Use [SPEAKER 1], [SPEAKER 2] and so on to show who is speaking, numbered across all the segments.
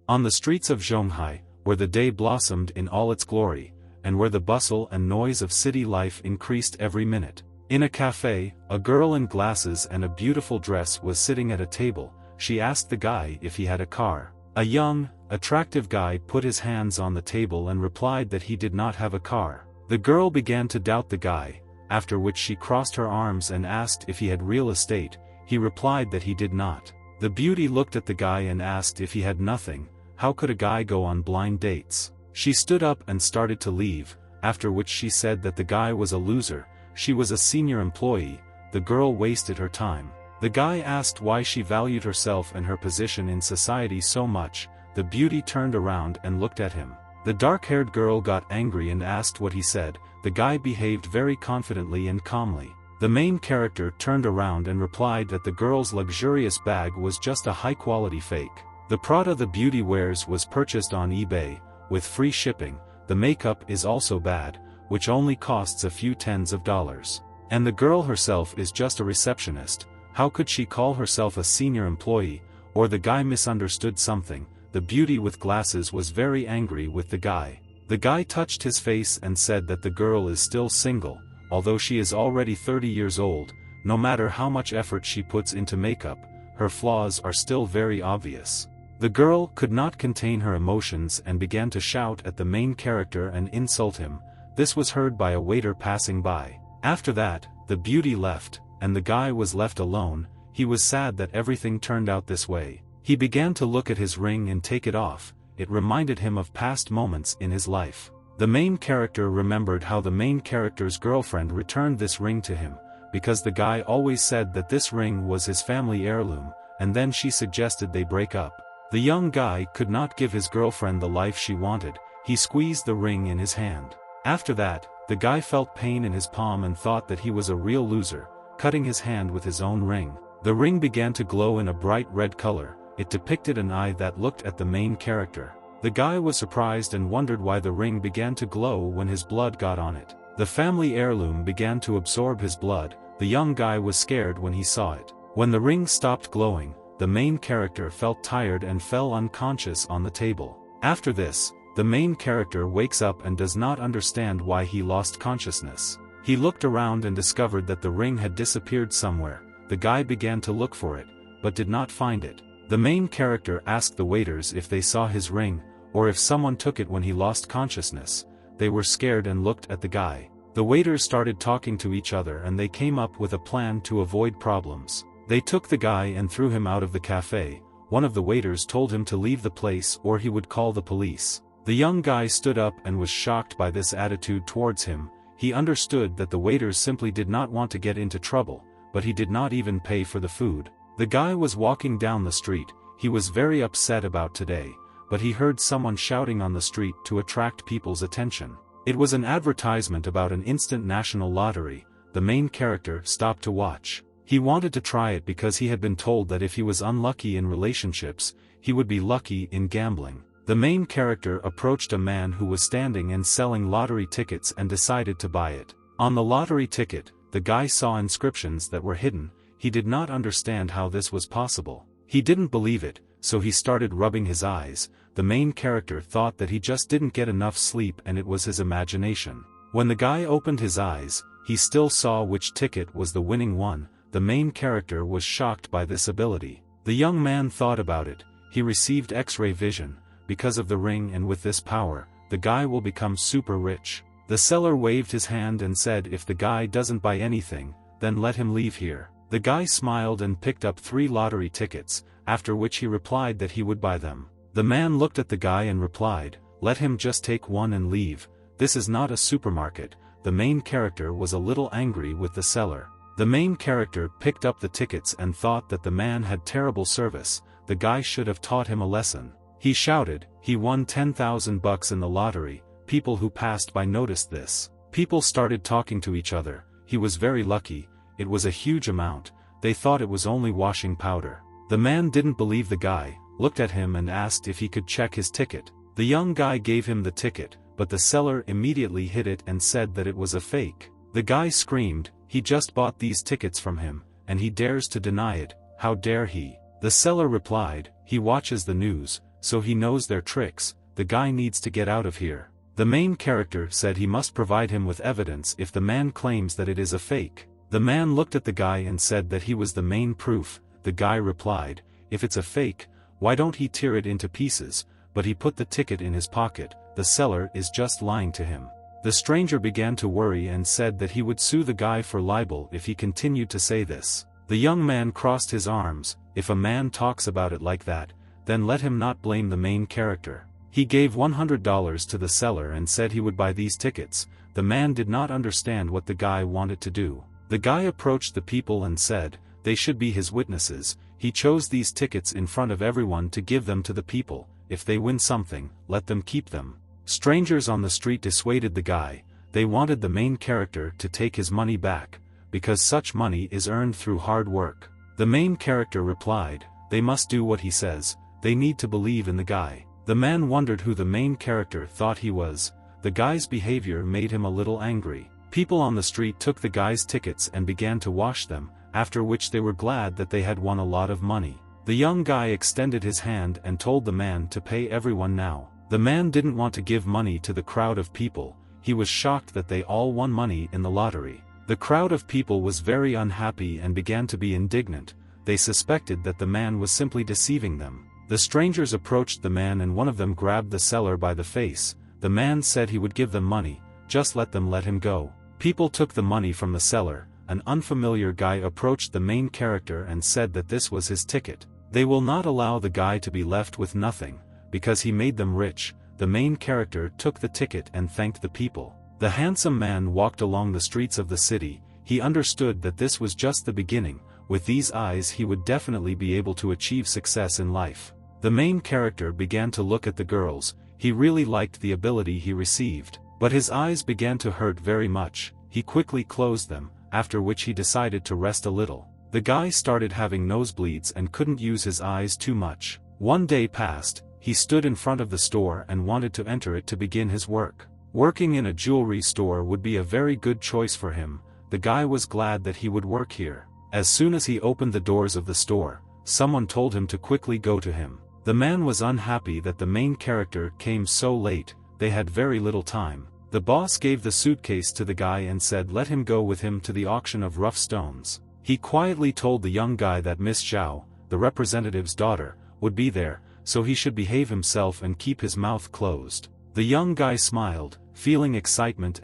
[SPEAKER 1] On the streets of Zhonghai, where the day blossomed in all its glory, and where the bustle and noise of city life increased every minute. In a cafe, a girl in glasses and a beautiful dress was sitting at a table. She asked the guy if he had a car. A young, attractive guy put his hands on the table and replied that he did not have a car. The girl began to doubt the guy, after which she crossed her arms and asked if he had real estate. He replied that he did not. The beauty looked at the guy and asked if he had nothing. How could a guy go on blind dates? She stood up and started to leave, after which she said that the guy was a loser. She was a senior employee. The girl wasted her time. The guy asked why she valued herself and her position in society so much. The beauty turned around and looked at him. The dark-haired girl got angry and asked what he said. The guy behaved very confidently and calmly. The main character turned around and replied that the girl's luxurious bag was just a high-quality fake. The Prada the beauty wears was purchased on eBay, with free shipping. The makeup is also bad, which only costs a few tens of dollars. And the girl herself is just a receptionist. How could she call herself a senior employee? Or the guy misunderstood something. The beauty with glasses was very angry with the guy. The guy touched his face and said that the girl is still single, although she is already 30 years old. No matter how much effort she puts into makeup, her flaws are still very obvious. The girl could not contain her emotions and began to shout at the main character and insult him. This was heard by a waiter passing by. After that, the beauty left, and the guy was left alone. He was sad that everything turned out this way. He began to look at his ring and take it off. It reminded him of past moments in his life. The main character remembered how the main character's girlfriend returned this ring to him, because the guy always said that this ring was his family heirloom, and then she suggested they break up. The young guy could not give his girlfriend the life she wanted. He squeezed the ring in his hand. After that, the guy felt pain in his palm and thought that he was a real loser, cutting his hand with his own ring. The ring began to glow in a bright red color. It depicted an eye that looked at the main character. The guy was surprised and wondered why the ring began to glow when his blood got on it. The family heirloom began to absorb his blood. The young guy was scared when he saw it. When the ring stopped glowing, the main character felt tired and fell unconscious on the table. After this, the main character wakes up and does not understand why he lost consciousness. He looked around and discovered that the ring had disappeared somewhere. The guy began to look for it, but did not find it. The main character asked the waiters if they saw his ring, or if someone took it when he lost consciousness. They were scared and looked at the guy. The waiters started talking to each other and they came up with a plan to avoid problems. They took the guy and threw him out of the cafe. One of the waiters told him to leave the place or he would call the police. The young guy stood up and was shocked by this attitude towards him. He understood that the waiters simply did not want to get into trouble, but he did not even pay for the food. The guy was walking down the street. He was very upset about today, but he heard someone shouting on the street to attract people's attention. It was an advertisement about an instant national lottery. The main character stopped to watch. He wanted to try it because he had been told that if he was unlucky in relationships, he would be lucky in gambling. The main character approached a man who was standing and selling lottery tickets and decided to buy it. On the lottery ticket, the guy saw inscriptions that were hidden. He did not understand how this was possible. He didn't believe it, so he started rubbing his eyes. The main character thought that he just didn't get enough sleep and it was his imagination. When the guy opened his eyes, he still saw which ticket was the winning one. The main character was shocked by this ability. The young man thought about it. He received X-ray vision. Because of the ring and with this power, the guy will become super rich. The seller waved his hand and said if the guy doesn't buy anything, then let him leave here. The guy smiled and picked up 3 lottery tickets, after which he replied that he would buy them. The man looked at the guy and replied, let him just take one and leave. This is not a supermarket. The main character was a little angry with the seller. The main character picked up the tickets and thought that the man had terrible service. The guy should have taught him a lesson. He shouted, he won $10,000 in the lottery. People who passed by noticed this. People started talking to each other. He was very lucky. It was a huge amount. They thought it was only washing powder. The man didn't believe the guy, looked at him and asked if he could check his ticket. The young guy gave him the ticket, but the seller immediately hid it and said that it was a fake. The guy screamed, he just bought these tickets from him, and he dares to deny it. How dare he? The seller replied, he watches the news, so he knows their tricks. The guy needs to get out of here. The main character said he must provide him with evidence if the man claims that it is a fake. The man looked at the guy and said that he was the main proof. The guy replied, if it's a fake, why don't he tear it into pieces? But he put the ticket in his pocket. The seller is just lying to him. The stranger began to worry and said that he would sue the guy for libel if he continued to say this. The young man crossed his arms. If a man talks about it like that, then let him not blame the main character. He gave $100 to the seller and said he would buy these tickets. The man did not understand what the guy wanted to do. The guy approached the people and said, they should be his witnesses. He chose these tickets in front of everyone to give them to the people. If they win something, let them keep them. Strangers on the street dissuaded the guy. They wanted the main character to take his money back, because such money is earned through hard work. The main character replied, they must do what he says. They need to believe in the guy. The man wondered who the main character thought he was. The guy's behavior made him a little angry. People on the street took the guy's tickets and began to wash them, after which they were glad that they had won a lot of money. The young guy extended his hand and told the man to pay everyone now. The man didn't want to give money to the crowd of people. He was shocked that they all won money in the lottery. The crowd of people was very unhappy and began to be indignant. They suspected that the man was simply deceiving them. The strangers approached the man and one of them grabbed the seller by the face. The man said he would give them money, just let him go. People took the money from the seller. An unfamiliar guy approached the main character and said that this was his ticket. They will not allow the guy to be left with nothing, because he made them rich. The main character took the ticket and thanked the people. The handsome man walked along the streets of the city. He understood that this was just the beginning. With these eyes he would definitely be able to achieve success in life. The main character began to look at the girls. He really liked the ability he received, but his eyes began to hurt very much. He quickly closed them, after which he decided to rest a little. The guy started having nosebleeds and couldn't use his eyes too much. One day passed. He stood in front of the store and wanted to enter it to begin his work. Working in a jewelry store would be a very good choice for him. The guy was glad that he would work here. As soon as he opened the doors of the store, someone told him to quickly go to him. The man was unhappy that the main character came so late. They had very little time. The boss gave the suitcase to the guy and said let him go with him to the auction of rough stones. He quietly told the young guy that Miss Zhao, the representative's daughter, would be there, so he should behave himself and keep his mouth closed. The young guy smiled, feeling excitement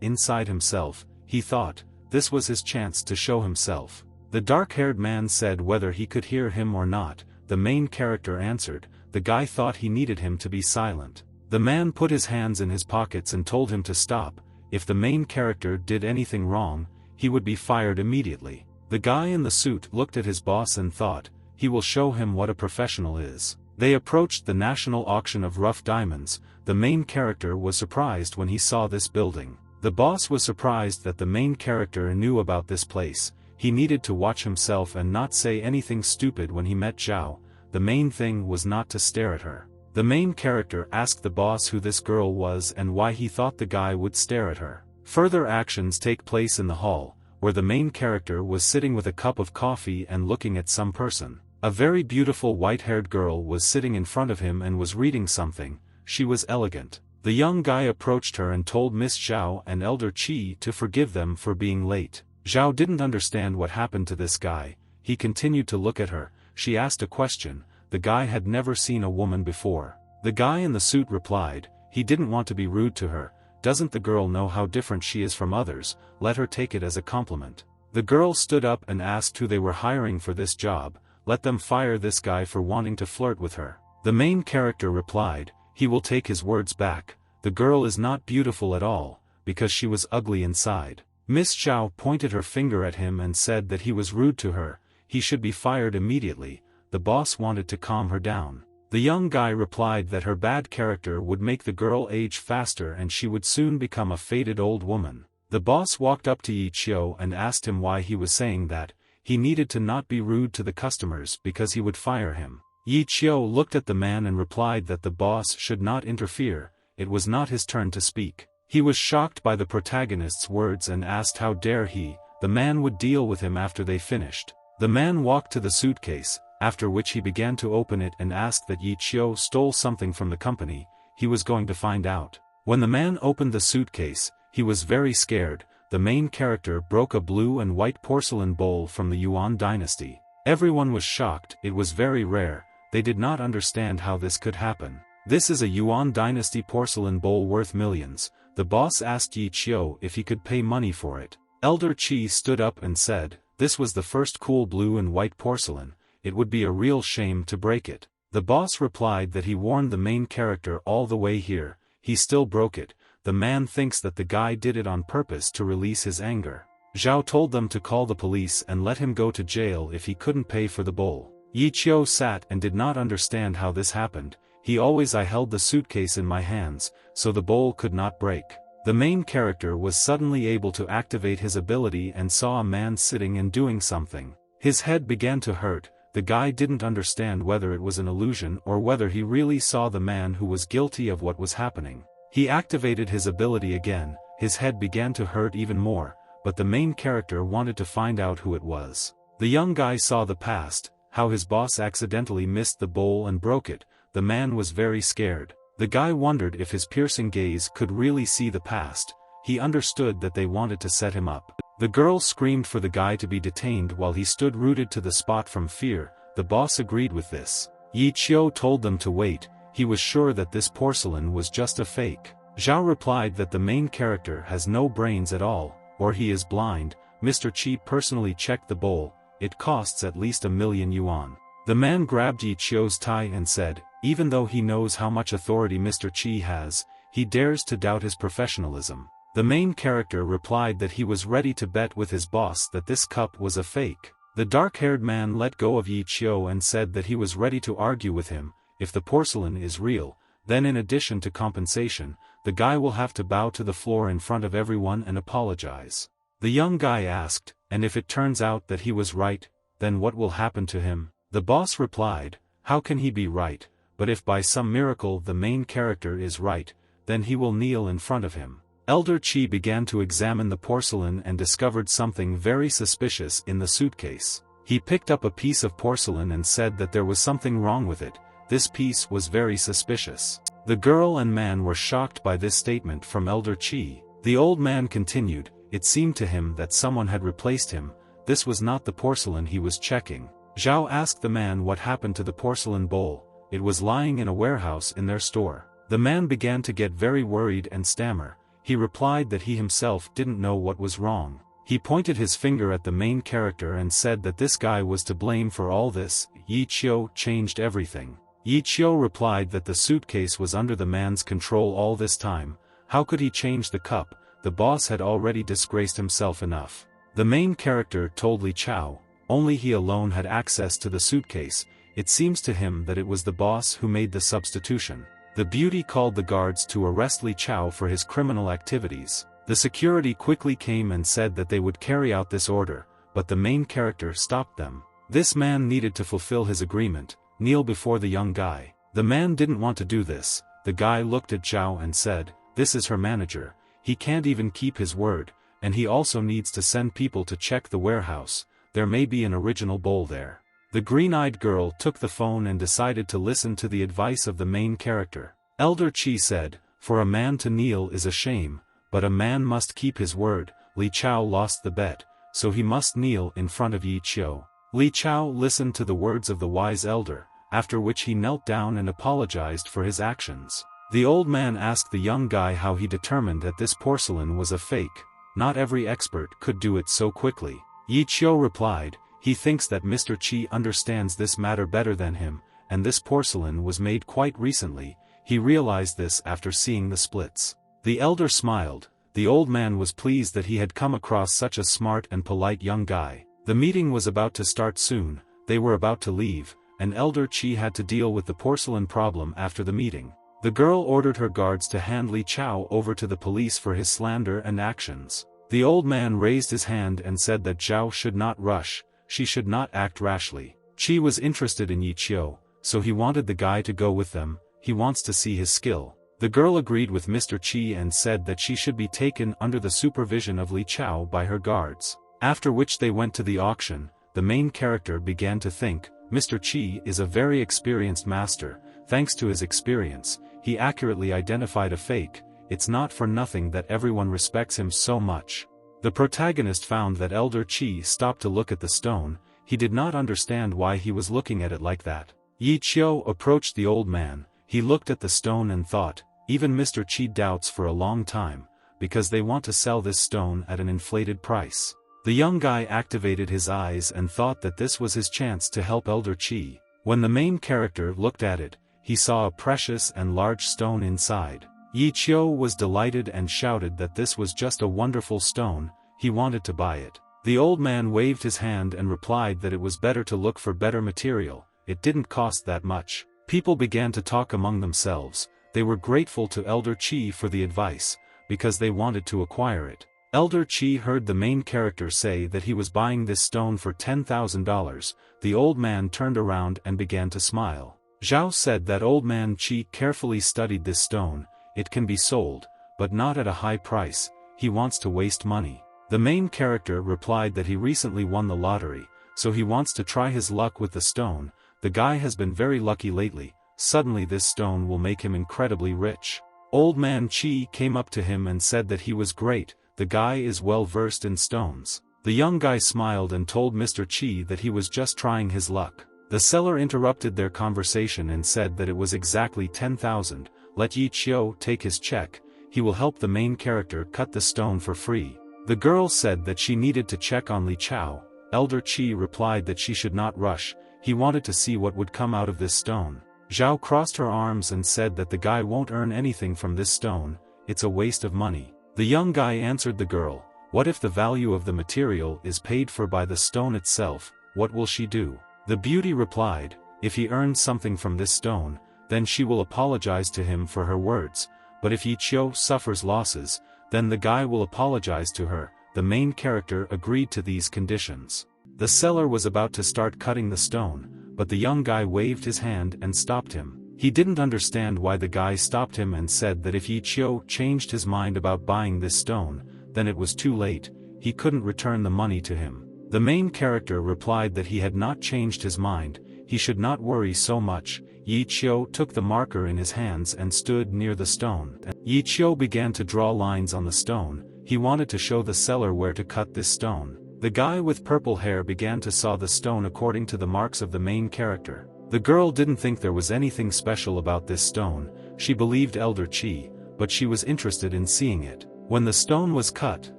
[SPEAKER 1] inside himself. He thought, this was his chance to show himself. The dark-haired man said whether he could hear him or not. The main character answered. The guy thought he needed him to be silent. The man put his hands in his pockets and told him to stop. If the main character did anything wrong, he would be fired immediately. The guy in the suit looked at his boss and thought, he will show him what a professional is. They approached the national auction of rough diamonds. The main character was surprised when he saw this building. The boss was surprised that the main character knew about this place. He needed to watch himself and not say anything stupid when he met Zhao. The main thing was not to stare at her. The main character asked the boss who this girl was and why he thought the guy would stare at her. Further actions take place in the hall, where the main character was sitting with a cup of coffee and looking at some person. A very beautiful white-haired girl was sitting in front of him and was reading something. She was elegant. The young guy approached her and told Miss Zhao and Elder Qi to forgive them for being late. Zhao didn't understand what happened to this guy. He continued to look at her. She asked a question. The guy had never seen a woman before. The guy in the suit replied, he didn't want to be rude to her. Doesn't the girl know how different she is from others? Let her take it as a compliment. The girl stood up and asked who they were hiring for this job. Let them fire this guy for wanting to flirt with her. The main character replied, he will take his words back. The girl is not beautiful at all, because she was ugly inside. Miss Zhao pointed her finger at him and said that he was rude to her. He should be fired immediately. The boss wanted to calm her down. The young guy replied that her bad character would make the girl age faster and she would soon become a faded old woman. The boss walked up to Yi Qiu and asked him why he was saying that. He needed to not be rude to the customers because he would fire him. Yi Qiu looked at the man and replied that the boss should not interfere. It was not his turn to speak. He was shocked by the protagonist's words and asked how dare he. The man would deal with him after they finished. The man walked to the suitcase. after which he began to open it and asked that Yi Qiu stole something from the company. He was going to find out. When the man opened the suitcase, he was very scared. The main character broke a blue and white porcelain bowl from the Yuan dynasty. Everyone was shocked. It was very rare. They did not understand how this could happen. This is a Yuan dynasty porcelain bowl worth millions. The boss asked Yi Qiu if he could pay money for it. Elder Qi stood up and said, "This was the first cool blue and white porcelain. It would be a real shame to break it." The boss replied that he warned the main character all the way here. He still broke it. The man thinks that the guy did it on purpose to release his anger. Zhao told them to call the police and let him go to jail if he couldn't pay for the bowl. Yi Qiu sat and did not understand how this happened. I held the suitcase in my hands, so the bowl could not break. The main character was suddenly able to activate his ability and saw a man sitting and doing something. His head began to hurt. The guy didn't understand whether it was an illusion or whether he really saw the man who was guilty of what was happening. He activated his ability again. His head began to hurt even more, but the main character wanted to find out who it was. The young guy saw the past, how his boss accidentally missed the bowl and broke it. The man was very scared. The guy wondered if his piercing gaze could really see the past. He understood that they wanted to set him up. The girl screamed for the guy to be detained while he stood rooted to the spot from fear. The boss agreed with this. Yi Qiu told them to wait. He was sure that this porcelain was just a fake. Zhao replied that the main character has no brains at all, or he is blind. Mr. Qi personally checked the bowl. It costs at least 1,000,000 yuan. The man grabbed Yi Qiu's tie and said, even though he knows how much authority Mr. Qi has, he dares to doubt his professionalism. The main character replied that he was ready to bet with his boss that this cup was a fake. The dark-haired man let go of Yi Qiu and said that he was ready to argue with him. If the porcelain is real, then in addition to compensation, the guy will have to bow to the floor in front of everyone and apologize. The young guy asked, and if it turns out that he was right, then what will happen to him? The boss replied, how can he be right? But if by some miracle the main character is right, then he will kneel in front of him. Elder Qi began to examine the porcelain and discovered something very suspicious in the suitcase. He picked up a piece of porcelain and said that there was something wrong with it. This piece was very suspicious. The girl and man were shocked by this statement from Elder Qi. The old man continued, it seemed to him that someone had replaced him. This was not the porcelain he was checking. Zhao asked the man what happened to the porcelain bowl. It was lying in a warehouse in their store. The man began to get very worried and stammer. He replied that he himself didn't know what was wrong. He pointed his finger at the main character and said that this guy was to blame for all this. Yi Qiu changed everything. Yi Qiu replied that the suitcase was under the man's control all this time. How could he change the cup? The boss had already disgraced himself enough. The main character told Li Chao, only he alone had access to the suitcase. It seems to him that it was the boss who made the substitution. The beauty called the guards to arrest Li Chao for his criminal activities. The security quickly came and said that they would carry out this order, but the main character stopped them. This man needed to fulfill his agreement, kneel before the young guy. The man didn't want to do this. The guy looked at Zhao and said, this is her manager. He can't even keep his word, and he also needs to send people to check the warehouse. There may be an original bowl there. The green-eyed girl took the phone and decided to listen to the advice of the main character. Elder Qi said, for a man to kneel is a shame, but a man must keep his word. Li Chao lost the bet, so he must kneel in front of Yi Qiu. Li Chao listened to the words of the wise elder, after which he knelt down and apologized for his actions. The old man asked the young guy how he determined that this porcelain was a fake. Not every expert could do it so quickly. Yi Qiu replied, he thinks that Mr. Qi understands this matter better than him, and this porcelain was made quite recently. He realized this after seeing the splits. The elder smiled. The old man was pleased that he had come across such a smart and polite young guy. The meeting was about to start soon. They were about to leave, and Elder Qi had to deal with the porcelain problem after the meeting. The girl ordered her guards to hand Li Chao over to the police for his slander and actions. The old man raised his hand and said that Zhao should not rush. She should not act rashly. Qi was interested in Yi Qiu, so he wanted the guy to go with them. He wants to see his skill. The girl agreed with Mr. Qi and said that she should be taken under the supervision of Li Chao by her guards. After which they went to the auction. the main character began to think, Mr. Chi is a very experienced master. Thanks to his experience, he accurately identified a fake. It's not for nothing that everyone respects him so much. The protagonist found that Elder Chi stopped to look at the stone. He did not understand why he was looking at it like that. Yi Qiu approached the old man. He looked at the stone and thought, even Mr. Chi doubts for a long time, because they want to sell this stone at an inflated price. The young guy activated his eyes and thought that this was his chance to help Elder Chi. When the main character looked at it, he saw a precious and large stone inside. Yi Qiu was delighted and shouted that this was just a wonderful stone. He wanted to buy it. The old man waved his hand and replied that it was better to look for better material. It didn't cost that much. People began to talk among themselves. They were grateful to Elder Chi for the advice, because they wanted to acquire it. Elder Chi heard the main character say that he was buying this stone for $10,000. The old man turned around and began to smile. Zhao said that old man Chi carefully studied this stone. It can be sold, but not at a high price. He wants to waste money. The main character replied that he recently won the lottery, so he wants to try his luck with the stone. The guy has been very lucky lately. Suddenly this stone will make him incredibly rich. Old man Chi came up to him and said that he was great. The guy is well versed in stones. The young guy smiled and told Mr. Chi that he was just trying his luck. The seller interrupted their conversation and said that it was exactly 10,000. Let Yi Qiu take his check. He will help the main character cut the stone for free. The girl said that she needed to check on Li Chao. Elder Chi replied that she should not rush. He wanted to see what would come out of this stone. Zhao crossed her arms and said that the guy won't earn anything from this stone. It's a waste of money. The young guy answered the girl, what if the value of the material is paid for by the stone itself? What will she do? The beauty replied, if he earns something from this stone, then she will apologize to him for her words. But if Yi Qiu suffers losses, then the guy will apologize to her. The main character agreed to these conditions. The seller was about to start cutting the stone, but the young guy waved his hand and stopped him. He didn't understand why the guy stopped him and said that if Yi Qiu changed his mind about buying this stone, then it was too late. He couldn't return the money to him. The main character replied that he had not changed his mind. He should not worry so much. Yi Qiu took the marker in his hands and stood near the stone. Yi Qiu began to draw lines on the stone. He wanted to show the seller where to cut this stone. The guy with purple hair began to saw the stone according to the marks of the main character. The girl didn't think there was anything special about this stone. She believed Elder Chi, but she was interested in seeing it. When the stone was cut,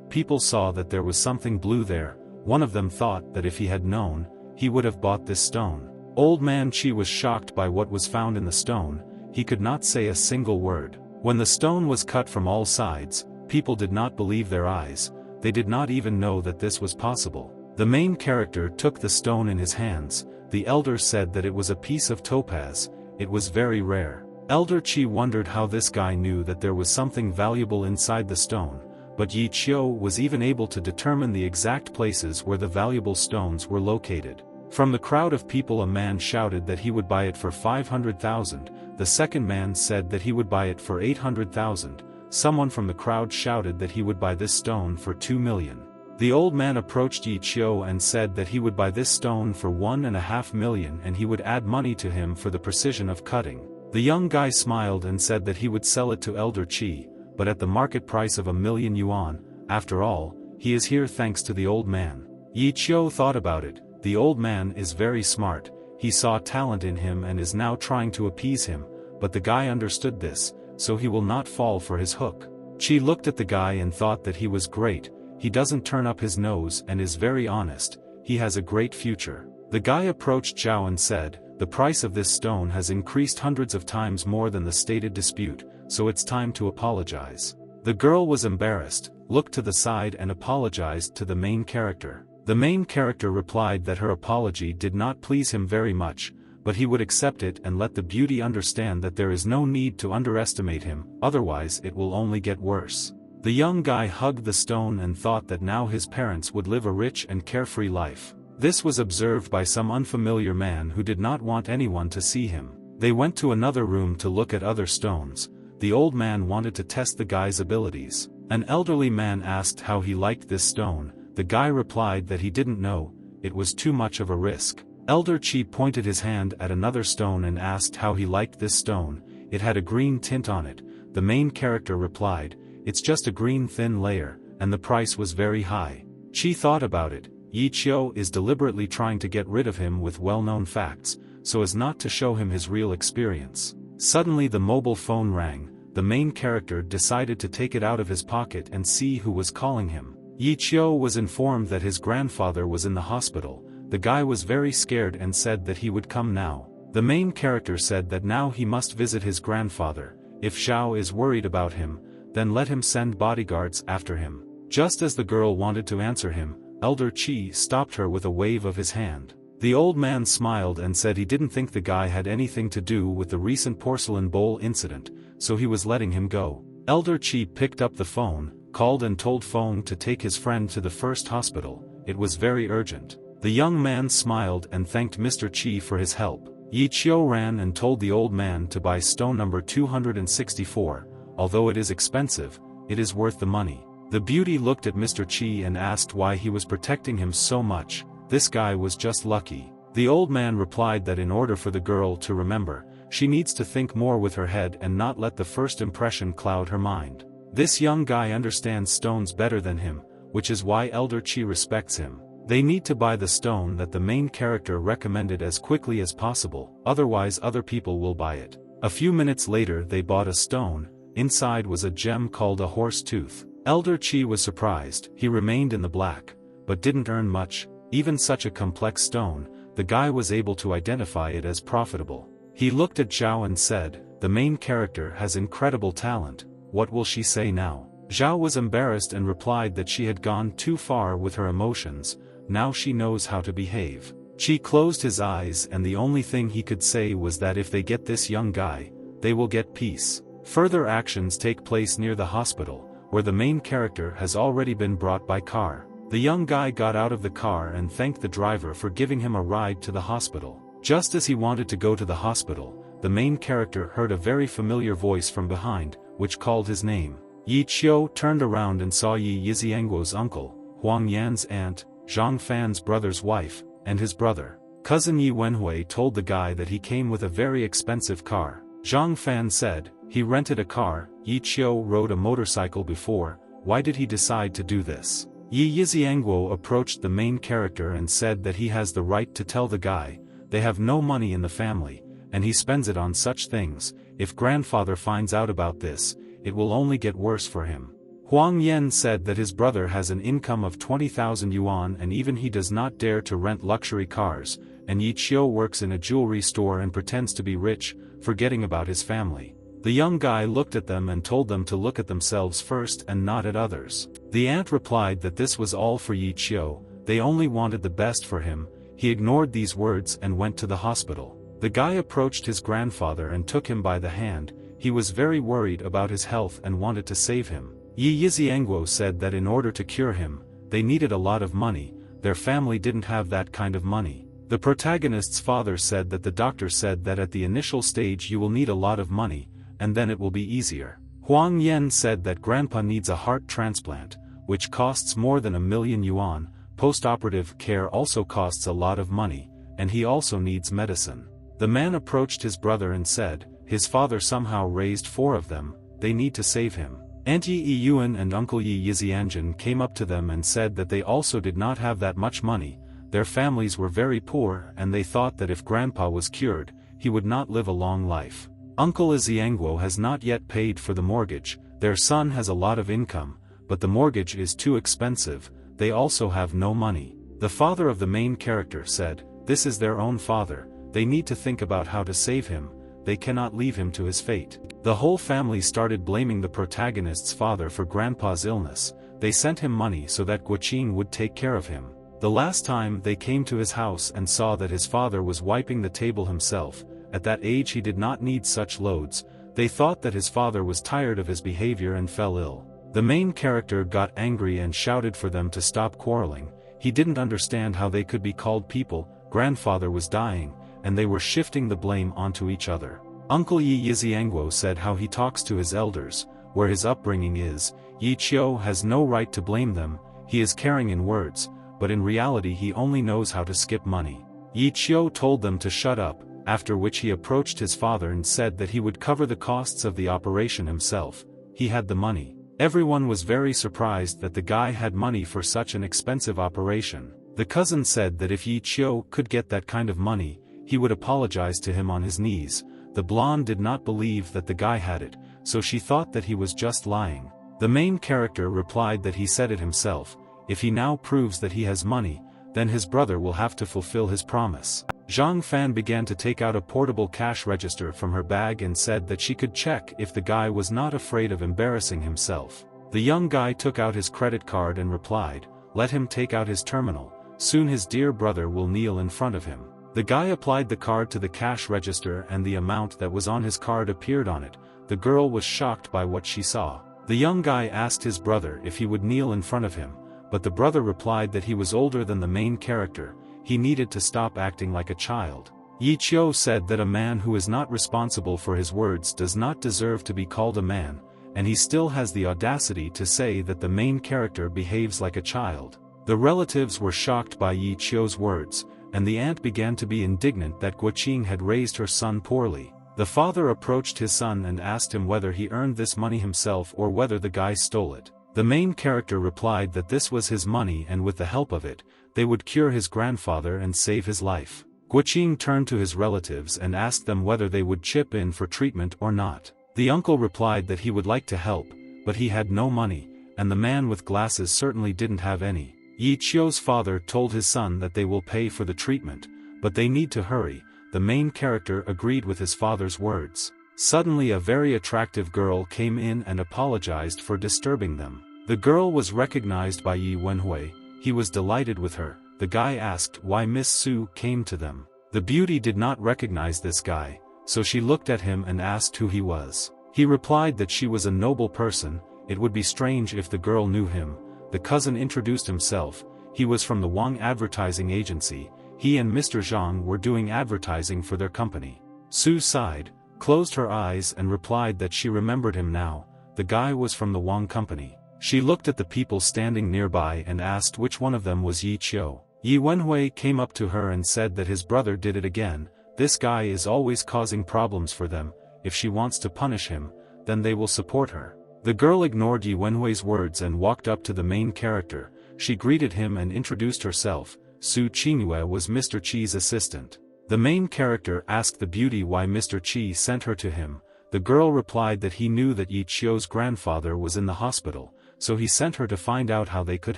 [SPEAKER 1] people saw that there was something blue there. One of them thought that if he had known, he would have bought this stone. Old man Chi was shocked by what was found in the stone. He could not say a single word. When the stone was cut from all sides, people did not believe their eyes. They did not even know that this was possible. The main character took the stone in his hands. The elder said that it was a piece of topaz. It was very rare. Elder Chi wondered how this guy knew that there was something valuable inside the stone, but Yi Qiu was even able to determine the exact places where the valuable stones were located. From the crowd of people, a man shouted that he would buy it for 500,000. The second man said that he would buy it for 800,000. Someone from the crowd shouted that he would buy this stone for 2 million. The old man approached Yi Qiu and said that he would buy this stone for 1.5 million and he would add money to him for the precision of cutting. The young guy smiled and said that he would sell it to Elder Chi, but at the market price of 1 million yuan. After all, he is here thanks to the old man. Yi Qiu thought about it. The old man is very smart. He saw talent in him and is now trying to appease him, but the guy understood this, so he will not fall for his hook. Chi looked at the guy and thought that he was great. He doesn't turn up his nose and is very honest. He has a great future. The guy approached Zhao and said, the price of this stone has increased hundreds of times more than the stated dispute, so it's time to apologize. The girl was embarrassed, looked to the side and apologized to the main character. The main character replied that her apology did not please him very much, but he would accept it and let the beauty understand that there is no need to underestimate him, otherwise it will only get worse. The young guy hugged the stone and thought that now his parents would live a rich and carefree life. This was observed by some unfamiliar man who did not want anyone to see him. They went to another room to look at other stones. The old man wanted to test the guy's abilities. An elderly man asked how he liked this stone. The guy replied that he didn't know. it was too much of a risk. Elder Chi pointed his hand at another stone and asked how he liked this stone. It had a green tint on it. The main character replied, "It's just a green thin layer, and the price was very high." Chi thought about it. Yi Qiu is deliberately trying to get rid of him with well-known facts, so as not to show him his real experience. Suddenly the mobile phone rang. The main character decided to take it out of his pocket and see who was calling him. Yi Qiu was informed that his grandfather was in the hospital. The guy was very scared and said that he would come now. The main character said that now he must visit his grandfather. If Zhao is worried about him, then let him send bodyguards after him. Just as the girl wanted to answer him, Elder Chi stopped her with a wave of his hand. The old man smiled and said he didn't think the guy had anything to do with the recent porcelain bowl incident, so he was letting him go. Elder Chi picked up the phone, called and told Feng to take his friend to the first hospital. It was very urgent. The young man smiled and thanked Mr. Chi for his help. Yi Qiu ran and told the old man to buy stone number 264. Although it is expensive, it is worth the money. The beauty looked at Mr. Chi and asked why he was protecting him so much. This guy was just lucky. The old man replied that in order for the girl to remember, she needs to think more with her head and not let the first impression cloud her mind. This young guy understands stones better than him, which is why Elder Chi respects him. They need to buy the stone that the main character recommended as quickly as possible, otherwise other people will buy it. A few minutes later they bought a stone. Inside was a gem called a horse tooth. Elder Chi was surprised. He remained in the black, but didn't earn much. Even such a complex stone, the guy was able to identify it as profitable. He looked at Zhao and said, "The main character has incredible talent. What will she say now?" Zhao was embarrassed and replied that she had gone too far with her emotions. Now she knows how to behave. Chi closed his eyes and the only thing he could say was that if they get this young guy, they will get peace. Further actions take place near the hospital, where the main character has already been brought by car. The young guy got out of the car and thanked the driver for giving him a ride to the hospital. Just as he wanted to go to the hospital, the main character heard a very familiar voice from behind, which called his name. Yi Qiu turned around and saw Yi Yiziangguo's uncle, Huang Yan's aunt, Zhang Fan's brother's wife, and his brother. Cousin Yi Wenhui told the guy that he came with a very expensive car. Zhang Fan said, he rented a car. Yi Qiu rode a motorcycle before. Why did he decide to do this? Yi Yiziangguo approached the main character and said that he has the right to tell the guy, they have no money in the family, and he spends it on such things. If grandfather finds out about this, it will only get worse for him. Huang Yan said that his brother has an income of 20,000 yuan and even he does not dare to rent luxury cars, and Yi Qiu works in a jewelry store and pretends to be rich, forgetting about his family. The young guy looked at them and told them to look at themselves first and not at others. The aunt replied that this was all for Yi Qiu, they only wanted the best for him. He ignored these words and went to the hospital. The guy approached his grandfather and took him by the hand. He was very worried about his health and wanted to save him. Yi Yiziangguo said that in order to cure him, they needed a lot of money. Their family didn't have that kind of money. The protagonist's father said that the doctor said that at the initial stage you will need a lot of money, and then it will be easier. Huang Yan said that grandpa needs a heart transplant, which costs more than 1,000,000 yuan. Post-operative care also costs a lot of money, and he also needs medicine. The man approached his brother and said, his father somehow raised 4 of them, they need to save him. Auntie Yi Yuan and Uncle Yi Yizianjin came up to them and said that they also did not have that much money. Their families were very poor and they thought that if grandpa was cured, he would not live a long life. Uncle Ziangguo has not yet paid for the mortgage. Their son has a lot of income, but the mortgage is too expensive. They also have no money. The father of the main character said, this is their own father, they need to think about how to save him, they cannot leave him to his fate. The whole family started blaming the protagonist's father for grandpa's illness. They sent him money so that Guoqin would take care of him. The last time they came to his house and saw that his father was wiping the table himself. At that age he did not need such loads. They thought that his father was tired of his behavior and fell ill. The main character got angry and shouted for them to stop quarreling. He didn't understand how they could be called people. Grandfather was dying, and they were shifting the blame onto each other. Uncle Yi Yiziangguo said how he talks to his elders, where his upbringing is. Yi Qiu has no right to blame them, he is caring in words, but in reality he only knows how to skip money. Yi Qiu told them to shut up, after which he approached his father and said that he would cover the costs of the operation himself. He had the money. Everyone was very surprised that the guy had money for such an expensive operation. The cousin said that if Yi Qiu could get that kind of money, he would apologize to him on his knees. The blonde did not believe that the guy had it, so she thought that he was just lying. The main character replied that he said it himself. If he now proves that he has money, then his brother will have to fulfill his promise. Zhang Fan began to take out a portable cash register from her bag and said that she could check if the guy was not afraid of embarrassing himself. The young guy took out his credit card and replied, "Let him take out his terminal, soon his dear brother will kneel in front of him." The guy applied the card to the cash register and the amount that was on his card appeared on it. The girl was shocked by what she saw. The young guy asked his brother if he would kneel in front of him, but the brother replied that he was older than the main character. He needed to stop acting like a child. Yi Qiu said that a man who is not responsible for his words does not deserve to be called a man, and he still has the audacity to say that the main character behaves like a child. The relatives were shocked by Yi Qiu's words, and the aunt began to be indignant that Guoqing had raised her son poorly. The father approached his son and asked him whether he earned this money himself or whether the guy stole it. The main character replied that this was his money and with the help of it, they would cure his grandfather and save his life. Guoqing turned to his relatives and asked them whether they would chip in for treatment or not. The uncle replied that he would like to help, but he had no money, and the man with glasses certainly didn't have any. Yi Qiu's father told his son that they will pay for the treatment, but they need to hurry. The main character agreed with his father's words. Suddenly a very attractive girl came in and apologized for disturbing them. The girl was recognized by Yi Wenhui. He was delighted with her. The guy asked why Miss Su came to them. The beauty did not recognize this guy, so she looked at him and asked who he was. He replied that she was a noble person. It would be strange if the girl knew him. The cousin introduced himself. He was from the Wang Advertising Agency. He and Mr. Zhang were doing advertising for their company. Su sighed, closed her eyes and replied that she remembered him now. The guy was from the Wang company. She looked at the people standing nearby and asked which one of them was Yi Qiu. Yi Wenhui came up to her and said that his brother did it again. This guy is always causing problems for them. If she wants to punish him, then they will support her. The girl ignored Yi Wenhui's words and walked up to the main character. She greeted him and introduced herself. Su Qingyue was Mr. Qi's assistant. The main character asked the beauty why Mr. Qi sent her to him. The girl replied that he knew that Yi Qiu's grandfather was in the hospital, so he sent her to find out how they could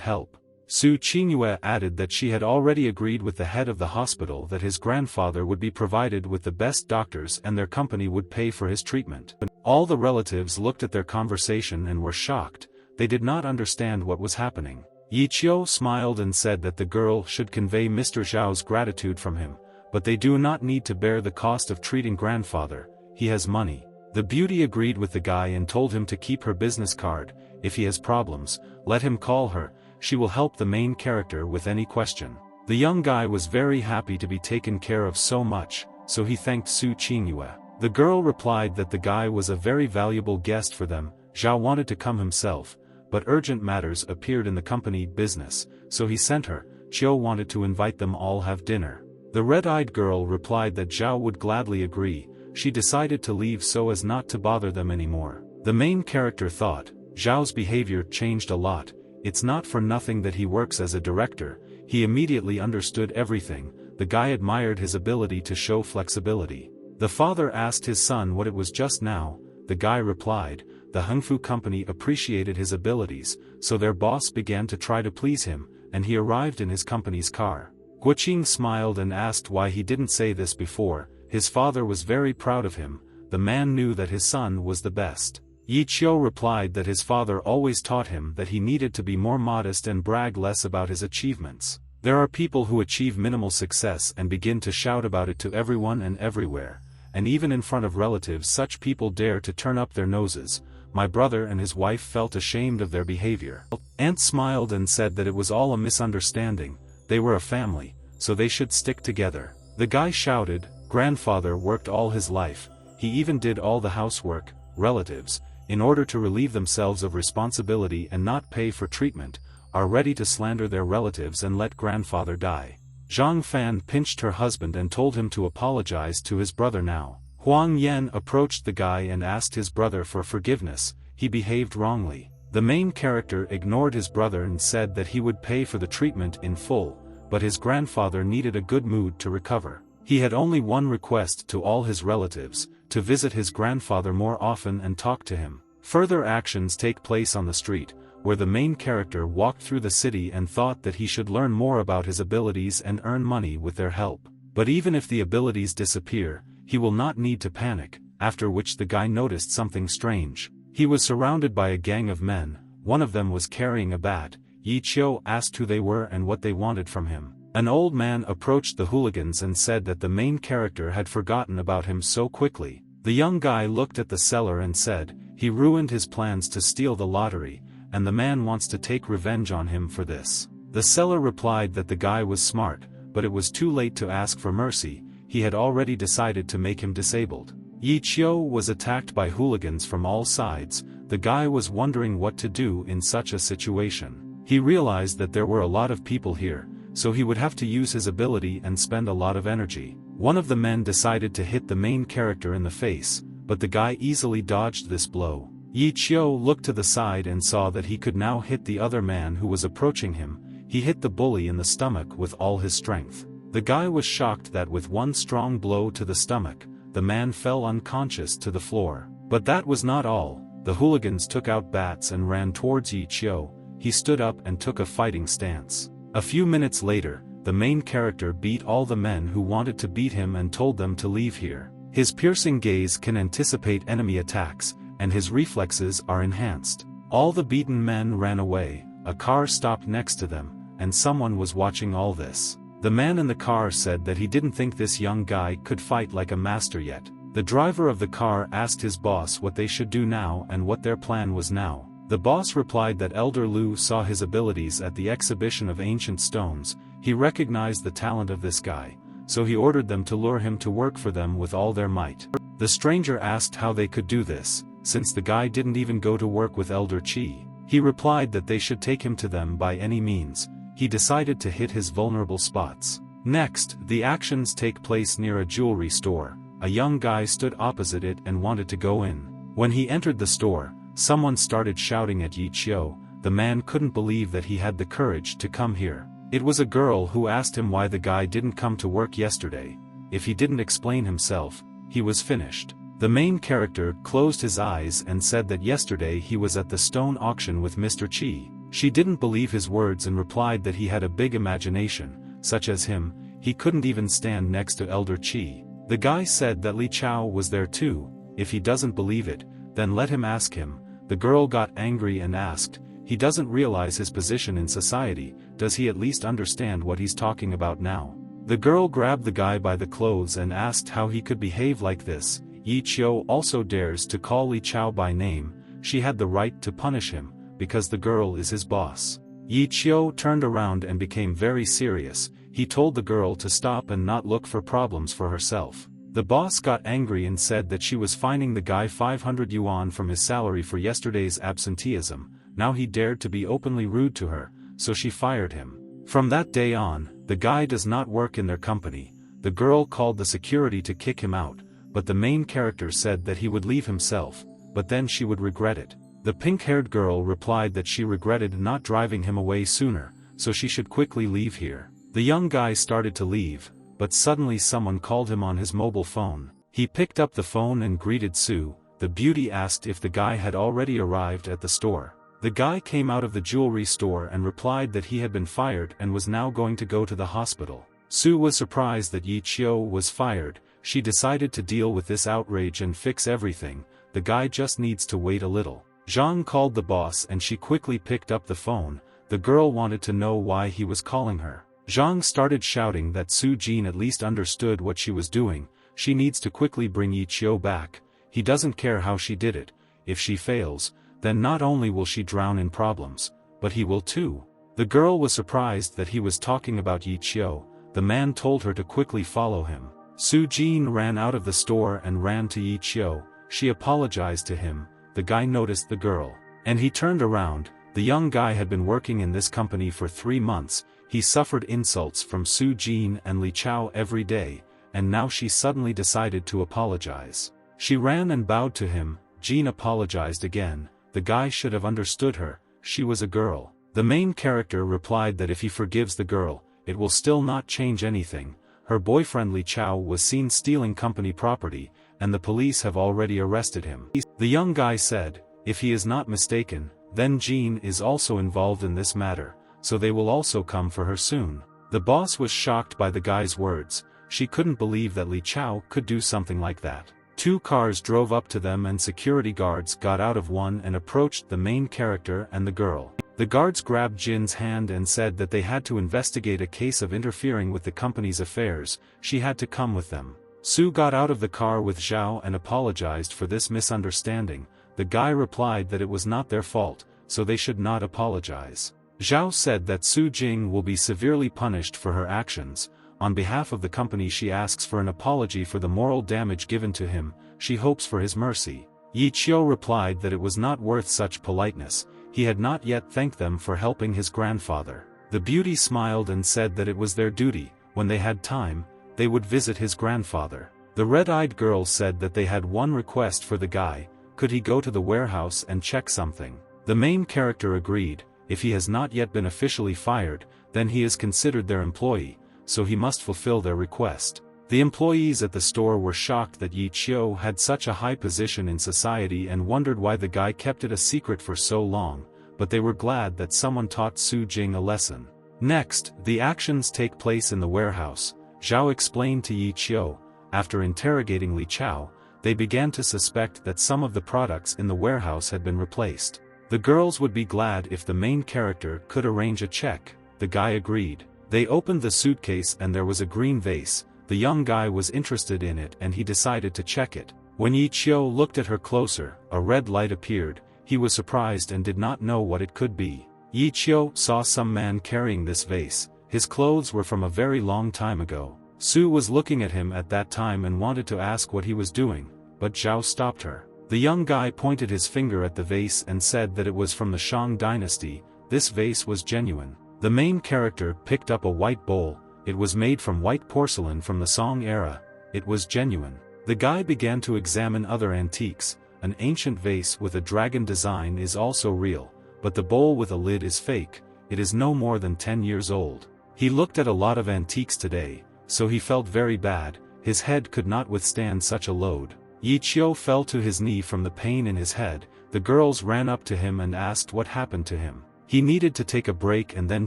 [SPEAKER 1] help. Su Qingyue added that she had already agreed with the head of the hospital that his grandfather would be provided with the best doctors and their company would pay for his treatment. All the relatives looked at their conversation and were shocked. They did not understand what was happening. Yi Qiu smiled and said that the girl should convey Mr. Zhao's gratitude from him, but they do not need to bear the cost of treating grandfather. He has money. The beauty agreed with the guy and told him to keep her business card. If he has problems, let him call her. She will help the main character with any question. The young guy was very happy to be taken care of so much, so he thanked Su Qingyue. The girl replied that the guy was a very valuable guest for them. Zhao wanted to come himself, but urgent matters appeared in the company business, so he sent her. Qiu wanted to invite them all have dinner. The red-eyed girl replied that Zhao would gladly agree. She decided to leave so as not to bother them anymore. The main character thought, Zhao's behavior changed a lot. It's not for nothing that he works as a director. He immediately understood everything. The guy admired his ability to show flexibility. The father asked his son what it was just now. The guy replied, the Hengfu company appreciated his abilities, so their boss began to try to please him, and he arrived in his company's car. Guoqing smiled and asked why he didn't say this before. His father was very proud of him. The man knew that his son was the best. Yi Qiu replied that his father always taught him that he needed to be more modest and brag less about his achievements. There are people who achieve minimal success and begin to shout about it to everyone and everywhere, and even in front of relatives such people dare to turn up their noses. My brother and his wife felt ashamed of their behavior. Aunt smiled and said that it was all a misunderstanding. They were a family, so they should stick together. The guy shouted, grandfather worked all his life. He even did all the housework. Relatives, in order to relieve themselves of responsibility and not pay for treatment, are ready to slander their relatives and let grandfather die. Zhang Fan pinched her husband and told him to apologize to his brother now. Huang Yan approached the guy and asked his brother for forgiveness. He behaved wrongly. The main character ignored his brother and said that he would pay for the treatment in full, but his grandfather needed a good mood to recover. He had only one request to all his relatives, to visit his grandfather more often and talk to him. Further actions take place on the street, where the main character walked through the city and thought that he should learn more about his abilities and earn money with their help. But even if the abilities disappear, he will not need to panic, after which the guy noticed something strange. He was surrounded by a gang of men. One of them was carrying a bat. Yi Qiu asked who they were and what they wanted from him. An old man approached the hooligans and said that the main character had forgotten about him so quickly. The young guy looked at the seller and said, he ruined his plans to steal the lottery, and the man wants to take revenge on him for this. The seller replied that the guy was smart, but it was too late to ask for mercy. He had already decided to make him disabled. Yi Qiu was attacked by hooligans from all sides. The guy was wondering what to do in such a situation. He realized that there were a lot of people here, so he would have to use his ability and spend a lot of energy. One of the men decided to hit the main character in the face, but the guy easily dodged this blow. Yi Qiu looked to the side and saw that he could now hit the other man who was approaching him. He hit the bully in the stomach with all his strength. The guy was shocked that with one strong blow to the stomach, the man fell unconscious to the floor. But that was not all. The hooligans took out bats and ran towards Yi Qiu. He stood up and took a fighting stance. A few minutes later, the main character beat all the men who wanted to beat him and told them to leave here. His piercing gaze can anticipate enemy attacks, and his reflexes are enhanced. All the beaten men ran away. A car stopped next to them, and someone was watching all this. The man in the car said that he didn't think this young guy could fight like a master yet. The driver of the car asked his boss what they should do now and what their plan was now. The boss replied that Elder Lu saw his abilities at the exhibition of ancient stones. He recognized the talent of this guy, so he ordered them to lure him to work for them with all their might. The stranger asked how they could do this, since the guy didn't even go to work with Elder Qi. He replied that they should take him to them by any means. He decided to hit his vulnerable spots. Next, the actions take place near a jewelry store. A young guy stood opposite it and wanted to go in. When he entered the store, someone started shouting at Yi Qiu. The man couldn't believe that he had the courage to come here. It was a girl who asked him why the guy didn't come to work yesterday. If he didn't explain himself, he was finished. The main character closed his eyes and said that yesterday he was at the stone auction with Mr. Qi. She didn't believe his words and replied that he had a big imagination, such as him. He couldn't even stand next to Elder Qi. The guy said that Li Chao was there too. If he doesn't believe it, then let him ask him. The girl got angry and asked, he doesn't realize his position in society, does he at least understand what he's talking about now? The girl grabbed the guy by the clothes and asked how he could behave like this. Yi Qiu also dares to call Li Chao by name. She had the right to punish him, because the girl is his boss. Yi Qiu turned around and became very serious. He told the girl to stop and not look for problems for herself. The boss got angry and said that she was fining the guy 500 yuan from his salary for yesterday's absenteeism. Now he dared to be openly rude to her, so she fired him. From that day on, the guy does not work in their company. The girl called the security to kick him out, but the main character said that he would leave himself, but then she would regret it. The pink-haired girl replied that she regretted not driving him away sooner, so she should quickly leave here. The young guy started to leave, but suddenly someone called him on his mobile phone. He picked up the phone and greeted Sue. The beauty asked if the guy had already arrived at the store. The guy came out of the jewelry store and replied that he had been fired and was now going to go to the hospital. Sue was surprised that Yi Qiu was fired. She decided to deal with this outrage and fix everything. The guy just needs to wait a little. Zhang called the boss and she quickly picked up the phone. The girl wanted to know why he was calling her. Zhang started shouting that Su Jin at least understood what she was doing. She needs to quickly bring Yi Qiu back. He doesn't care how she did it. If she fails, then not only will she drown in problems, but he will too. The girl was surprised that he was talking about Yi Qiu. The man told her to quickly follow him. Su Jin ran out of the store and ran to Yi Qiu. She apologized to him. the guy noticed the girl. And he turned around. The young guy had been working in this company for 3 months, he suffered insults from Su Jin and Li Chao every day, and now she suddenly decided to apologize. She ran and bowed to him. Jin apologized again. The guy should have understood her, she was a girl. The main character replied that if he forgives the girl, it will still not change anything. Her boyfriend Li Chao was seen stealing company property, and the police have already arrested him. The young guy said, if he is not mistaken, then Jin is also involved in this matter, so they will also come for her soon. The boss was shocked by the guy's words. She couldn't believe that Li Chao could do something like that. 2 cars drove up to them and security guards got out of one and approached the main character and the girl. The guards grabbed Jin's hand and said that they had to investigate a case of interfering with the company's affairs. She had to come with them. Su got out of the car with Zhao and apologized for this misunderstanding. The guy replied that it was not their fault, so they should not apologize. Zhao said that Su Jing will be severely punished for her actions. On behalf of the company she asks for an apology for the moral damage given to him. She hopes for his mercy. Yi Qiu replied that it was not worth such politeness. He had not yet thanked them for helping his grandfather. The beauty smiled and said that it was their duty, when they had time, they would visit his grandfather. The red-eyed girl said that they had one request for the guy. Could he go to the warehouse and check something? The main character agreed. If he has not yet been officially fired, then he is considered their employee, so he must fulfill their request. The employees at the store were shocked that Yi Qiu had such a high position in society and wondered why the guy kept it a secret for so long, but they were glad that someone taught Su Jing a lesson. Next, the actions take place in the warehouse. Zhao explained to Yi Qiu. After interrogating Li Chao, they began to suspect that some of the products in the warehouse had been replaced. The girls would be glad if the main character could arrange a check. The guy agreed. They opened the suitcase and there was a green vase. The young guy was interested in it and he decided to check it. When Yi Qiu looked at her closer, a red light appeared. He was surprised and did not know what it could be. Yi Qiu saw some man carrying this vase. His clothes were from a very long time ago. Su was looking at him at that time and wanted to ask what he was doing, but Zhao stopped her. The young guy pointed his finger at the vase and said that it was from the Shang dynasty. This vase was genuine. The main character picked up a white bowl. It was made from white porcelain from the Song era. It was genuine. The guy began to examine other antiques. An ancient vase with a dragon design is also real, but the bowl with a lid is fake. It is no more than 10 years old. He looked at a lot of antiques today, so he felt very bad. His head could not withstand such a load. Yi Qiu fell to his knee from the pain in his head. The girls ran up to him and asked what happened to him. He needed to take a break and then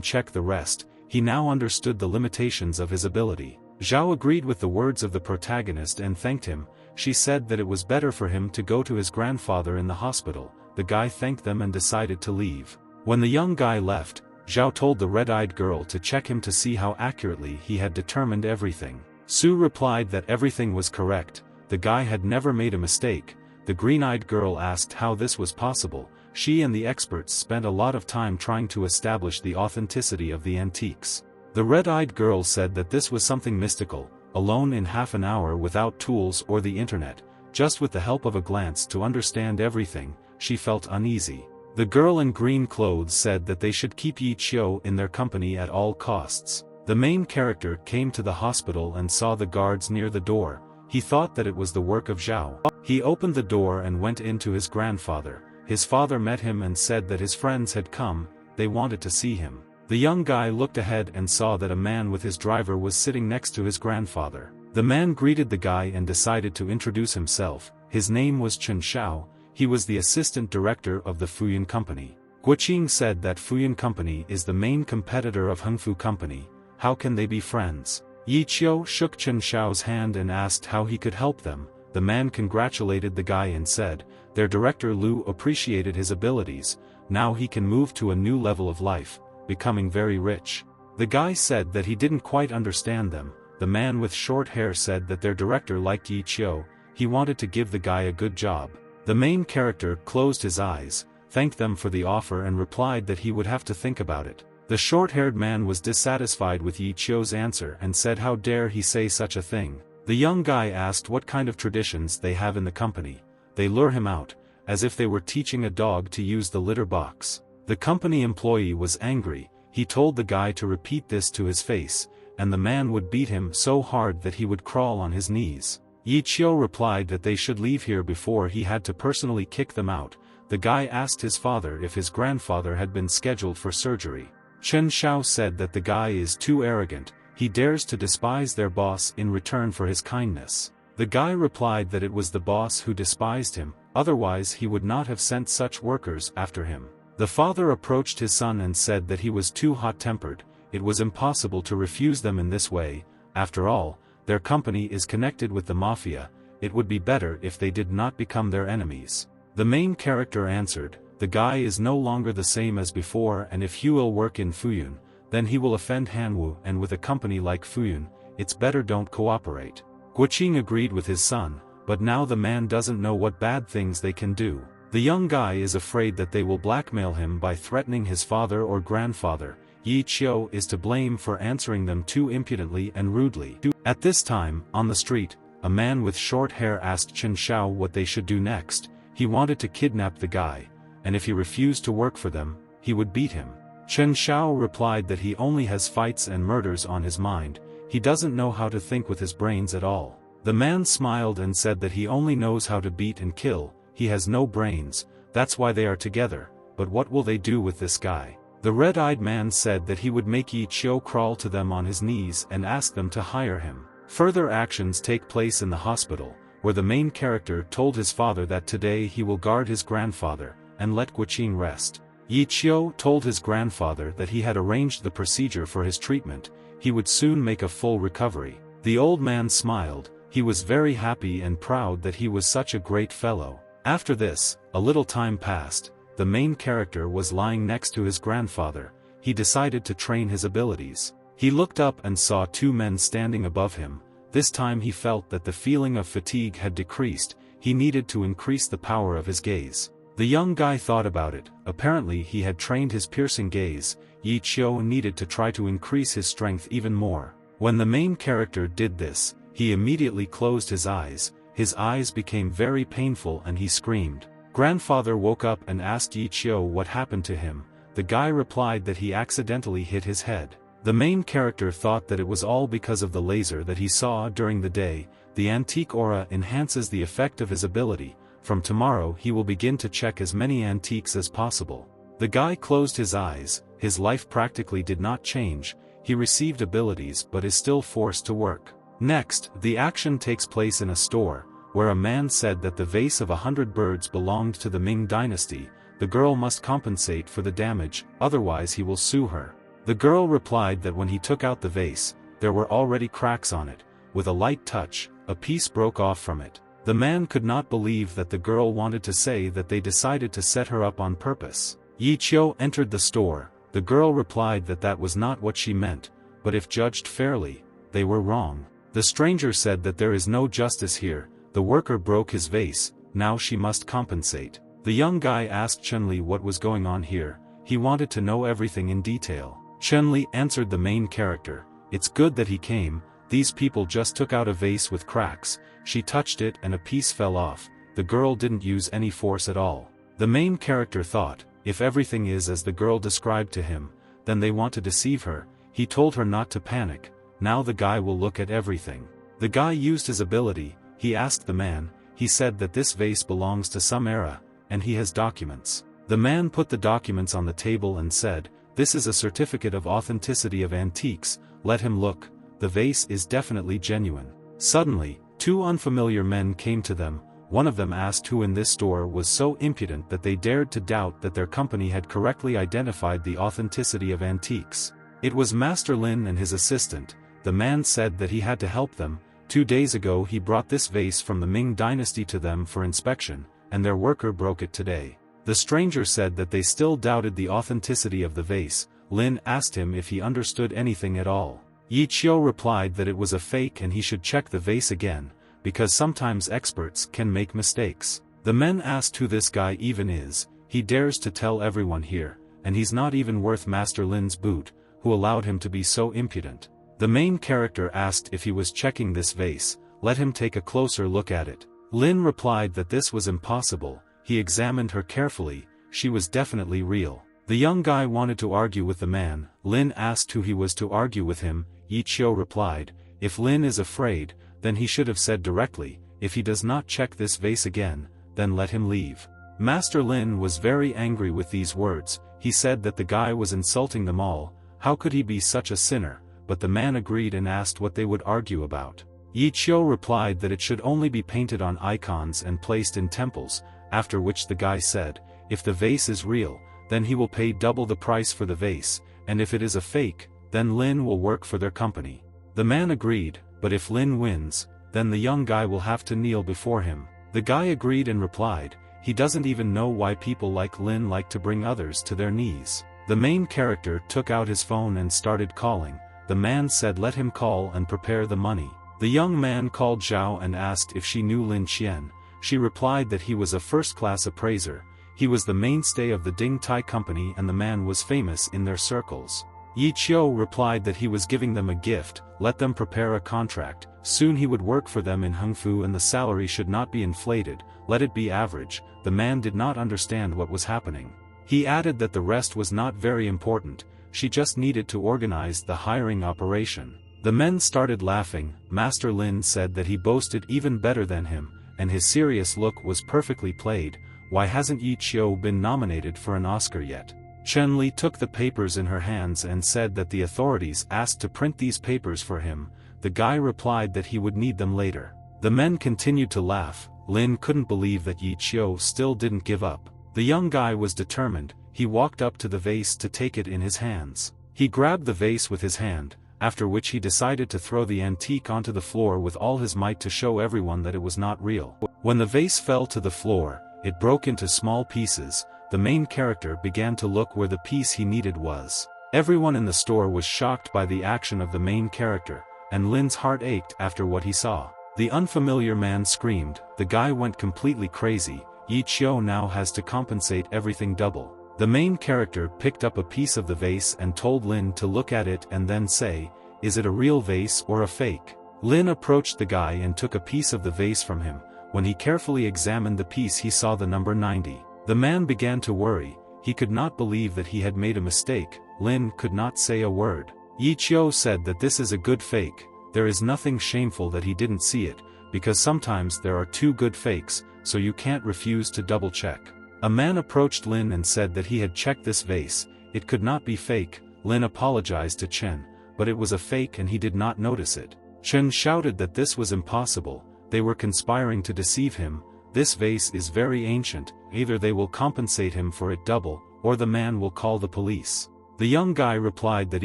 [SPEAKER 1] check the rest. He now understood the limitations of his ability. Zhao agreed with the words of the protagonist and thanked him. She said that it was better for him to go to his grandfather in the hospital. The guy thanked them and decided to leave. When the young guy left, Zhao told the red-eyed girl to check him to see how accurately he had determined everything. Su replied that everything was correct. The guy had never made a mistake. The green-eyed girl asked how this was possible. She and the experts spent a lot of time trying to establish the authenticity of the antiques. The red-eyed girl said that this was something mystical, alone in half an hour without tools or the internet, just with the help of a glance to understand everything. She felt uneasy. The girl in green clothes said that they should keep Yi Qiu in their company at all costs. The main character came to the hospital and saw the guards near the door. He thought that it was the work of Zhao. He opened the door and went in to his grandfather. His father met him and said that his friends had come. They wanted to see him. The young guy looked ahead and saw that a man with his driver was sitting next to his grandfather. The man greeted the guy and decided to introduce himself. His name was Chen Shao. He was the assistant director of the Fuyun Company. Guoqing said that Fuyun Company is the main competitor of Hengfu Company. How can they be friends? Yi Qiu shook Chen Shao's hand and asked how he could help them. The man congratulated the guy and said, their director Lu appreciated his abilities. Now he can move to a new level of life, becoming very rich. The guy said that he didn't quite understand them. The man with short hair said that their director liked Yi Qiu. He wanted to give the guy a good job. The main character closed his eyes, thanked them for the offer and replied that he would have to think about it. The short-haired man was dissatisfied with Yi Qiu's answer and said how dare he say such a thing. The young guy asked what kind of traditions they have in the company. They lure him out. as if they were teaching a dog to use the litter box. The company employee was angry. He told the guy to repeat this to his face, and the man would beat him so hard that he would crawl on his knees. Yi Chio replied that they should leave here before he had to personally kick them out. The guy asked his father if his grandfather had been scheduled for surgery. Chen Xiao said that the guy is too arrogant, he dares to despise their boss in return for his kindness. The guy replied that it was the boss who despised him, otherwise he would not have sent such workers after him. The father approached his son and said that he was too hot-tempered. It was impossible to refuse them in this way. After all, their company is connected with the mafia. It would be better if they did not become their enemies. The main character answered, the guy is no longer the same as before, and if he will work in Fuyun, then he will offend Hanwu, and with a company like Fuyun, it's better don't cooperate. Guoqing agreed with his son, but now the man doesn't know what bad things they can do. The young guy is afraid that they will blackmail him by threatening his father or grandfather. Yi Chio is to blame for answering them too impudently and rudely. At this time, on the street, a man with short hair asked Chen Xiao what they should do next. He wanted to kidnap the guy, and if he refused to work for them, he would beat him. Chen Xiao replied that he only has fights and murders on his mind. He doesn't know how to think with his brains at all. The man smiled and said that he only knows how to beat and kill. He has no brains, that's why they are together, but what will they do with this guy? The red-eyed man said that he would make Yi Chio crawl to them on his knees and ask them to hire him. Further actions take place in the hospital, where the main character told his father that today he will guard his grandfather, and let Guoqing rest. Yi Chio told his grandfather that he had arranged the procedure for his treatment, he would soon make a full recovery. The old man smiled, he was very happy and proud that he was such a great fellow. After this, a little time passed. The main character was lying next to his grandfather. He decided to train his abilities. He looked up and saw two men standing above him. This time he felt that the feeling of fatigue had decreased. He needed to increase the power of his gaze. The young guy thought about it. Apparently he had trained his piercing gaze. Yi Chio needed to try to increase his strength even more. When the main character did this, he immediately closed his eyes. His eyes became very painful and he screamed. Grandfather woke up and asked Yi Chio what happened to him. The guy replied that he accidentally hit his head. The main character thought that it was all because of the laser that he saw during the day. The antique aura enhances the effect of his ability. From tomorrow he will begin to check as many antiques as possible. The guy closed his eyes. His life practically did not change. He received abilities but is still forced to work. Next, the action takes place in a store, where a man said that the vase of 100 birds belonged to the Ming dynasty. The girl must compensate for the damage, otherwise he will sue her. The girl replied that when he took out the vase, there were already cracks on it. With a light touch, a piece broke off from it. The man could not believe that the girl wanted to say that they decided to set her up on purpose. Yi Chio entered the store. The girl replied that that was not what she meant, but if judged fairly, they were wrong. The stranger said that there is no justice here. The worker broke his vase, now she must compensate. The young guy asked Chun-Li what was going on here. He wanted to know everything in detail. Chun-Li answered the main character, "It's good that he came. These people just took out a vase with cracks. She touched it and a piece fell off. The girl didn't use any force at all." The main character thought, if everything is as the girl described to him, then they want to deceive her. He told her not to panic. Now the guy will look at everything. The guy used his ability. He asked the man. He said that this vase belongs to some era, and he has documents. The man put the documents on the table and said, "This is a certificate of authenticity of antiques, let him look. The vase is definitely genuine." Suddenly, two unfamiliar men came to them. One of them asked who in this store was so impudent that they dared to doubt that their company had correctly identified the authenticity of antiques. It was Master Lin and his assistant. The man said that he had to help them. 2 days ago he brought this vase from the Ming dynasty to them for inspection, and their worker broke it today. The stranger said that they still doubted the authenticity of the vase. Lin asked him if he understood anything at all. Yi Chio replied that it was a fake and he should check the vase again, because sometimes experts can make mistakes. The men asked who this guy even is. He dares to tell everyone here, and he's not even worth Master Lin's boot, who allowed him to be so impudent. The main character asked if he was checking this vase. Let him take a closer look at it. Lin replied that this was impossible. he examined her carefully. She was definitely real. The young guy wanted to argue with the man. Lin asked who he was to argue with him. Yi Qiu replied, if Lin is afraid, then he should have said directly, if he does not check this vase again, then let him leave. Master Lin was very angry with these words. He said that the guy was insulting them all. How could he be such a sinner? But the man agreed and asked what they would argue about. Yi Qiu replied that it should only be painted on icons and placed in temples, after which the guy said, if the vase is real, then he will pay double the price for the vase, and if it is a fake, then Lin will work for their company. The man agreed, but if Lin wins, then the young guy will have to kneel before him. The guy agreed and replied, he doesn't even know why people like Lin like to bring others to their knees. The main character took out his phone and started calling. The man said let him call and prepare the money. The young man called Zhao and asked if she knew Lin Qian. She replied that he was a first-class appraiser. He was the mainstay of the Ding Tai company and the man was famous in their circles. Yi Qiu replied that he was giving them a gift, let them prepare a contract, soon he would work for them in Hengfu and the salary should not be inflated, let it be average. The man did not understand what was happening. He added that the rest was not very important, she just needed to organize the hiring operation. The men started laughing. Master Lin said that he boasted even better than him, and his serious look was perfectly played. Why hasn't Yi Qiu been nominated for an Oscar yet? Chen Li took the papers in her hands and said that the authorities asked to print these papers for him. The guy replied that he would need them later. The men continued to laugh. Lin couldn't believe that Yi Qiu still didn't give up. The young guy was determined. He walked up to the vase to take it in his hands. He grabbed the vase with his hand, after which he decided to throw the antique onto the floor with all his might to show everyone that it was not real. When the vase fell to the floor, it broke into small pieces. The main character began to look where the piece he needed was. Everyone in the store was shocked by the action of the main character, and Lin's heart ached after what he saw. The unfamiliar man screamed. The guy went completely crazy. Yi Qiu now has to compensate everything double. The main character picked up a piece of the vase and told Lin to look at it and then say, is it a real vase or a fake? Lin approached the guy and took a piece of the vase from him. When he carefully examined the piece he saw the number 90. The man began to worry. He could not believe that he had made a mistake. Lin could not say a word. Yi Qiu said that this is a good fake. There is nothing shameful that he didn't see it, because sometimes there are two good fakes, so you can't refuse to double-check. A man approached Lin and said that he had checked this vase. It could not be fake. Lin apologized to Chen, but it was a fake and he did not notice it. Chen shouted that this was impossible. They were conspiring to deceive him. This vase is very ancient. Either they will compensate him for it double, or the man will call the police. The young guy replied that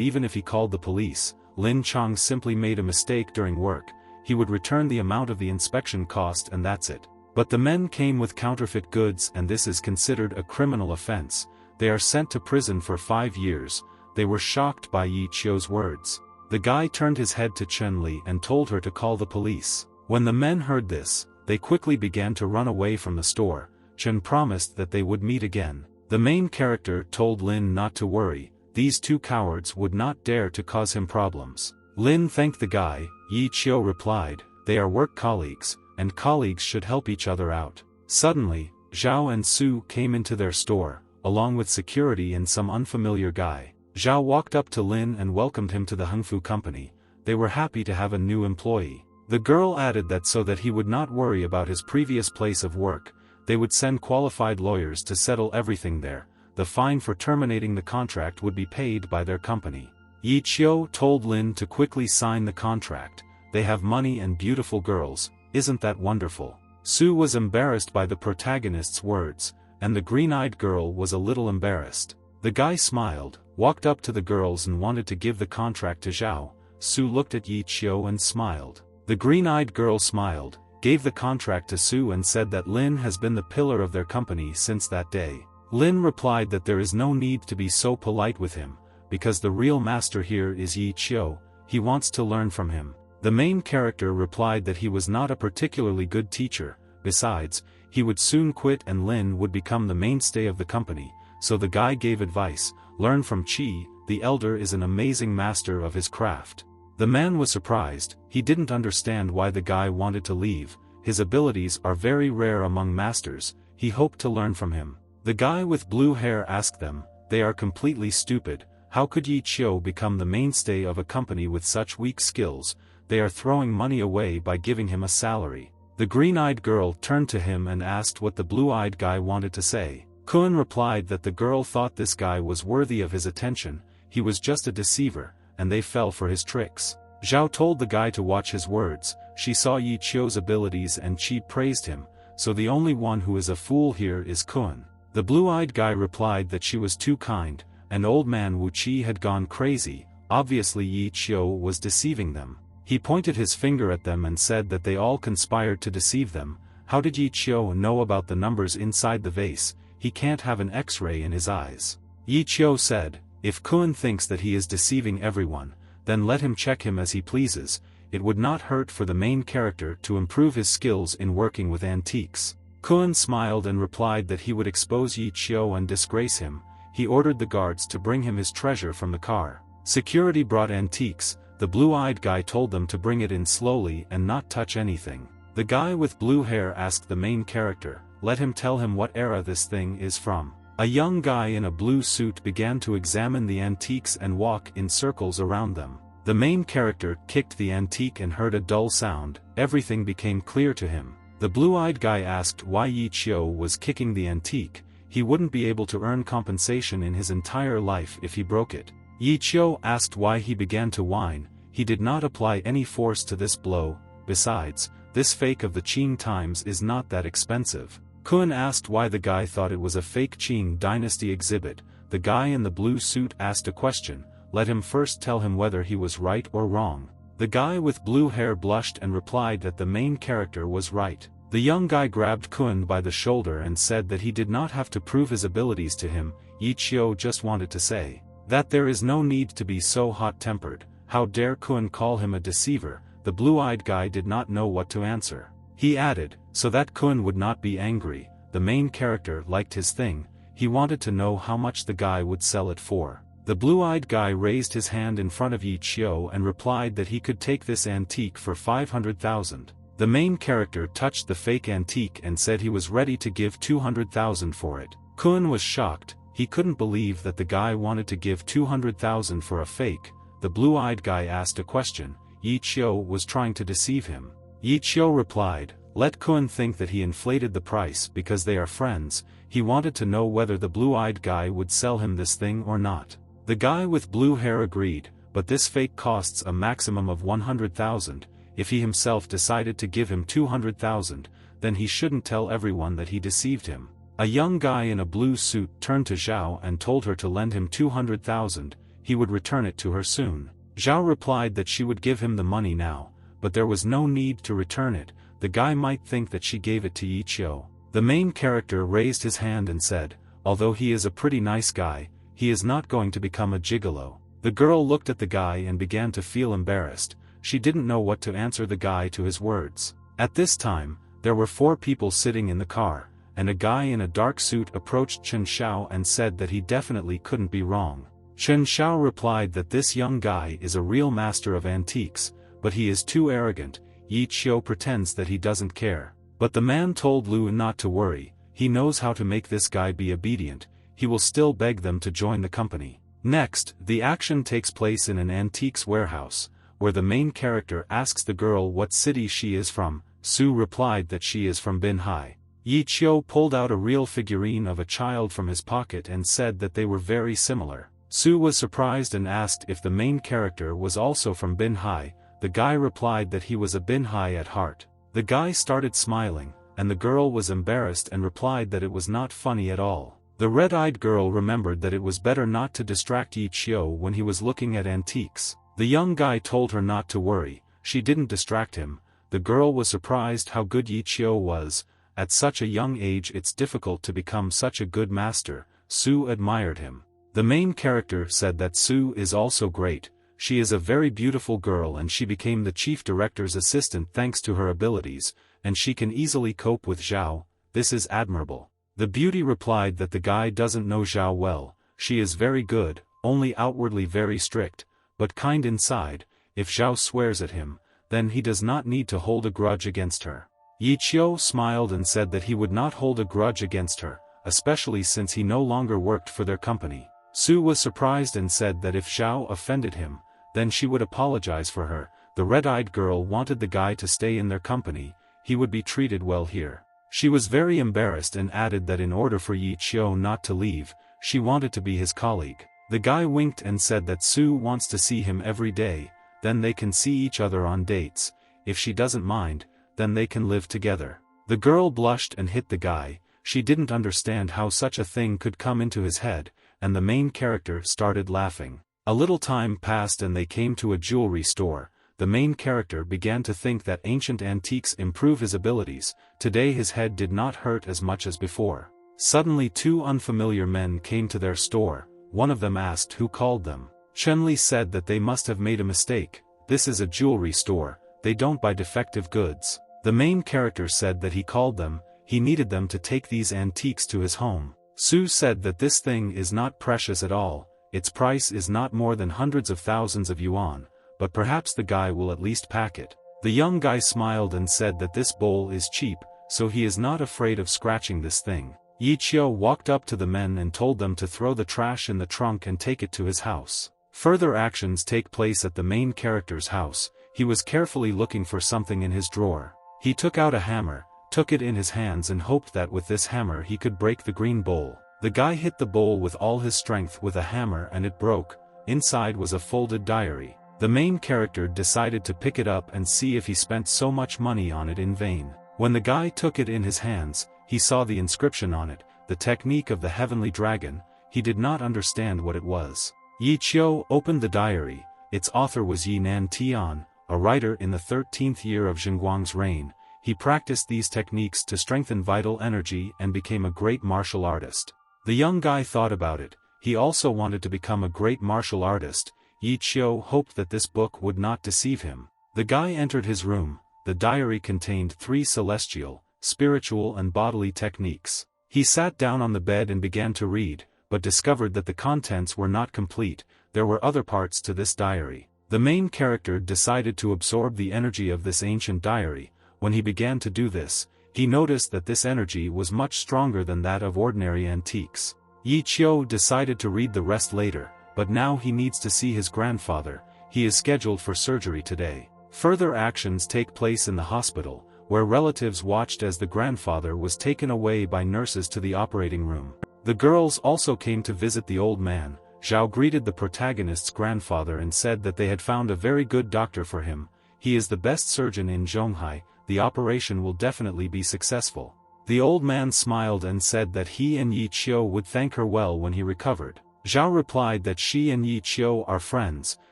[SPEAKER 1] even if he called the police, Lin Chong simply made a mistake during work. He would return the amount of the inspection cost and that's it. But the men came with counterfeit goods and this is considered a criminal offense. They are sent to prison for 5 years. They were shocked by Yi Qiu's words. The guy turned his head to Chen Li and told her to call the police. When the men heard this, they quickly began to run away from the store. Chen promised that they would meet again. The main character told Lin not to worry. These two cowards would not dare to cause him problems. Lin thanked the guy. Yi Qiu replied, they are work colleagues, and colleagues should help each other out. Suddenly, Zhao and Su came into their store, along with security and some unfamiliar guy. Zhao walked up to Lin and welcomed him to the Hengfu company. They were happy to have a new employee. The girl added that so that he would not worry about his previous place of work, they would send qualified lawyers to settle everything there. The fine for terminating the contract would be paid by their company. Yi Qiu told Lin to quickly sign the contract. They have money and beautiful girls, isn't that wonderful? Su was embarrassed by the protagonist's words, and the green-eyed girl was a little embarrassed. The guy smiled, walked up to the girls and wanted to give the contract to Zhao. Su looked at Yi Qiu and smiled. The green-eyed girl smiled, gave the contract to Su and said that Lin has been the pillar of their company since that day. Lin replied that there is no need to be so polite with him, because the real master here is Yi Qiu. He wants to learn from him. The main character replied that he was not a particularly good teacher. Besides, he would soon quit and Lin would become the mainstay of the company. So the guy gave advice, learn from Qi, the elder is an amazing master of his craft. The man was surprised. He didn't understand why the guy wanted to leave. His abilities are very rare among masters. he hoped to learn from him. The guy with blue hair asked them, "They are completely stupid. How could Yi Qiu become the mainstay of a company with such weak skills? They are throwing money away by giving him a salary." The green-eyed girl turned to him and asked what the blue-eyed guy wanted to say. Kun replied that the girl thought this guy was worthy of his attention, he was just a deceiver, and they fell for his tricks. Zhao told the guy to watch his words. She saw Yi Qiu's abilities and she praised him, so the only one who is a fool here is Kun. The blue-eyed guy replied that she was too kind, and old man Wu Qi had gone crazy. Obviously Yi Qiu was deceiving them. He pointed his finger at them and said that they all conspired to deceive them. How did Yi Qiu know about the numbers inside the vase? He can't have an X-ray in his eyes. Yi Qiu said, "If Kun thinks that he is deceiving everyone, then let him check him as he pleases. It would not hurt for the main character to improve his skills in working with antiques." Kun smiled and replied that he would expose Yi Qiu and disgrace him. He ordered the guards to bring him his treasure from the car. Security brought antiques. The blue-eyed guy told them to bring it in slowly and not touch anything. The guy with blue hair asked the main character, "Let him tell him what era this thing is from." A young guy in a blue suit began to examine the antiques and walk in circles around them. The main character kicked the antique and heard a dull sound. Everything became clear to him. The blue-eyed guy asked why Yi Qiu was kicking the antique. He wouldn't be able to earn compensation in his entire life if he broke it. Yi Qiu asked why he began to whine. He did not apply any force to this blow. Besides, this fake of the Qing times is not that expensive. Kun asked why the guy thought it was a fake Qing dynasty exhibit. The guy in the blue suit asked a question. Let him first tell him whether he was right or wrong. The guy with blue hair blushed and replied that the main character was right. The young guy grabbed Kun by the shoulder and said that he did not have to prove his abilities to him. Yi Qiu just wanted to say that there is no need to be so hot-tempered. How dare Kun call him a deceiver? The blue-eyed guy did not know what to answer. He added, so that Kun would not be angry. The main character liked his thing. He wanted to know how much the guy would sell it for. The blue-eyed guy raised his hand in front of Yi Qiu and replied that he could take this antique for 500,000. The main character touched the fake antique and said he was ready to give 200,000 for it. Kun was shocked. He couldn't believe that the guy wanted to give 200,000 for a fake. The blue-eyed guy asked a question. Yi Qiu was trying to deceive him. Yi Qiu replied, "Let Kun think that he inflated the price because they are friends." He wanted to know whether the blue-eyed guy would sell him this thing or not. The guy with blue hair agreed, but this fake costs a maximum of 100,000. If he himself decided to give him 200,000, then he shouldn't tell everyone that he deceived him. A young guy in a blue suit turned to Zhao and told her to lend him 200,000, he would return it to her soon. Zhao replied that she would give him the money now, but there was no need to return it. The guy might think that she gave it to Yi Qiu. The main character raised his hand and said, although he is a pretty nice guy, he is not going to become a gigolo. The girl looked at the guy and began to feel embarrassed. She didn't know what to answer the guy to his words. At this time, there were 4 people sitting in the car, and a guy in a dark suit approached Chen Xiao and said that he definitely couldn't be wrong. Chen Xiao replied that this young guy is a real master of antiques, but he is too arrogant. Yi Qiu pretends that he doesn't care. But the man told Lu not to worry, he knows how to make this guy be obedient, he will still beg them to join the company. Next, the action takes place in an antiques warehouse, where the main character asks the girl what city she is from. Su replied that she is from Binhai. Yi Qiu pulled out a real figurine of a child from his pocket and said that they were very similar. Su was surprised and asked if the main character was also from Binhai. The guy replied that he was a Binhai at heart. The guy started smiling, and the girl was embarrassed and replied that it was not funny at all. The red-eyed girl remembered that it was better not to distract Yi Qiu when he was looking at antiques. The young guy told her not to worry, she didn't distract him. The girl was surprised how good Yi Qiu was. At such a young age it's difficult to become such a good master. Su admired him. The main character said that Su is also great. She is a very beautiful girl and she became the chief director's assistant thanks to her abilities, and she can easily cope with Zhao. This is admirable. The beauty replied that the guy doesn't know Zhao well. She is very good, only outwardly very strict, but kind inside. If Zhao swears at him, then he does not need to hold a grudge against her. Yi Qiu smiled and said that he would not hold a grudge against her, especially since he no longer worked for their company. Su was surprised and said that if Zhao offended him, then she would apologize for her. The red-eyed girl wanted the guy to stay in their company, he would be treated well here. She was very embarrassed and added that in order for Yi Qiu not to leave, she wanted to be his colleague. The guy winked and said that Su wants to see him every day, then they can see each other on dates. If she doesn't mind, then they can live together. The girl blushed and hit the guy. She didn't understand how such a thing could come into his head, and the main character started laughing. A little time passed and they came to a jewelry store. The main character began to think that ancient antiques improve his abilities. Today his head did not hurt as much as before. Suddenly two unfamiliar men came to their store. One of them asked who called them. Chun-Li said that they must have made a mistake. This is a jewelry store, they don't buy defective goods. The main character said that he called them, he needed them to take these antiques to his home. Su said that this thing is not precious at all, its price is not more than hundreds of thousands of yuan, but perhaps the guy will at least pack it. The young guy smiled and said that this bowl is cheap, so he is not afraid of scratching this thing. Yi Qiu walked up to the men and told them to throw the trash in the trunk and take it to his house. Further actions take place at the main character's house. He was carefully looking for something in his drawer. He took out a hammer, took it in his hands and hoped that with this hammer he could break the green bowl. The guy hit the bowl with all his strength with a hammer and it broke. Inside was a folded diary. The main character decided to pick it up and see if he spent so much money on it in vain. When the guy took it in his hands, he saw the inscription on it, the technique of the heavenly dragon. He did not understand what it was. Yi Qiu opened the diary. Its author was Yi Nan Tian, a writer in the 13th year of Xinguang's reign. He practiced these techniques to strengthen vital energy and became a great martial artist. The young guy thought about it. He also wanted to become a great martial artist. Yi Qiu hoped that this book would not deceive him. The guy entered his room. The diary contained 3 celestial, spiritual and bodily techniques. He sat down on the bed and began to read, but discovered that the contents were not complete. There were other parts to this diary. The main character decided to absorb the energy of this ancient diary. When he began to do this, he noticed that this energy was much stronger than that of ordinary antiques. Yi Qiu decided to read the rest later, but now he needs to see his grandfather. He is scheduled for surgery today. Further actions take place in the hospital, where relatives watched as the grandfather was taken away by nurses to the operating room. The girls also came to visit the old man. Zhao greeted the protagonist's grandfather and said that they had found a very good doctor for him. He is the best surgeon in Zhonghai. The operation will definitely be successful. The old man smiled and said that he and Yi Qiu would thank her well when he recovered. Zhao replied that she and Yi Qiu are friends,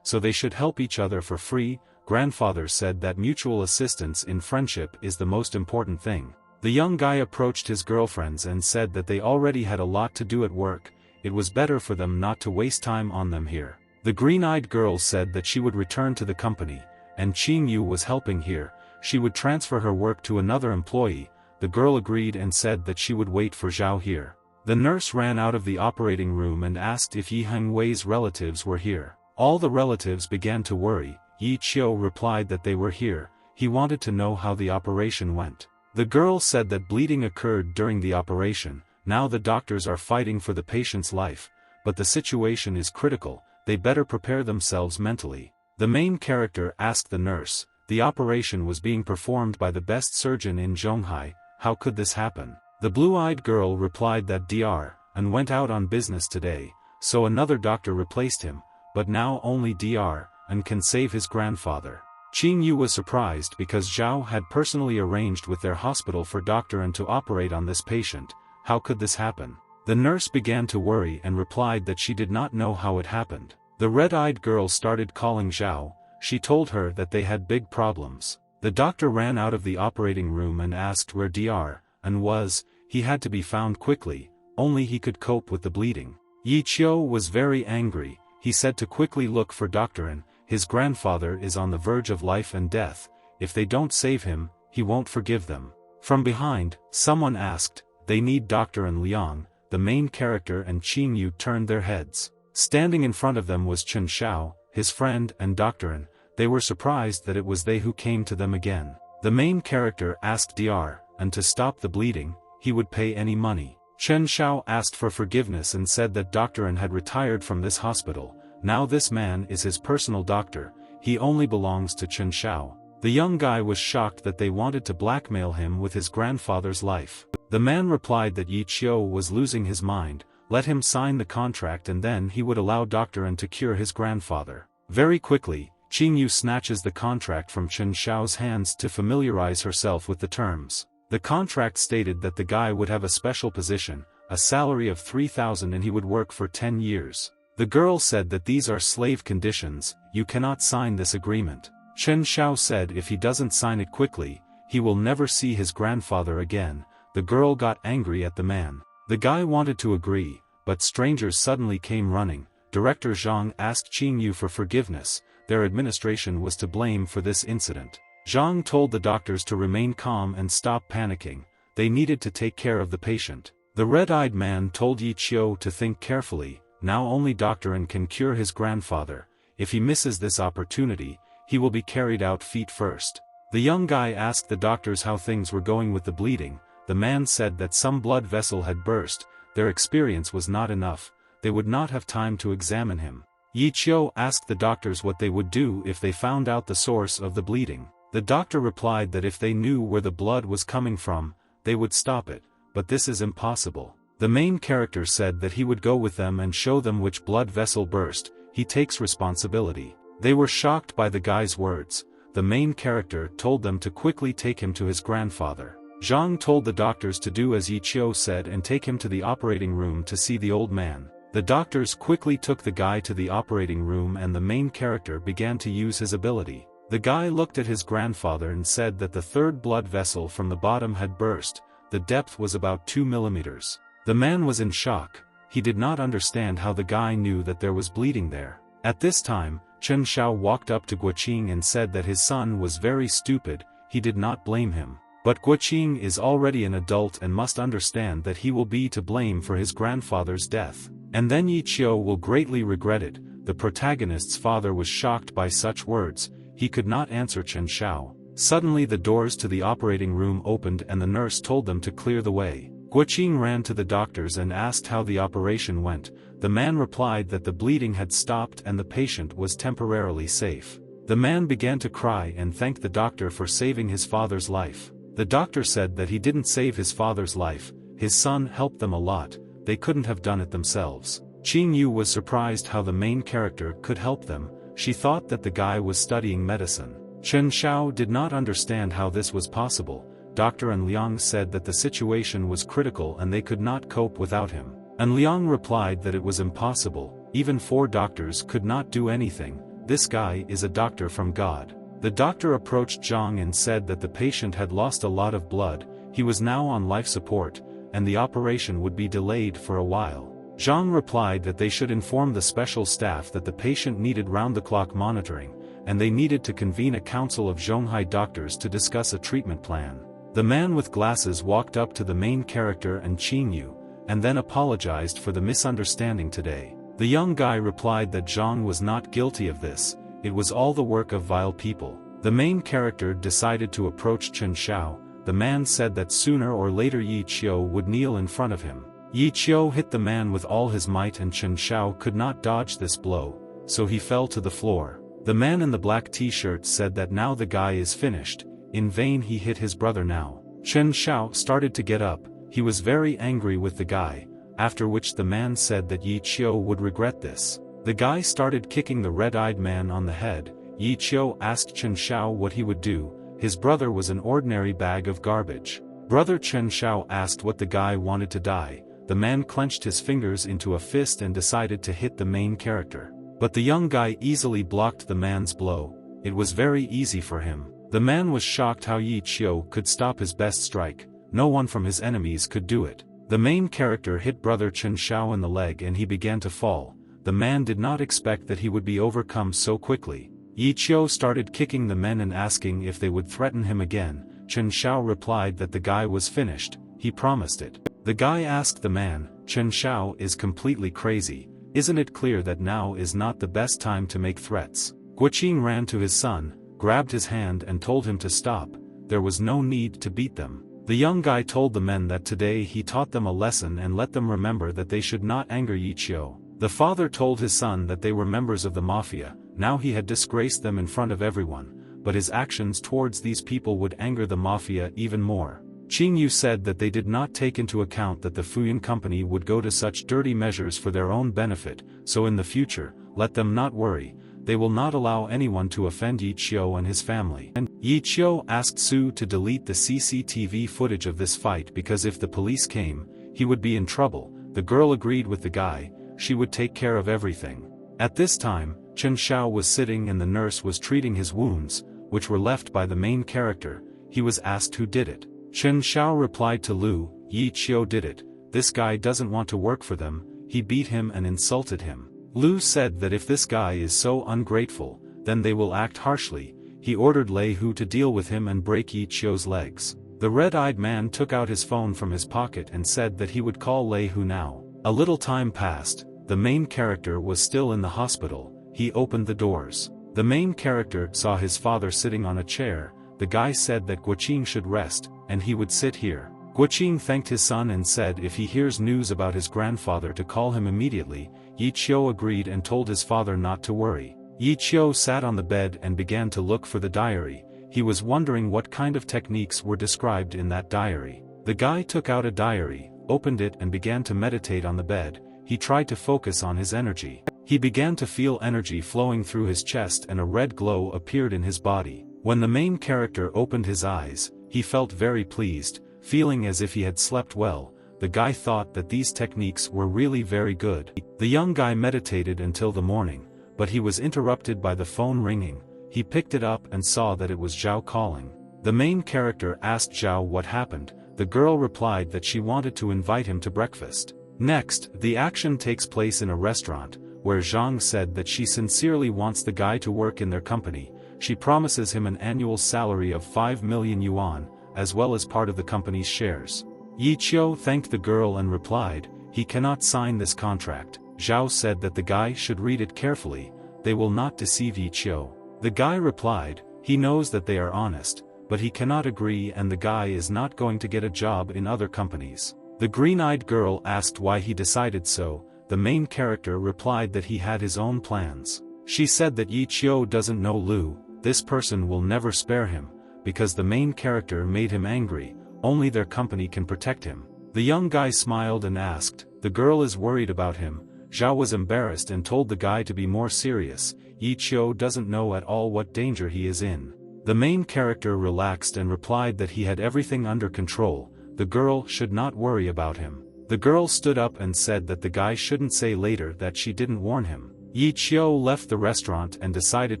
[SPEAKER 1] so they should help each other for free. Grandfather said that mutual assistance in friendship is the most important thing. The young guy approached his girlfriends and said that they already had a lot to do at work. It was better for them not to waste time on them here. The green-eyed girl said that she would return to the company, and Qing Yu was helping here. She would transfer her work to another employee. The girl agreed and said that she would wait for Zhao here. The nurse ran out of the operating room and asked if Yi Hengwei's relatives were here. All the relatives began to worry. Yi Qiu replied that they were here. He wanted to know how the operation went. The girl said that bleeding occurred during the operation. Now the doctors are fighting for the patient's life, but the situation is critical. They better prepare themselves mentally. The main character asked the nurse. The operation was being performed by the best surgeon in Zhonghai. How could this happen? The blue-eyed girl replied that Dr. and went out on business today, so another doctor replaced him, but now only Dr. and can save his grandfather. Qing Yu was surprised because Zhao had personally arranged with their hospital for Dr. and to operate on this patient. How could this happen? The nurse began to worry and replied that she did not know how it happened. The red-eyed girl started calling Zhao. She told her that they had big problems. The doctor ran out of the operating room and asked where Dr. and was. He had to be found quickly, only he could cope with the bleeding. Yi Qiu was very angry. He said to quickly look for Dr. and his grandfather is on the verge of life and death. If they don't save him, he won't forgive them. From behind, someone asked, they need Dr. and Liang. The main character and Qing Yu turned their heads. Standing in front of them was Chen Xiao, his friend and Dr. and they were surprised that it was they who came to them again. The main character asked Dr. and to stop the bleeding, he would pay any money. Chen Xiao asked for forgiveness and said that Dr. had retired from this hospital. Now this man is his personal doctor, he only belongs to Chen Xiao. The young guy was shocked that they wanted to blackmail him with his grandfather's life. The man replied that Yi Qiu was losing his mind, let him sign the contract and then he would allow Dr. to cure his grandfather. Very quickly, Qing Yu snatches the contract from Chen Xiao's hands to familiarize herself with the terms. The contract stated that the guy would have a special position, a salary of 3,000 and he would work for 10 years. The girl said that these are slave conditions, you cannot sign this agreement. Chen Xiao said if he doesn't sign it quickly, he will never see his grandfather again. The girl got angry at the man. The guy wanted to agree, but strangers suddenly came running. Director Zhang asked Qing Yu for forgiveness, their administration was to blame for this incident. Zhang told the doctors to remain calm and stop panicking, they needed to take care of the patient. The red-eyed man told Yi Qiu to think carefully, now only Dr. can cure his grandfather, if he misses this opportunity, he will be carried out feet first. The young guy asked the doctors how things were going with the bleeding. The man said that some blood vessel had burst, their experience was not enough, they would not have time to examine him. Yi Qiu asked the doctors what they would do if they found out the source of the bleeding. The doctor replied that if they knew where the blood was coming from, they would stop it, but this is impossible. The main character said that he would go with them and show them which blood vessel burst, he takes responsibility. They were shocked by the guy's words. The main character told them to quickly take him to his grandfather. Zhang told the doctors to do as Yi Qiu said and take him to the operating room to see the old man. The doctors quickly took the guy to the operating room and the main character began to use his ability. The guy looked at his grandfather and said that the third blood vessel from the bottom had burst, the depth was about 2 millimeters. The man was in shock, he did not understand how the guy knew that there was bleeding there. At this time, Chen Xiao walked up to Guoqing and said that his son was very stupid, he did not blame him. But Guoqing is already an adult and must understand that he will be to blame for his grandfather's death. And then Yi Qiu will greatly regret it. The protagonist's father was shocked by such words, he could not answer Chen Xiao. Suddenly the doors to the operating room opened and the nurse told them to clear the way. Guoqing ran to the doctors and asked how the operation went. The man replied that the bleeding had stopped and the patient was temporarily safe. The man began to cry and thanked the doctor for saving his father's life. The doctor said that he didn't save his father's life, his son helped them a lot, they couldn't have done it themselves. Qing Yu was surprised how the main character could help them, she thought that the guy was studying medicine. Chen Xiao did not understand how this was possible. Dr. Liang said that the situation was critical and they could not cope without him. Liang replied that it was impossible, even 4 doctors could not do anything, this guy is a doctor from God. The doctor approached Zhang and said that the patient had lost a lot of blood, he was now on life support, and the operation would be delayed for a while. Zhang replied that they should inform the special staff that the patient needed round-the-clock monitoring, and they needed to convene a council of Zhonghai doctors to discuss a treatment plan. The man with glasses walked up to the main character and Qing Yu, and then apologized for the misunderstanding today. The young guy replied that Zhang was not guilty of this, it was all the work of vile people. The main character decided to approach Chen Xiao, the man said that sooner or later Yi Qiu would kneel in front of him. Yi Qiu hit the man with all his might and Chen Xiao could not dodge this blow, so he fell to the floor. The man in the black t-shirt said that now the guy is finished, in vain he hit his brother now. Chen Xiao started to get up, he was very angry with the guy, after which the man said that Yi Qiu would regret this. The guy started kicking the red-eyed man on the head. Yi Qiu asked Chen Xiao what he would do, his brother was an ordinary bag of garbage. Brother Chen Xiao asked what the guy wanted to die, the man clenched his fingers into a fist and decided to hit the main character. But the young guy easily blocked the man's blow, it was very easy for him. The man was shocked how Yi Qiu could stop his best strike, no one from his enemies could do it. The main character hit brother Chen Xiao in the leg and he began to fall. The man did not expect that he would be overcome so quickly. Yi Qiu started kicking the men and asking if they would threaten him again. Chen Xiao replied that the guy was finished, he promised it. The guy asked the man, Chen Xiao is completely crazy, isn't it clear that now is not the best time to make threats? Guoqing ran to his son, grabbed his hand and told him to stop. there was no need to beat them. The young guy told the men that today he taught them a lesson and let them remember that they should not anger Yi Qiu. The father told his son that they were members of the mafia. Now he had disgraced them in front of everyone, but his actions towards these people would anger the mafia even more. Qing Yu said that they did not take into account that the Fuyun company would go to such dirty measures for their own benefit, so in the future, let them not worry, they will not allow anyone to offend Yi Qiu and his family. And Yi Qiu asked Su to delete the CCTV footage of this fight because if the police came, he would be in trouble. The girl agreed with the guy, she would take care of everything. At this time, Chen Xiao was sitting and the nurse was treating his wounds, which were left by the main character. He was asked who did it. Chen Xiao replied to Lu, Yi Qiu did it, this guy doesn't want to work for them, he beat him and insulted him. Lu said that if this guy is so ungrateful, then they will act harshly. He ordered Lei Hu to deal with him and break Yi Qiu's legs. The red-eyed man took out his phone from his pocket and said that he would call Lei Hu now. A little time passed, the main character was still in the hospital, he opened the doors. The main character saw his father sitting on a chair. The guy said that Guoqing should rest, and he would sit here. Guoqing thanked his son and said if he hears news about his grandfather to call him immediately. Yi Qiu agreed and told his father not to worry. Yi Qiu sat on the bed and began to look for the diary. He was wondering what kind of techniques were described in that diary. The guy took out a diary, opened it and began to meditate on the bed. He tried to focus on his energy. He began to feel energy flowing through his chest and a red glow appeared in his body. When the main character opened his eyes, he felt very pleased, feeling as if he had slept well. The guy thought that these techniques were really very good. The young guy meditated until the morning, but he was interrupted by the phone ringing. He picked it up and saw that it was Zhao calling. The main character asked Zhao what happened. The girl replied that she wanted to invite him to breakfast. Next, the action takes place in a restaurant, where Zhang said that she sincerely wants the guy to work in their company. She promises him an annual salary of 5 million yuan, as well as part of the company's shares. Yi Qiu thanked the girl and replied, he cannot sign this contract. Zhao said that the guy should read it carefully, they will not deceive Yi Qiu. The guy replied, he knows that they are honest, but he cannot agree and the guy is not going to get a job in other companies. The green-eyed girl asked why he decided so. The main character replied that he had his own plans. She said that Yi Qiu doesn't know Lu, this person will never spare him, because the main character made him angry, only their company can protect him. The young guy smiled and asked, the girl is worried about him. Zhao was embarrassed and told the guy to be more serious. Yi Qiu doesn't know at all what danger he is in. The main character relaxed and replied that he had everything under control, the girl should not worry about him. The girl stood up and said that the guy shouldn't say later that she didn't warn him. Yi Qiu left the restaurant and decided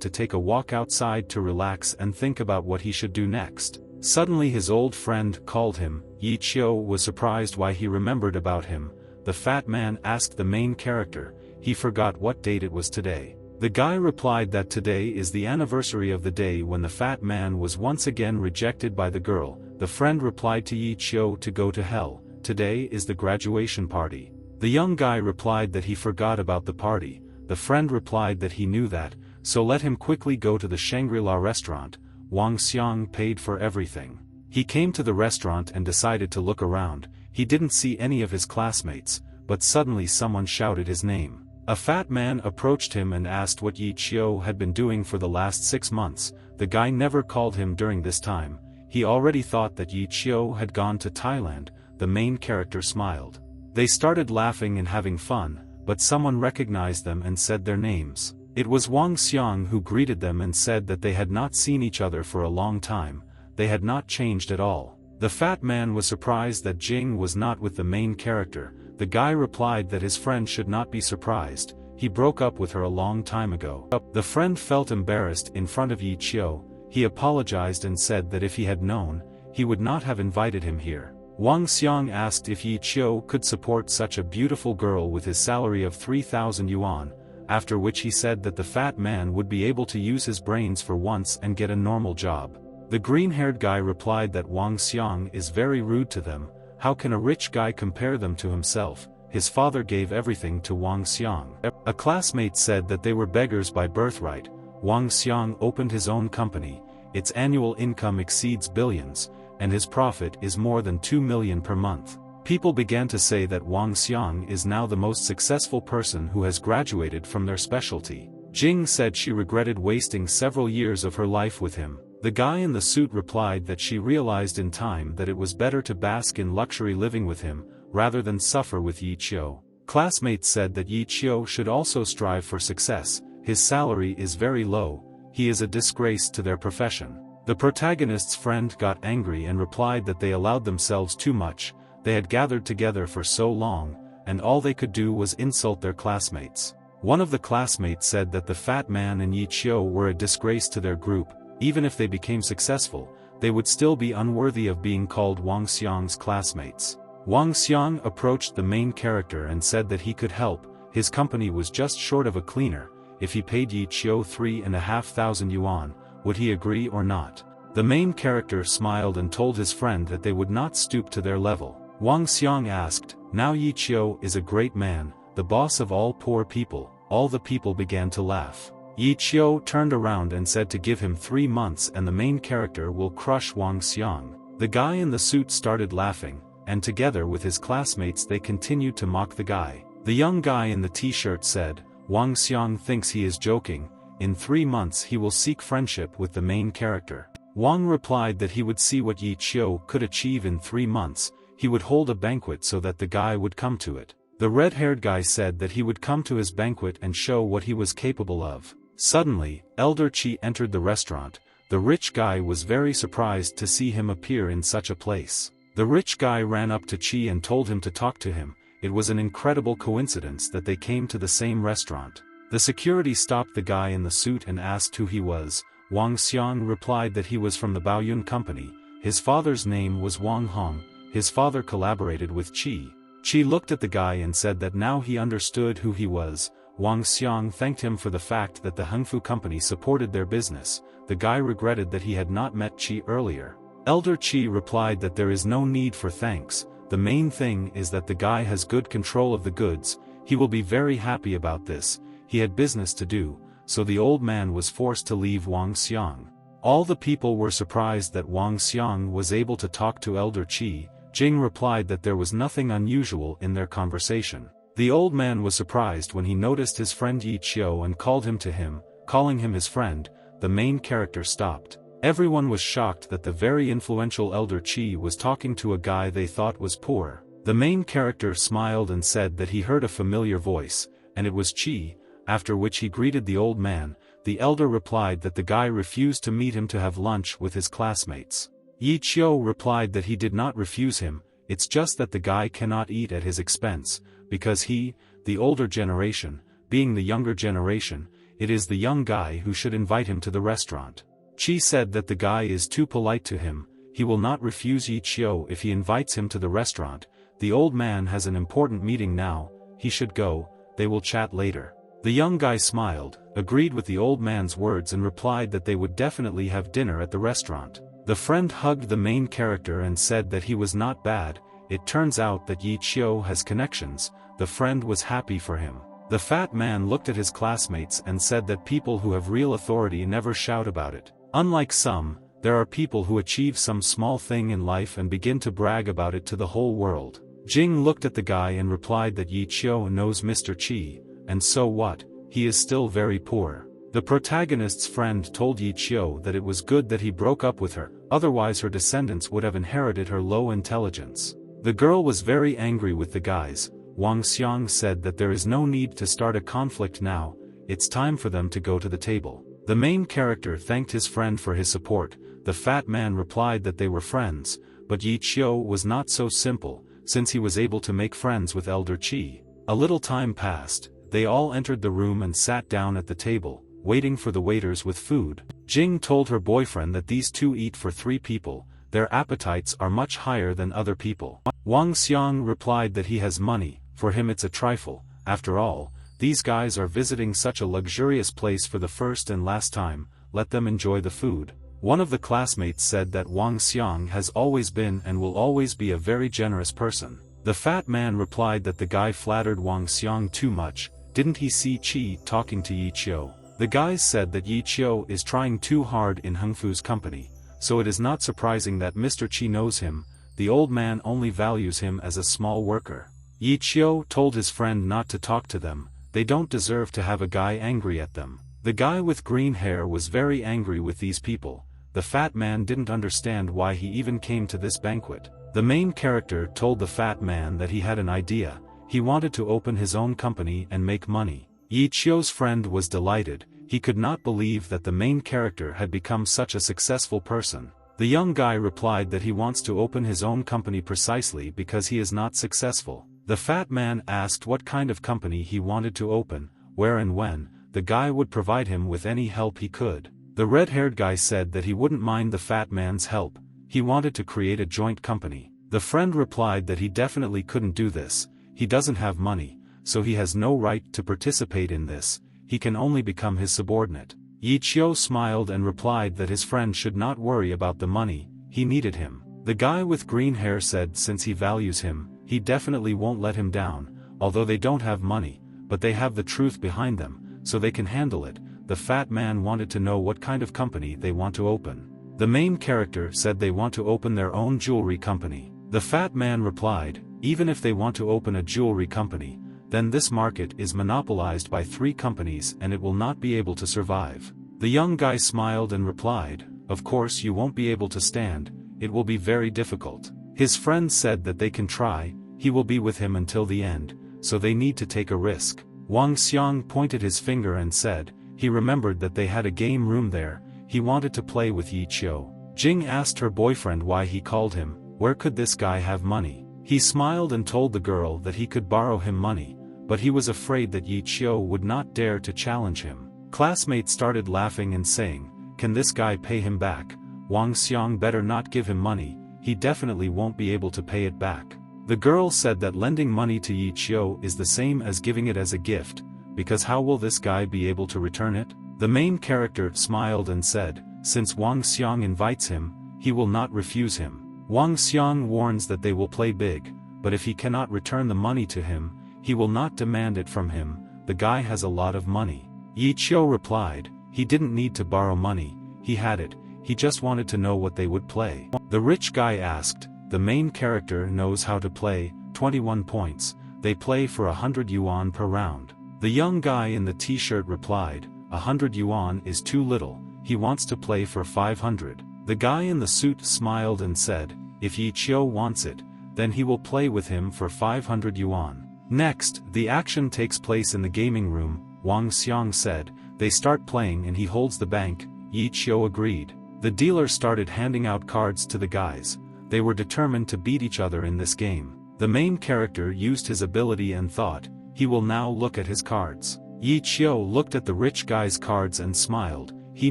[SPEAKER 1] to take a walk outside to relax and think about what he should do next. Suddenly his old friend called him. Yi Qiu was surprised why he remembered about him. The fat man asked the main character, he forgot what date it was today. The guy replied that today is the anniversary of the day when the fat man was once again rejected by the girl. The friend replied to Yi Qiu to go to hell, today is the graduation party. The young guy replied that he forgot about the party. The friend replied that he knew that, so let him quickly go to the Shangri-La restaurant. Wang Xiang paid for everything. He came to the restaurant and decided to look around. He didn't see any of his classmates, but suddenly someone shouted his name. A fat man approached him and asked what Yi Qiu had been doing for the last 6 months. The guy never called him during this time. He already thought that Yi Qiu had gone to Thailand. The main character smiled. They started laughing and having fun, but someone recognized them and said their names. It was Wang Xiang who greeted them and said that they had not seen each other for a long time. They had not changed at all. The fat man was surprised that Jing was not with the main character. The guy replied that his friend should not be surprised. He broke up with her a long time ago. The friend felt embarrassed in front of Yi Qiu. He apologized and said that if he had known, he would not have invited him here. Wang Xiang asked if Yi Qiu could support such a beautiful girl with his salary of 3,000 yuan, after which he said that the fat man would be able to use his brains for once and get a normal job. The green-haired guy replied that Wang Xiang is very rude to them. How can a rich guy compare them to himself? His father gave everything to Wang Xiang. A classmate said that they were beggars by birthright. Wang Xiang opened his own company. its annual income exceeds billions, and his profit is more than 2 million per month. People began to say that Wang Xiang is now the most successful person who has graduated from their specialty. Jing said she regretted wasting several years of her life with him. The guy in the suit replied that she realized in time that it was better to bask in luxury living with him, rather than suffer with Yi Qiu. Classmates said that Yi Qiu should also strive for success. His salary is very low, he is a disgrace to their profession. The protagonist's friend got angry and replied that they allowed themselves too much, they had gathered together for so long, and all they could do was insult their classmates. One of the classmates said that the fat man and Yi Qiu were a disgrace to their group. Even if they became successful, they would still be unworthy of being called Wang Xiang's classmates. Wang Xiang approached the main character and said that he could help. His company was just short of a cleaner. If he paid Yi Qiu 3,500 yuan, would he agree or not? The main character smiled and told his friend that they would not stoop to their level. Wang Xiang asked, "Now Yi Qiu is a great man, the boss of all poor people." All the people began to laugh. Yi Qiu turned around and said to give him 3 months and the main character will crush Wang Xiang. The guy in the suit started laughing, and together with his classmates they continued to mock the guy. The young guy in the t-shirt said, "Wang Xiang thinks he is joking, in 3 months he will seek friendship with the main character." Wang replied that he would see what Yi Qiu could achieve in 3 months, he would hold a banquet so that the guy would come to it. The red-haired guy said that he would come to his banquet and show what he was capable of. Suddenly, Elder Qi entered the restaurant. The rich guy was very surprised to see him appear in such a place. The rich guy ran up to Qi and told him to talk to him. It was an incredible coincidence that they came to the same restaurant. The security stopped the guy in the suit and asked who he was. Wang Xiang replied that he was from the Baoyun company. His father's name was Wang Hong. His father collaborated with Qi. Qi looked at the guy and said that now he understood who he was. Wang Xiang thanked him for the fact that the Hengfu company supported their business. The guy regretted that he had not met Qi earlier. Elder Qi replied that there is no need for thanks, the main thing is that the guy has good control of the goods, he will be very happy about this. He had business to do, so the old man was forced to leave Wang Xiang. All the people were surprised that Wang Xiang was able to talk to Elder Qi. Jing replied that there was nothing unusual in their conversation. The old man was surprised when he noticed his friend Yi Qiu and called him to him, calling him his friend. The main character stopped. Everyone was shocked that the very influential Elder Qi was talking to a guy they thought was poor. The main character smiled and said that he heard a familiar voice, and it was Qi, after which he greeted the old man. The elder replied that the guy refused to meet him to have lunch with his classmates. Yi Qiu replied that he did not refuse him, it's just that the guy cannot eat at his expense, because he, the older generation, being the younger generation, it is the young guy who should invite him to the restaurant. Qi said that the guy is too polite to him, he will not refuse Yi Qiu if he invites him to the restaurant. The old man has an important meeting now, he should go, they will chat later. The young guy smiled, agreed with the old man's words and replied that they would definitely have dinner at the restaurant. The friend hugged the main character and said that he was not bad. It turns out that Yi Qiu has connections. The friend was happy for him. The fat man looked at his classmates and said that people who have real authority never shout about it. Unlike some, there are people who achieve some small thing in life and begin to brag about it to the whole world. Jing looked at the guy and replied that Yi Qiu knows Mr. Qi, and so what, he is still very poor. The protagonist's friend told Yi Qiu that it was good that he broke up with her, otherwise her descendants would have inherited her low intelligence. The girl was very angry with the guys. Wang Xiang said that there is no need to start a conflict now, it's time for them to go to the table. The main character thanked his friend for his support. The fat man replied that they were friends, but Yi Qiu was not so simple, since he was able to make friends with Elder Qi. A little time passed, they all entered the room and sat down at the table, waiting for the waiters with food. Jing told her boyfriend that these two eat for 3 people, their appetites are much higher than other people. Wang Xiang replied that he has money, for him it's a trifle, after all, these guys are visiting such a luxurious place for the first and last time, let them enjoy the food. One of the classmates said that Wang Xiang has always been and will always be a very generous person. The fat man replied that the guy flattered Wang Xiang too much, didn't he see Qi talking to Yi Qiu? The guys said that Yi Qiu is trying too hard in Heng Fu's company, so it is not surprising that Mr. Qi knows him. The old man only values him as a small worker. Yi Qiu told his friend not to talk to them, they don't deserve to have a guy angry at them. The guy with green hair was very angry with these people. The fat man didn't understand why he even came to this banquet. The main character told the fat man that he had an idea, he wanted to open his own company and make money. Yi Qiu's friend was delighted, he could not believe that the main character had become such a successful person. The young guy replied that he wants to open his own company precisely because he is not successful. The fat man asked what kind of company he wanted to open, where and when. The guy would provide him with any help he could. The red-haired guy said that he wouldn't mind the fat man's help, he wanted to create a joint company. The friend replied that he definitely couldn't do this, he doesn't have money, so he has no right to participate in this, he can only become his subordinate. Yi Qiu smiled and replied that his friend should not worry about the money, he needed him. The guy with green hair said since he values him, he definitely won't let him down, although they don't have money, but they have the truth behind them, so they can handle it. The fat man wanted to know what kind of company they want to open. The main character said they want to open their own jewelry company. The fat man replied, even if they want to open a jewelry company, then this market is monopolized by 3 companies and it will not be able to survive. The young guy smiled and replied, of course you won't be able to stand, it will be very difficult. His friend said that they can try, he will be with him until the end, so they need to take a risk. Wang Xiang pointed his finger and said, he remembered that they had a game room there, he wanted to play with Yi Qiu. Jing asked her boyfriend why he called him, where could this guy have money? He smiled and told the girl that he could borrow him money, but he was afraid that Yi Qiu would not dare to challenge him. Classmates started laughing and saying, can this guy pay him back? Wang Xiang better not give him money, he definitely won't be able to pay it back. The girl said that lending money to Yi Qiu is the same as giving it as a gift, because how will this guy be able to return it? The main character smiled and said, since Wang Xiang invites him, he will not refuse him. Wang Xiang warns that they will play big, but if he cannot return the money to him, he will not demand it from him, the guy has a lot of money. Yi Qiu replied, he didn't need to borrow money, he had it, he just wanted to know what they would play. The rich guy asked, the main character knows how to play, 21 points, they play for 100 yuan per round. The young guy in the t-shirt replied, 100 yuan is too little, he wants to play for 500. The guy in the suit smiled and said, if Yi Qiu wants it, then he will play with him for 500 yuan. Next, the action takes place in the gaming room, Wang Xiang said, they start playing and he holds the bank, Yi Qiu agreed. The dealer started handing out cards to the guys, they were determined to beat each other in this game. The main character used his ability and thought, he will now look at his cards. Yi Qiu looked at the rich guy's cards and smiled, he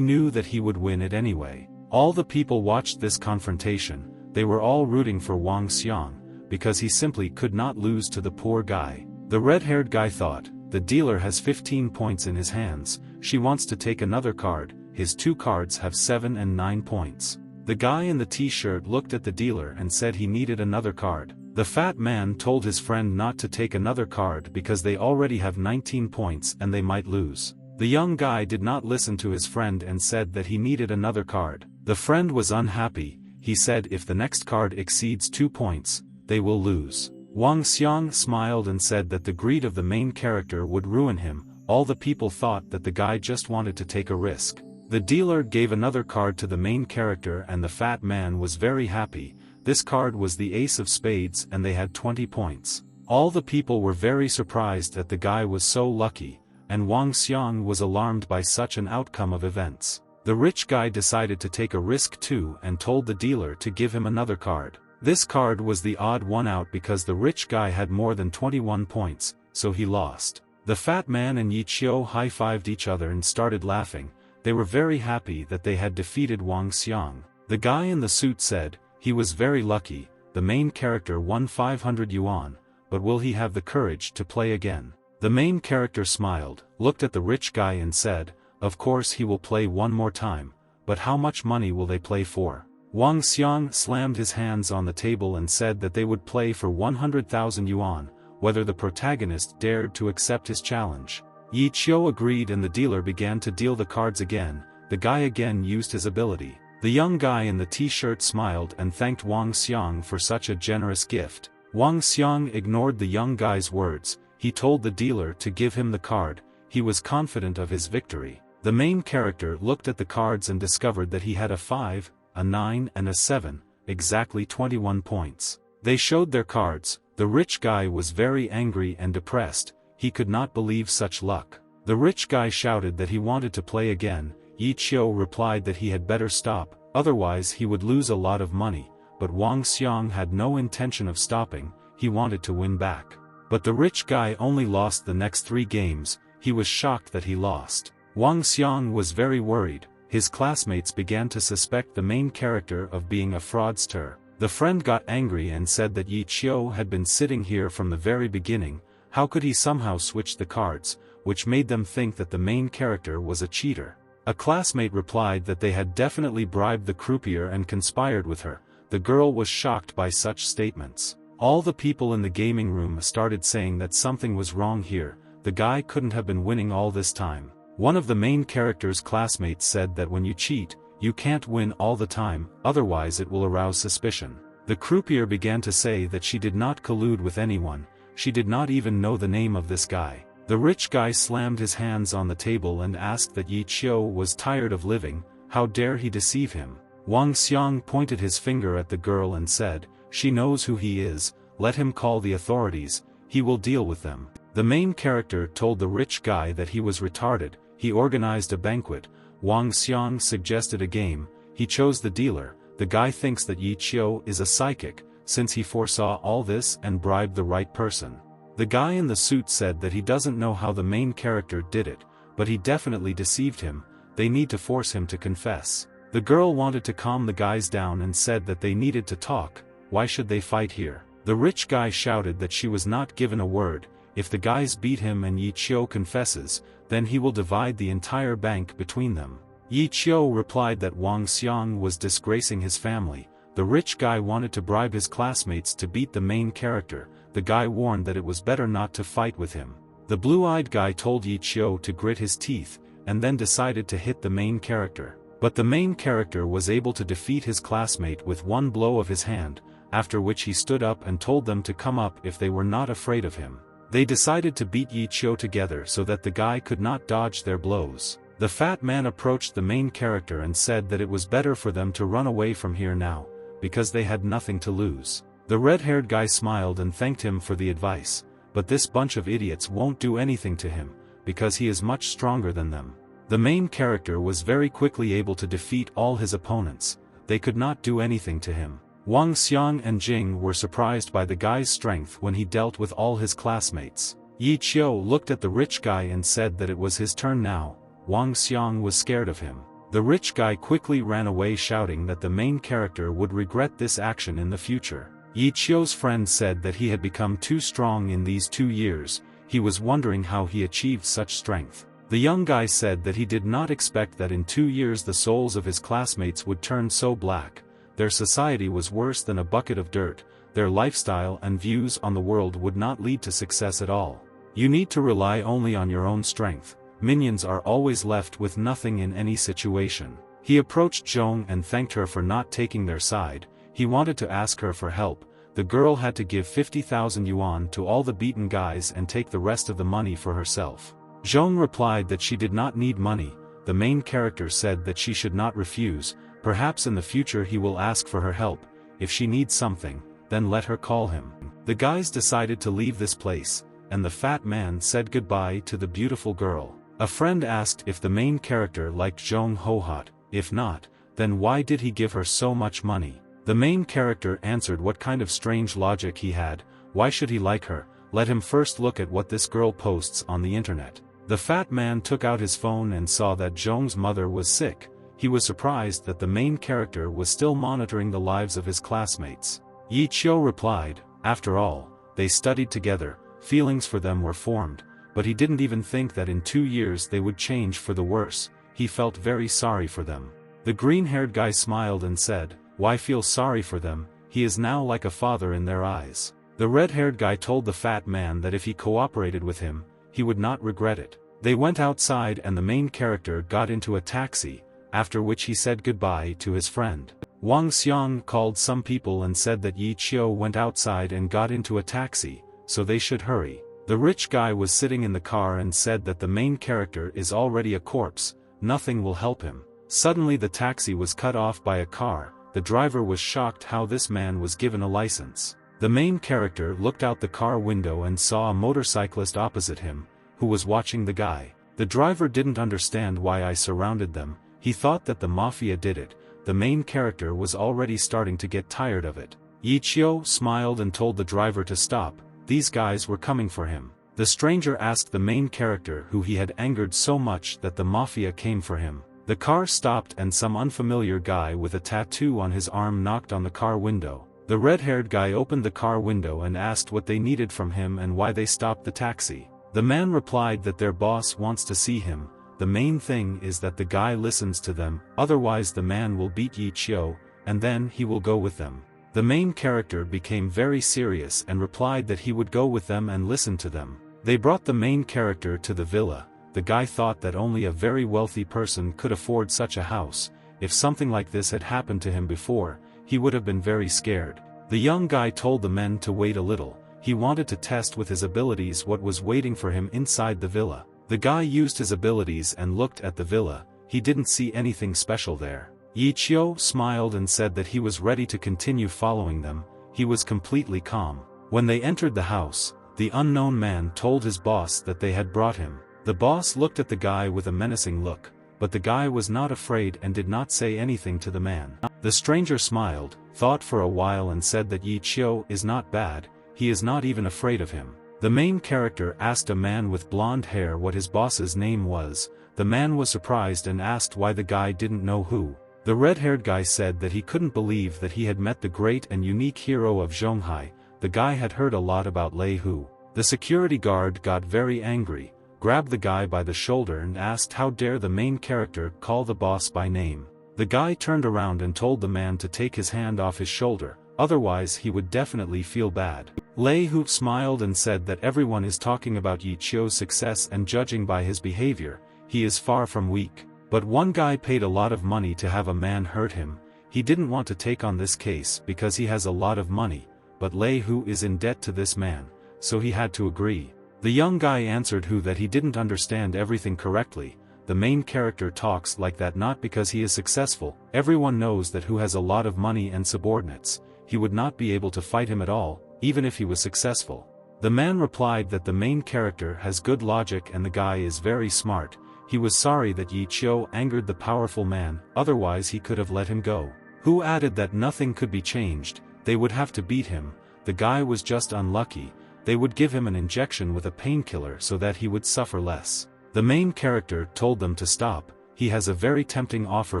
[SPEAKER 1] knew that he would win it anyway. All the people watched this confrontation, they were all rooting for Wang Xiang, because he simply could not lose to the poor guy. The red-haired guy thought, the dealer has 15 points in his hands, she wants to take another card, his 2 cards have 7 and 9 points. The guy in the t-shirt looked at the dealer and said he needed another card. The fat man told his friend not to take another card because they already have 19 points and they might lose. The young guy did not listen to his friend and said that he needed another card. The friend was unhappy, he said if the next card exceeds 2 points, they will lose. Wang Xiang smiled and said that the greed of the main character would ruin him, all the people thought that the guy just wanted to take a risk. The dealer gave another card to the main character and the fat man was very happy, this card was the ace of spades and they had 20 points. All the people were very surprised that the guy was so lucky, and Wang Xiang was alarmed by such an outcome of events. The rich guy decided to take a risk too and told the dealer to give him another card. This card was the odd one out because the rich guy had more than 21 points, so he lost. The fat man and Yi Qiu high-fived each other and started laughing, they were very happy that they had defeated Wang Xiang. The guy in the suit said, he was very lucky, the main character won 500 yuan, but will he have the courage to play again? The main character smiled, looked at the rich guy and said, of course he will play one more time, but how much money will they play for? Wang Xiang slammed his hands on the table and said that they would play for 100,000 yuan, whether the protagonist dared to accept his challenge. Yi Qiu agreed and the dealer began to deal the cards again. The guy again used his ability. The young guy in the t-shirt smiled and thanked Wang Xiang for such a generous gift. Wang Xiang ignored the young guy's words. He told the dealer to give him the card. He was confident of his victory. The main character looked at the cards and discovered that he had a 5, a 9 and a 7, exactly 21 points. They showed their cards. The rich guy was very angry and depressed. He could not believe such luck. The rich guy shouted that he wanted to play again. Yi Qiu replied that he had better stop, otherwise he would lose a lot of money, but Wang Xiang had no intention of stopping. He wanted to win back. But the rich guy only lost the next 3 games. He was shocked that he lost. Wang Xiang was very worried. His classmates began to suspect the main character of being a fraudster. The friend got angry and said that Yi Qiu had been sitting here from the very beginning. How could he somehow switch the cards, which made them think that the main character was a cheater? A classmate replied that they had definitely bribed the croupier and conspired with her. The girl was shocked by such statements. All the people in the gaming room started saying that something was wrong here. The guy couldn't have been winning all this time. One of the main character's classmates said that when you cheat, you can't win all the time, otherwise it will arouse suspicion. The croupier began to say that she did not collude with anyone. She did not even know the name of this guy. The rich guy slammed his hands on the table and asked that Yi Qiu was tired of living. How dare he deceive him? Wang Xiang pointed his finger at the girl and said, "She knows who he is, let him call the authorities, he will deal with them." The main character told the rich guy that he was retarded. He organized a banquet. Wang Xiang suggested a game. He chose the dealer. The guy thinks that Yi Qiu is a psychic, since he foresaw all this and bribed the right person. The guy in the suit said that he doesn't know how the main character did it, but he definitely deceived him. They need to force him to confess. The girl wanted to calm the guys down and said that they needed to talk. Why should they fight here? The rich guy shouted that she was not given a word. If the guys beat him and Yi Qiu confesses, then he will divide the entire bank between them. Yi Qiu replied that Wang Xiang was disgracing his family. The rich guy wanted to bribe his classmates to beat the main character. The guy warned that it was better not to fight with him. The blue-eyed guy told Yi Qiu to grit his teeth, and then decided to hit the main character. But the main character was able to defeat his classmate with one blow of his hand, after which he stood up and told them to come up if they were not afraid of him. They decided to beat Yi Qiu together so that the guy could not dodge their blows. The fat man approached the main character and said that it was better for them to run away from here now, because they had nothing to lose. The red-haired guy smiled and thanked him for the advice, but this bunch of idiots won't do anything to him, because he is much stronger than them. The main character was very quickly able to defeat all his opponents. They could not do anything to him. Wang Xiang and Jing were surprised by the guy's strength when he dealt with all his classmates. Yi Qiu looked at the rich guy and said that it was his turn now. Wang Xiang was scared of him. The rich guy quickly ran away shouting that the main character would regret this action in the future. Yi Qiu's friend said that he had become too strong in these 2 years. He was wondering how he achieved such strength. The young guy said that he did not expect that in 2 years the souls of his classmates would turn so black. Their society was worse than a bucket of dirt. Their lifestyle and views on the world would not lead to success at all. You need to rely only on your own strength. Minions are always left with nothing in any situation. He approached Zhong and thanked her for not taking their side. He wanted to ask her for help. The girl had to give 50,000 yuan to all the beaten guys and take the rest of the money for herself. Zhong replied that she did not need money. The main character said that she should not refuse. Perhaps in the future he will ask for her help. If she needs something, then let her call him. The guys decided to leave this place, and the fat man said goodbye to the beautiful girl. A friend asked if the main character liked Zhong Hohot. If not, then why did he give her so much money? The main character answered what kind of strange logic he had. Why should he like her? Let him first look at what this girl posts on the internet. The fat man took out his phone and saw that Zhong's mother was sick. He was surprised that the main character was still monitoring the lives of his classmates. Yi Qiu replied, after all, they studied together, feelings for them were formed, but he didn't even think that in 2 years they would change for the worse. He felt very sorry for them. The green-haired guy smiled and said, why feel sorry for them? He is now like a father in their eyes. The red-haired guy told the fat man that if he cooperated with him, he would not regret it. They went outside and the main character got into a taxi, after which he said goodbye to his friend. Wang Xiang called some people and said that Yi Qiu went outside and got into a taxi, so they should hurry. The rich guy was sitting in the car and said that the main character is already a corpse, nothing will help him. Suddenly the taxi was cut off by a car. The driver was shocked how this man was given a license. The main character looked out the car window and saw a motorcyclist opposite him, who was watching the guy. The driver didn't understand why I surrounded them, he thought that the mafia did it. The main character was already starting to get tired of it. Yi Qiu smiled and told the driver to stop, these guys were coming for him. The stranger asked the main character who he had angered so much that the mafia came for him. The car stopped and some unfamiliar guy with a tattoo on his arm knocked on the car window. The red-haired guy opened the car window and asked what they needed from him and why they stopped the taxi. The man replied that their boss wants to see him. The main thing is that the guy listens to them, otherwise the man will beat Yi Qiu, and then he will go with them. The main character became very serious and replied that he would go with them and listen to them. They brought the main character to the villa. The guy thought that only a very wealthy person could afford such a house. If something like this had happened to him before, he would have been very scared. The young guy told the men to wait a little. He wanted to test with his abilities what was waiting for him inside the villa. The guy used his abilities and looked at the villa. He didn't see anything special there. Yi Qiu smiled and said that he was ready to continue following them. He was completely calm. When they entered the house, the unknown man told his boss that they had brought him. The boss looked at the guy with a menacing look, but the guy was not afraid and did not say anything to the man. The stranger smiled, thought for a while and said that Yi Qiu is not bad, he is not even afraid of him. The main character asked a man with blonde hair what his boss's name was. The man was surprised and asked why the guy didn't know who. The red-haired guy said that he couldn't believe that he had met the great and unique hero of Zhonghai. The guy had heard a lot about Lei Hu. The security guard got very angry, grabbed the guy by the shoulder and asked how dare the main character call the boss by name. The guy turned around and told the man to take his hand off his shoulder, otherwise he would definitely feel bad. Lei Hu smiled and said that everyone is talking about Yi Qiu's success and judging by his behavior, he is far from weak. But one guy paid a lot of money to have a man hurt him. He didn't want to take on this case because he has a lot of money, but Lei Hu is in debt to this man, so he had to agree. The young guy answered Hu that he didn't understand everything correctly. The main character talks like that not because he is successful. Everyone knows that Hu has a lot of money and subordinates. He would not be able to fight him at all, even if he was successful. The man replied that the main character has good logic and the guy is very smart. He was sorry that Yi Qiu angered the powerful man, otherwise he could have let him go. Hu added that nothing could be changed, they would have to beat him. The guy was just unlucky. They would give him an injection with a painkiller so that he would suffer less. The main character told them to stop. He has a very tempting offer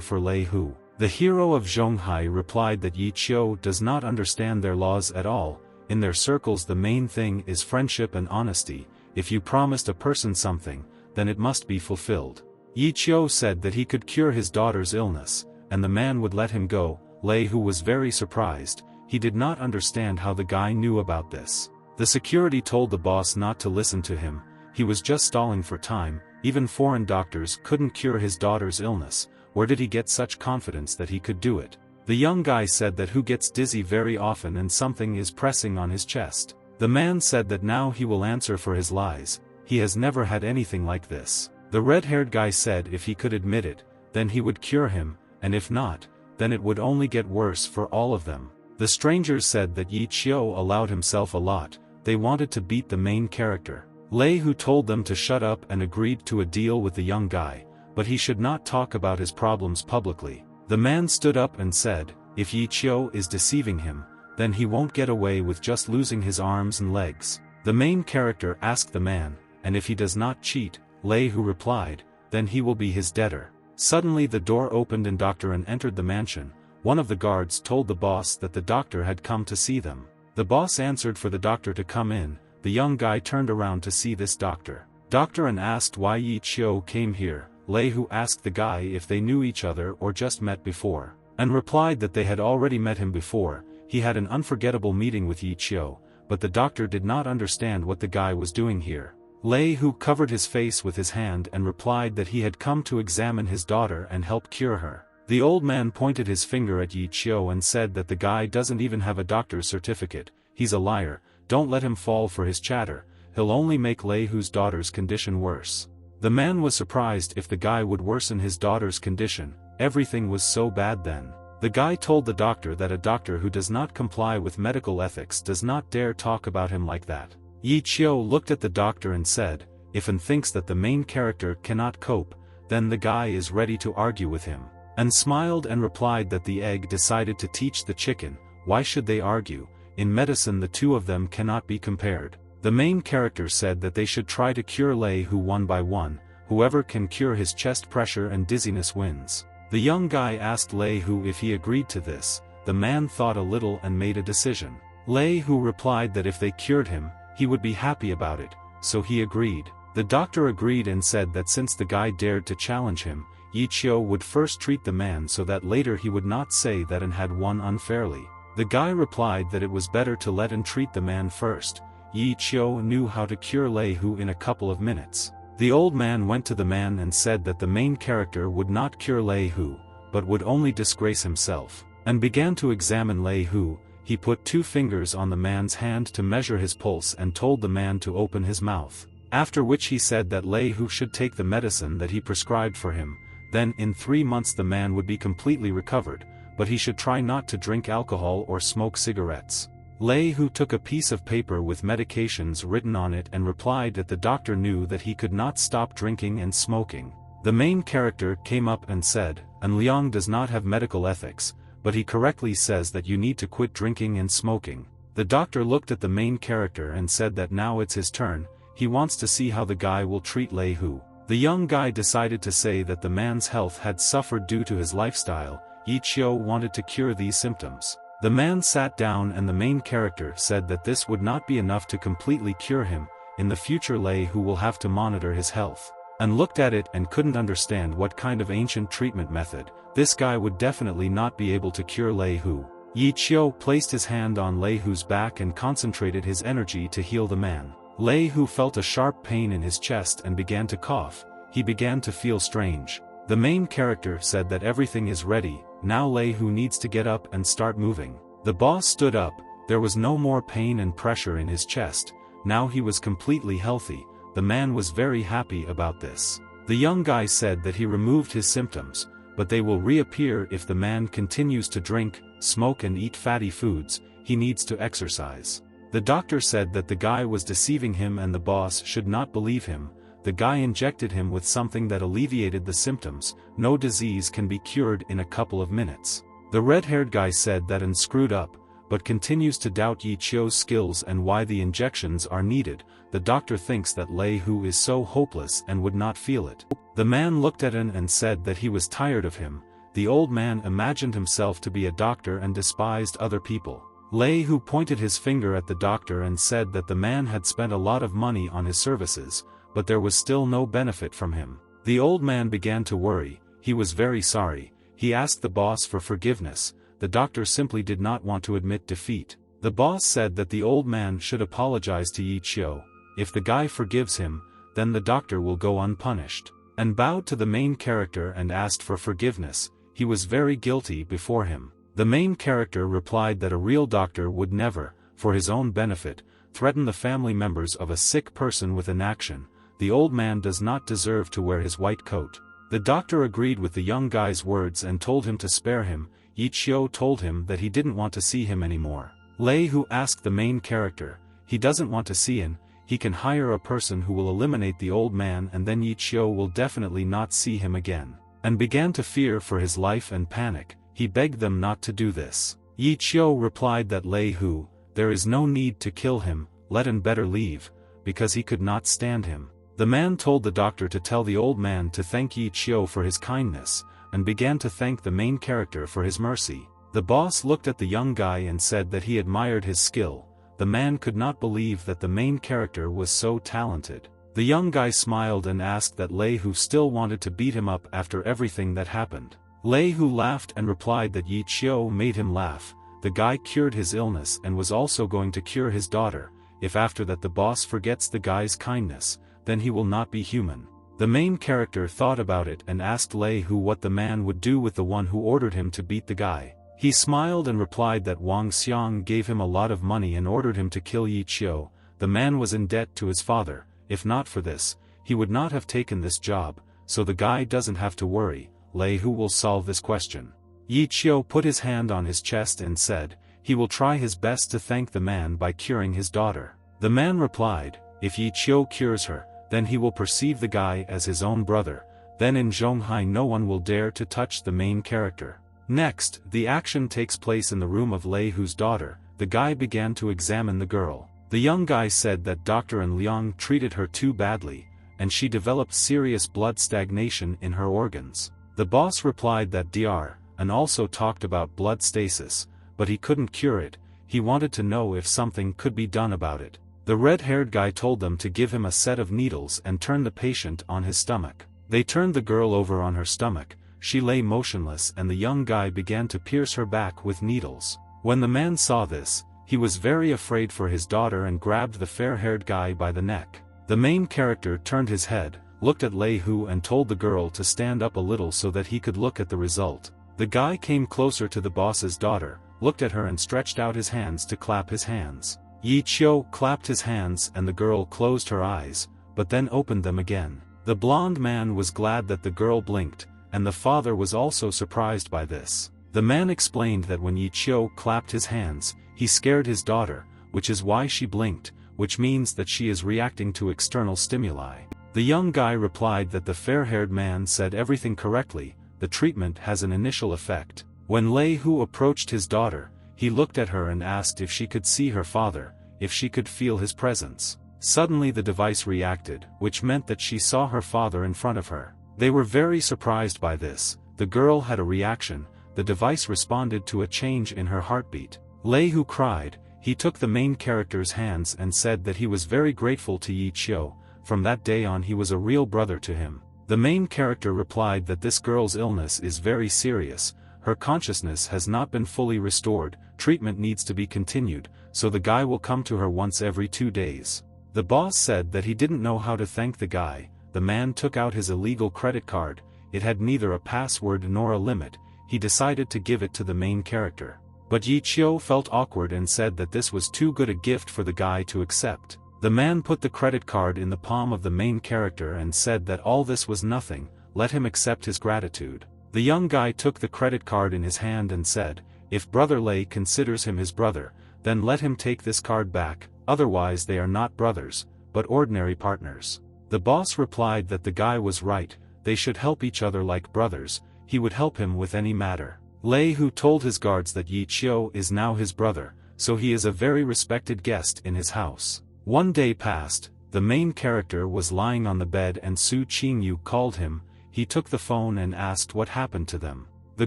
[SPEAKER 1] for Lei Hu. The hero of Zhonghai replied that Yi Qiu does not understand their laws at all. In their circles the main thing is friendship and honesty. If you promised a person something, then it must be fulfilled. Yi Qiu said that he could cure his daughter's illness, and the man would let him go. Lei Hu was very surprised. He did not understand how the guy knew about this. The security told the boss not to listen to him. He was just stalling for time. Even foreign doctors couldn't cure his daughter's illness. Where did he get such confidence that he could do it? The young guy said that Hu gets dizzy very often and something is pressing on his chest. The man said that now he will answer for his lies. He has never had anything like this. The red-haired guy said if he could admit it, then he would cure him, and if not, then it would only get worse for all of them. The strangers said that Yi Qiu allowed himself a lot. They wanted to beat the main character. Lei Hu told them to shut up and agreed to a deal with the young guy, but he should not talk about his problems publicly. The man stood up and said, if Yi Qiu is deceiving him, then he won't get away with just losing his arms and legs. The main character asked the man, and if he does not cheat, Lei Hu replied, then he will be his debtor. Suddenly the door opened and Dr. An entered the mansion. One of the guards told the boss that the doctor had come to see them. The boss answered for the doctor to come in. The young guy turned around to see this doctor. Dr. An asked why Yi Qiu came here. Lei Hu asked the guy if they knew each other or just met before, and replied that they had already met him before. He had an unforgettable meeting with Yi Qiu, but the doctor did not understand what the guy was doing here. Lei Hu covered his face with his hand and replied that he had come to examine his daughter and help cure her. The old man pointed his finger at Yi Qiu and said that the guy doesn't even have a doctor's certificate, he's a liar, don't let him fall for his chatter, he'll only make Lei Hu's daughter's condition worse. The man was surprised if the guy would worsen his daughter's condition, everything was so bad then. The guy told the doctor that a doctor who does not comply with medical ethics does not dare talk about him like that. Yi Qiu looked at the doctor and said, if and thinks that the main character cannot cope, then the guy is ready to argue with him, and smiled and replied that the egg decided to teach the chicken, why should they argue, in medicine the two of them cannot be compared. The main character said that they should try to cure Lei Hu one by one, whoever can cure his chest pressure and dizziness wins. The young guy asked Lei Hu if he agreed to this, the man thought a little and made a decision. Lei Hu replied that if they cured him, he would be happy about it, so he agreed. The doctor agreed and said that since the guy dared to challenge him, Yi Qiu would first treat the man so that later he would not say that and had won unfairly. The guy replied that it was better to let and treat the man first. Yi Qiu knew how to cure Lei Hu in a couple of minutes. The old man went to the man and said that the main character would not cure Lei Hu, but would only disgrace himself, and began to examine Lei Hu. He put 2 fingers on the man's hand to measure his pulse and told the man to open his mouth, after which he said that Lei Hu should take the medicine that he prescribed for him, then in 3 months the man would be completely recovered, but he should try not to drink alcohol or smoke cigarettes. Lei Hu took a piece of paper with medications written on it and replied that the doctor knew that he could not stop drinking and smoking. The main character came up and said, "An Liang does not have medical ethics, but he correctly says that you need to quit drinking and smoking." The doctor looked at the main character and said that now it's his turn, he wants to see how the guy will treat Lei Hu. The young guy decided to say that the man's health had suffered due to his lifestyle. Yi Qiu wanted to cure these symptoms. The man sat down and the main character said that this would not be enough to completely cure him, in the future Lei Hu will have to monitor his health, and looked at it and couldn't understand what kind of ancient treatment method. This guy would definitely not be able to cure Lei Hu. Yi Qiu placed his hand on Lei Hu's back and concentrated his energy to heal the man. Lei Hu felt a sharp pain in his chest and began to cough. He began to feel strange. The main character said that everything is ready, now Lei Hu needs to get up and start moving. The boss stood up, there was no more pain and pressure in his chest, now he was completely healthy. The man was very happy about this. The young guy said that he removed his symptoms, but they will reappear if the man continues to drink, smoke and eat fatty foods. He needs to exercise. The doctor said that the guy was deceiving him and the boss should not believe him. The guy injected him with something that alleviated the symptoms. No disease can be cured in a couple of minutes. The red-haired guy said that and screwed up, but continues to doubt Yi Qiu's skills and why the injections are needed. The doctor thinks that Lei Hu is so hopeless and would not feel it. The man looked at him and said that he was tired of him. The old man imagined himself to be a doctor and despised other people. Lei Hu pointed his finger at the doctor and said that the man had spent a lot of money on his services, but there was still no benefit from him. The old man began to worry, he was very sorry, he asked the boss for forgiveness. The doctor simply did not want to admit defeat. The boss said that the old man should apologize to Yi Qiu. If the guy forgives him, then the doctor will go unpunished, and bowed to the main character and asked for forgiveness. He was very guilty before him. The main character replied that a real doctor would never, for his own benefit, threaten the family members of a sick person with inaction. The old man does not deserve to wear his white coat. The doctor agreed with the young guy's words and told him to spare him. Yi Qiu told him that he didn't want to see him anymore. Lei Hu asked the main character, he doesn't want to see him, he can hire a person who will eliminate the old man and then Yi Qiu will definitely not see him again, and began to fear for his life and panic. He begged them not to do this. Yi Qiu replied that Lei Hu, there is no need to kill him, let him better leave, because he could not stand him. The man told the doctor to tell the old man to thank Yi Qiu for his kindness, and began to thank the main character for his mercy. The boss looked at the young guy and said that he admired his skill. The man could not believe that the main character was so talented. The young guy smiled and asked that Lei Hu still wanted to beat him up after everything that happened. Lei Hu laughed and replied that Yi Qiu made him laugh. The guy cured his illness and was also going to cure his daughter. If after that the boss forgets the guy's kindness, then he will not be human. The main character thought about it and asked Lei Hu what the man would do with the one who ordered him to beat the guy. He smiled and replied that Wang Xiang gave him a lot of money and ordered him to kill Yi Qiu. The man was in debt to his father. If not for this, he would not have taken this job, so the guy doesn't have to worry. Lei Hu will solve this question. Yi Qiu put his hand on his chest and said, he will try his best to thank the man by curing his daughter. The man replied, if Yi Qiu cures her, then he will perceive the guy as his own brother. Then in Zhonghai no one will dare to touch the main character. Next, the action takes place in the room of Lei Hu's daughter. The guy began to examine the girl. The young guy said that Dr. and Liang treated her too badly, and she developed serious blood stagnation in her organs. The boss replied that Dr. and also talked about blood stasis, but he couldn't cure it. He wanted to know if something could be done about it. The red-haired guy told them to give him a set of needles and turn the patient on his stomach. They turned the girl over on her stomach. She lay motionless and the young guy began to pierce her back with needles. When the man saw this, he was very afraid for his daughter and grabbed the fair-haired guy by the neck. The main character turned his head, looked at Lei Hu and told the girl to stand up a little so that he could look at the result. The guy came closer to the boss's daughter, looked at her and stretched out his hands to clap his hands. Yi Qiu clapped his hands and the girl closed her eyes, but then opened them again. The blonde man was glad that the girl blinked, and the father was also surprised by this. The man explained that when Yi Qiu clapped his hands, he scared his daughter, which is why she blinked, which means that she is reacting to external stimuli. The young guy replied that the fair-haired man said everything correctly. The treatment has an initial effect. When Lei Hu approached his daughter, he looked at her and asked if she could see her father, if she could feel his presence. Suddenly the device reacted, which meant that she saw her father in front of her. They were very surprised by this. The girl had a reaction. The device responded to a change in her heartbeat. Lei Hu cried. He took the main character's hands and said that he was very grateful to Yi Qiu. From that day on he was a real brother to him. The main character replied that this girl's illness is very serious. Her consciousness has not been fully restored. Treatment needs to be continued, so the guy will come to her once every 2 days. The boss said that he didn't know how to thank the guy. The man took out his illegal credit card. It had neither a password nor a limit. He decided to give it to the main character. But Yi Qiu felt awkward and said that this was too good a gift for the guy to accept. The man put the credit card in the palm of the main character and said that all this was nothing, let him accept his gratitude. The young guy took the credit card in his hand and said, if Brother Lei considers him his brother, then let him take this card back, otherwise they are not brothers, but ordinary partners. The boss replied that the guy was right, they should help each other like brothers. He would help him with any matter. Lei Hu told his guards that Yi Qiu is now his brother, so he is a very respected guest in his house. One day passed, the main character was lying on the bed and Su Qingyu called him. He took the phone and asked what happened to them. The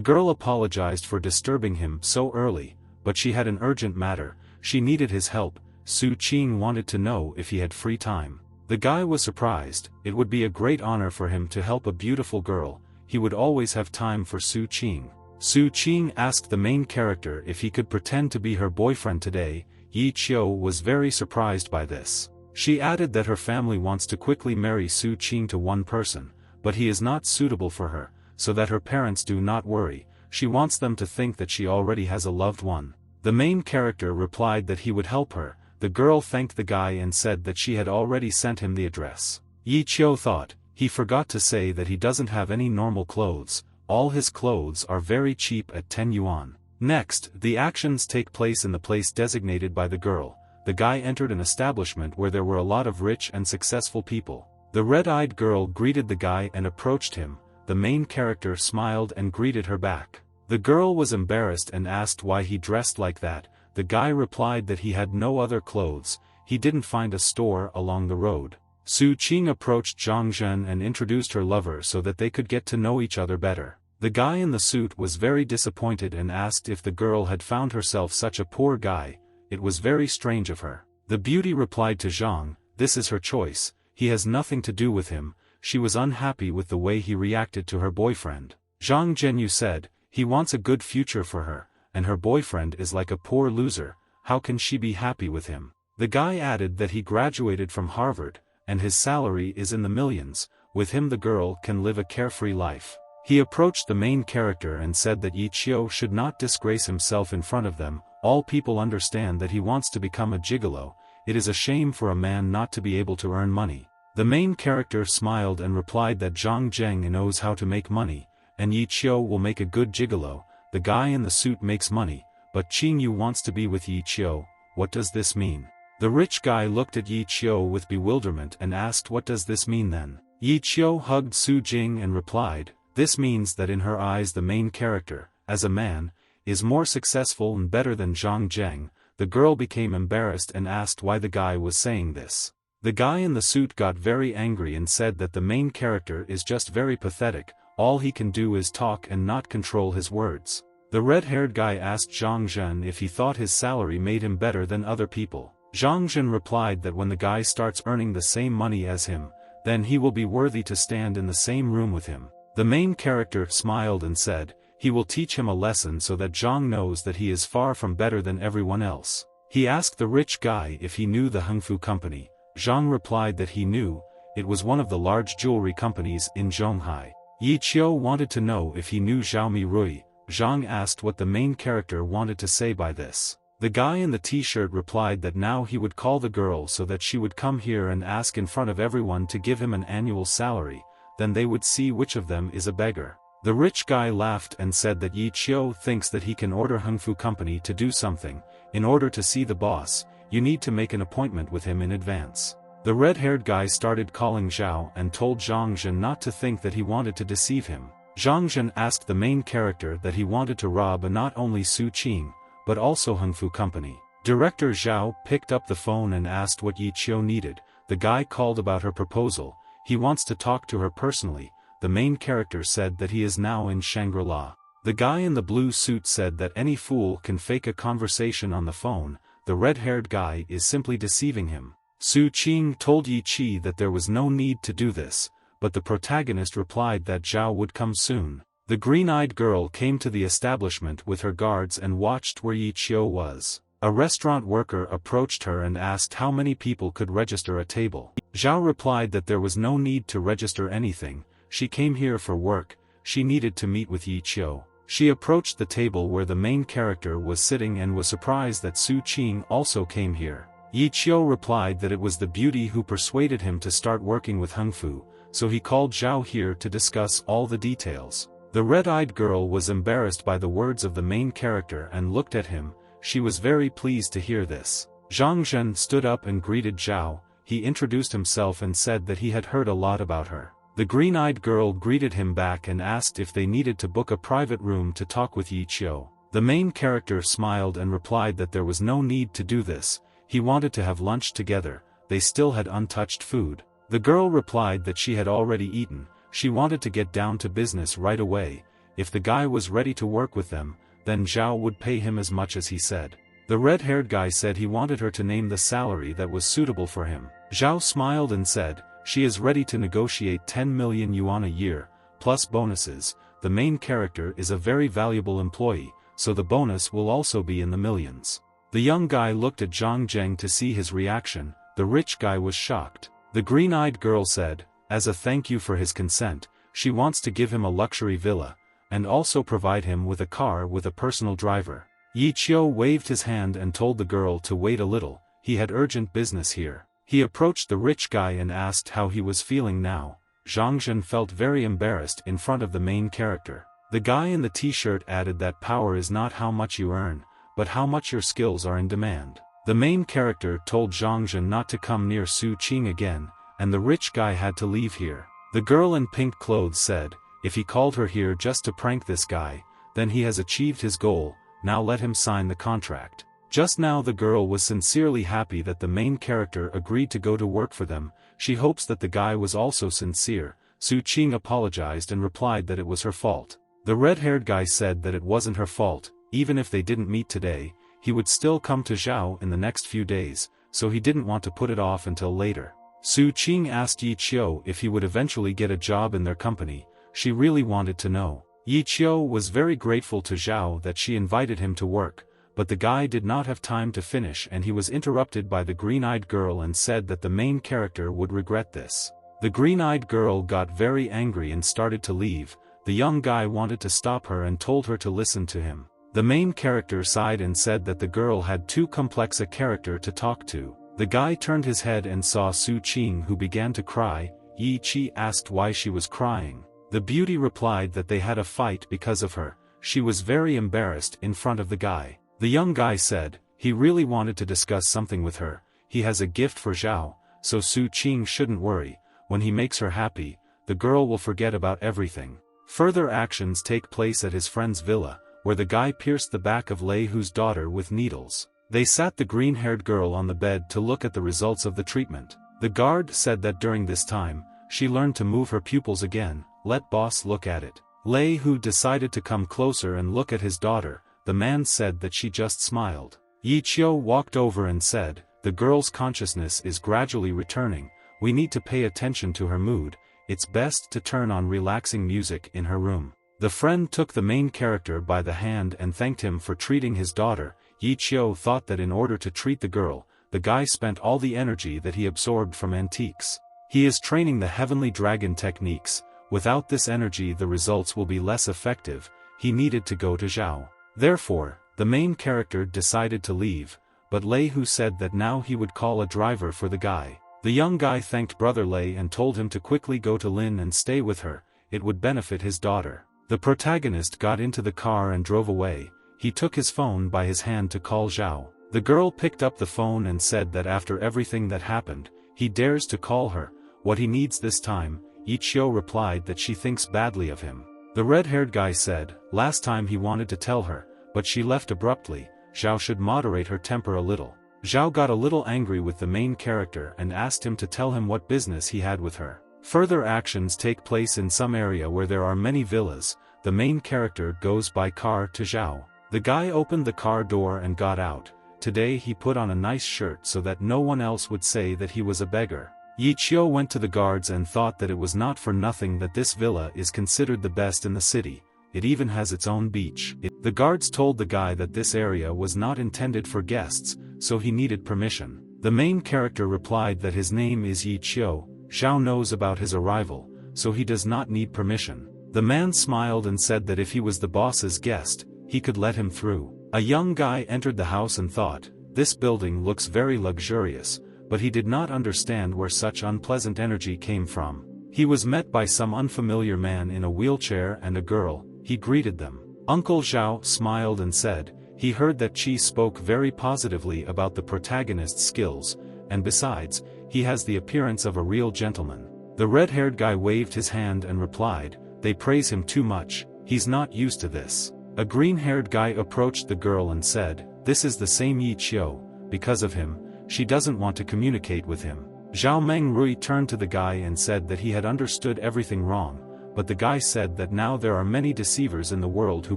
[SPEAKER 1] girl apologized for disturbing him so early, but she had an urgent matter. She needed his help. Su Qing wanted to know if he had free time. The guy was surprised. It would be a great honor for him to help a beautiful girl. He would always have time for Su Qing. Su Qing asked the main character if he could pretend to be her boyfriend today. Yi Qiu was very surprised by this. She added that her family wants to quickly marry Su Qing to one person, but he is not suitable for her, so that her parents do not worry. She wants them to think that she already has a loved one. The main character replied that he would help her. The girl thanked the guy and said that she had already sent him the address. Yi Qiu thought, he forgot to say that he doesn't have any normal clothes. All his clothes are very cheap at 10 yuan. Next, the actions take place in the place designated by the girl. The guy entered an establishment where there were a lot of rich and successful people. The red-eyed girl greeted the guy and approached him. The main character smiled and greeted her back. The girl was embarrassed and asked why he dressed like that. The guy replied that he had no other clothes. He didn't find a store along the road. Su Qing approached Zhang Zhen and introduced her lover so that they could get to know each other better. The guy in the suit was very disappointed and asked if the girl had found herself such a poor guy. It was very strange of her. The beauty replied to Zhang, this is her choice, he has nothing to do with him. She was unhappy with the way he reacted to her boyfriend. Zhang Zhenyu said, he wants a good future for her, and her boyfriend is like a poor loser, how can she be happy with him? The guy added that he graduated from Harvard, and his salary is in the millions. With him the girl can live a carefree life. He approached the main character and said that Yi Chio should not disgrace himself in front of them. All people understand that he wants to become a gigolo. It is a shame for a man not to be able to earn money. The main character smiled and replied that Zhang Zheng knows how to make money, and Yi Chio will make a good gigolo. The guy in the suit makes money, but Qing Yu wants to be with Yi Chio. What does this mean? The rich guy looked at Yi Chio with bewilderment and asked, what does this mean then? Yi Chio hugged Su Jing and replied, this means that in her eyes the main character, as a man, is more successful and better than Zhang Zheng. The girl became embarrassed and asked why the guy was saying this. The guy in the suit got very angry and said that the main character is just very pathetic, all he can do is talk and not control his words. The red-haired guy asked Zhang Zhen if he thought his salary made him better than other people. Zhang Zhen replied that when the guy starts earning the same money as him, then he will be worthy to stand in the same room with him. The main character smiled and said, he will teach him a lesson so that Zhang knows that he is far from better than everyone else. He asked the rich guy if he knew the Hengfu company. Zhang replied that he knew, it was one of the large jewelry companies in Zhonghai. Yi Chio wanted to know if he knew Xiaomi Rui. Zhang asked what the main character wanted to say by this. The guy in the t-shirt replied that now he would call the girl so that she would come here and ask in front of everyone to give him an annual salary, then they would see which of them is a beggar. The rich guy laughed and said that Yi Chio thinks that he can order Hengfu company to do something. In order to see the boss, you need to make an appointment with him in advance. The red-haired guy started calling Zhao and told Zhang Zhen not to think that he wanted to deceive him. Zhang Zhen asked the main character that he wanted to rob not only Su Qing, but also Hengfu company. Director Zhao picked up the phone and asked what Yi Chio needed. The guy called about her proposal. He wants to talk to her personally. The main character said that he is now in Shangri-La. The guy in the blue suit said that any fool can fake a conversation on the phone. The red-haired guy is simply deceiving him. Su Qing told Yi Chi that there was no need to do this, but the protagonist replied that Zhao would come soon. The green-eyed girl came to the establishment with her guards and watched where Yi Chio was. A restaurant worker approached her and asked how many people could register a table. Zhao replied that there was no need to register anything. She came here for work. She needed to meet with Yi Chio. She approached the table where the main character was sitting and was surprised that Su Qing also came here. Yi Chio replied that it was the beauty who persuaded him to start working with Hengfu, so he called Zhao here to discuss all the details. The red-eyed girl was embarrassed by the words of the main character and looked at him. She was very pleased to hear this. Zhang Zhen stood up and greeted Zhao. He introduced himself and said that he had heard a lot about her. The green-eyed girl greeted him back and asked if they needed to book a private room to talk with Yi Chio. The main character smiled and replied that there was no need to do this. He wanted to have lunch together. They still had untouched food. The girl replied that she had already eaten. She wanted to get down to business right away. If the guy was ready to work with them, then Zhao would pay him as much as he said. The red-haired guy said he wanted her to name the salary that was suitable for him. Zhao smiled and said, she is ready to negotiate 10 million yuan a year, plus bonuses. The main character is a very valuable employee, so the bonus will also be in the millions. The young guy looked at Zhang Zheng to see his reaction. The rich guy was shocked. The green-eyed girl said, as a thank you for his consent, she wants to give him a luxury villa, and also provide him with a car with a personal driver. Yi Chio waved his hand and told the girl to wait a little. He had urgent business here. He approached the rich guy and asked how he was feeling now. Zhang Zhen felt very embarrassed in front of the main character. The guy in the t-shirt added that power is not how much you earn, but how much your skills are in demand. The main character told Zhang Zhen not to come near Su Qing again, and the rich guy had to leave here. The girl in pink clothes said, if he called her here just to prank this guy, then he has achieved his goal. Now let him sign the contract. Just now the girl was sincerely happy that the main character agreed to go to work for them. She hopes that the guy was also sincere. Su Qing apologized and replied that it was her fault. The red-haired guy said that it wasn't her fault. Even if they didn't meet today, he would still come to Zhao in the next few days, so he didn't want to put it off until later. Su Qing asked Yi Chio if he would eventually get a job in their company. She really wanted to know. Yi Chio was very grateful to Zhao that she invited him to work, but the guy did not have time to finish and he was interrupted by the green-eyed girl and said that the main character would regret this. The green-eyed girl got very angry and started to leave. The young guy wanted to stop her and told her to listen to him. The main character sighed and said that the girl had too complex a character to talk to. The guy turned his head and saw Su Qing, who began to cry. Yi Chi asked why she was crying. The beauty replied that they had a fight because of her. She was very embarrassed in front of the guy. The young guy said, he really wanted to discuss something with her. He has a gift for Zhao, so Su Qing shouldn't worry. When he makes her happy, the girl will forget about everything. Further actions take place at his friend's villa, where the guy pierced the back of Lei Hu's daughter with needles. They sat the green-haired girl on the bed to look at the results of the treatment. The guard said that during this time, she learned to move her pupils again. Let boss look at it. Lei Hu decided to come closer and look at his daughter. The man said that she just smiled. Yi Qiu walked over and said, the girl's consciousness is gradually returning. We need to pay attention to her mood. It's best to turn on relaxing music in her room. The friend took the main character by the hand and thanked him for treating his daughter. Yi Qiu thought that in order to treat the girl, the guy spent all the energy that he absorbed from antiques. He is training the heavenly dragon techniques. Without this energy the results will be less effective. He needed to go to Zhao. Therefore, the main character decided to leave, but Lei Hu said that now he would call a driver for the guy. The young guy thanked Brother Lei and told him to quickly go to Lin and stay with her. It would benefit his daughter. The protagonist got into the car and drove away. He took his phone by his hand to call Zhao. The girl picked up the phone and said that after everything that happened, he dares to call her. What he needs this time. Yi Qiu replied that she thinks badly of him. The red-haired guy said, last time he wanted to tell her, but she left abruptly. Zhao should moderate her temper a little. Zhao got a little angry with the main character and asked him to tell him what business he had with her. Further actions take place in some area where there are many villas. The main character goes by car to Zhao. The guy opened the car door and got out. Today he put on a nice shirt so that no one else would say that he was a beggar. Yi Qiu went to the guards and thought that it was not for nothing that this villa is considered the best in the city. It even has its own beach. The guards told the guy that this area was not intended for guests, so he needed permission. The main character replied that his name is Yi Qiu. Zhao knows about his arrival, so he does not need permission. The man smiled and said that if he was the boss's guest, he could let him through. A young guy entered the house and thought, this building looks very luxurious, but he did not understand where such unpleasant energy came from. He was met by some unfamiliar man in a wheelchair and a girl. He greeted them. Uncle Zhao smiled and said, he heard that Qi spoke very positively about the protagonist's skills, and besides, he has the appearance of a real gentleman. The red-haired guy waved his hand and replied, they praise him too much, he's not used to this. A green-haired guy approached the girl and said, this is the same Yi Qiu. Because of him, she doesn't want to communicate with him. Zhao Mengrui turned to the guy and said that he had understood everything wrong, but the guy said that now there are many deceivers in the world who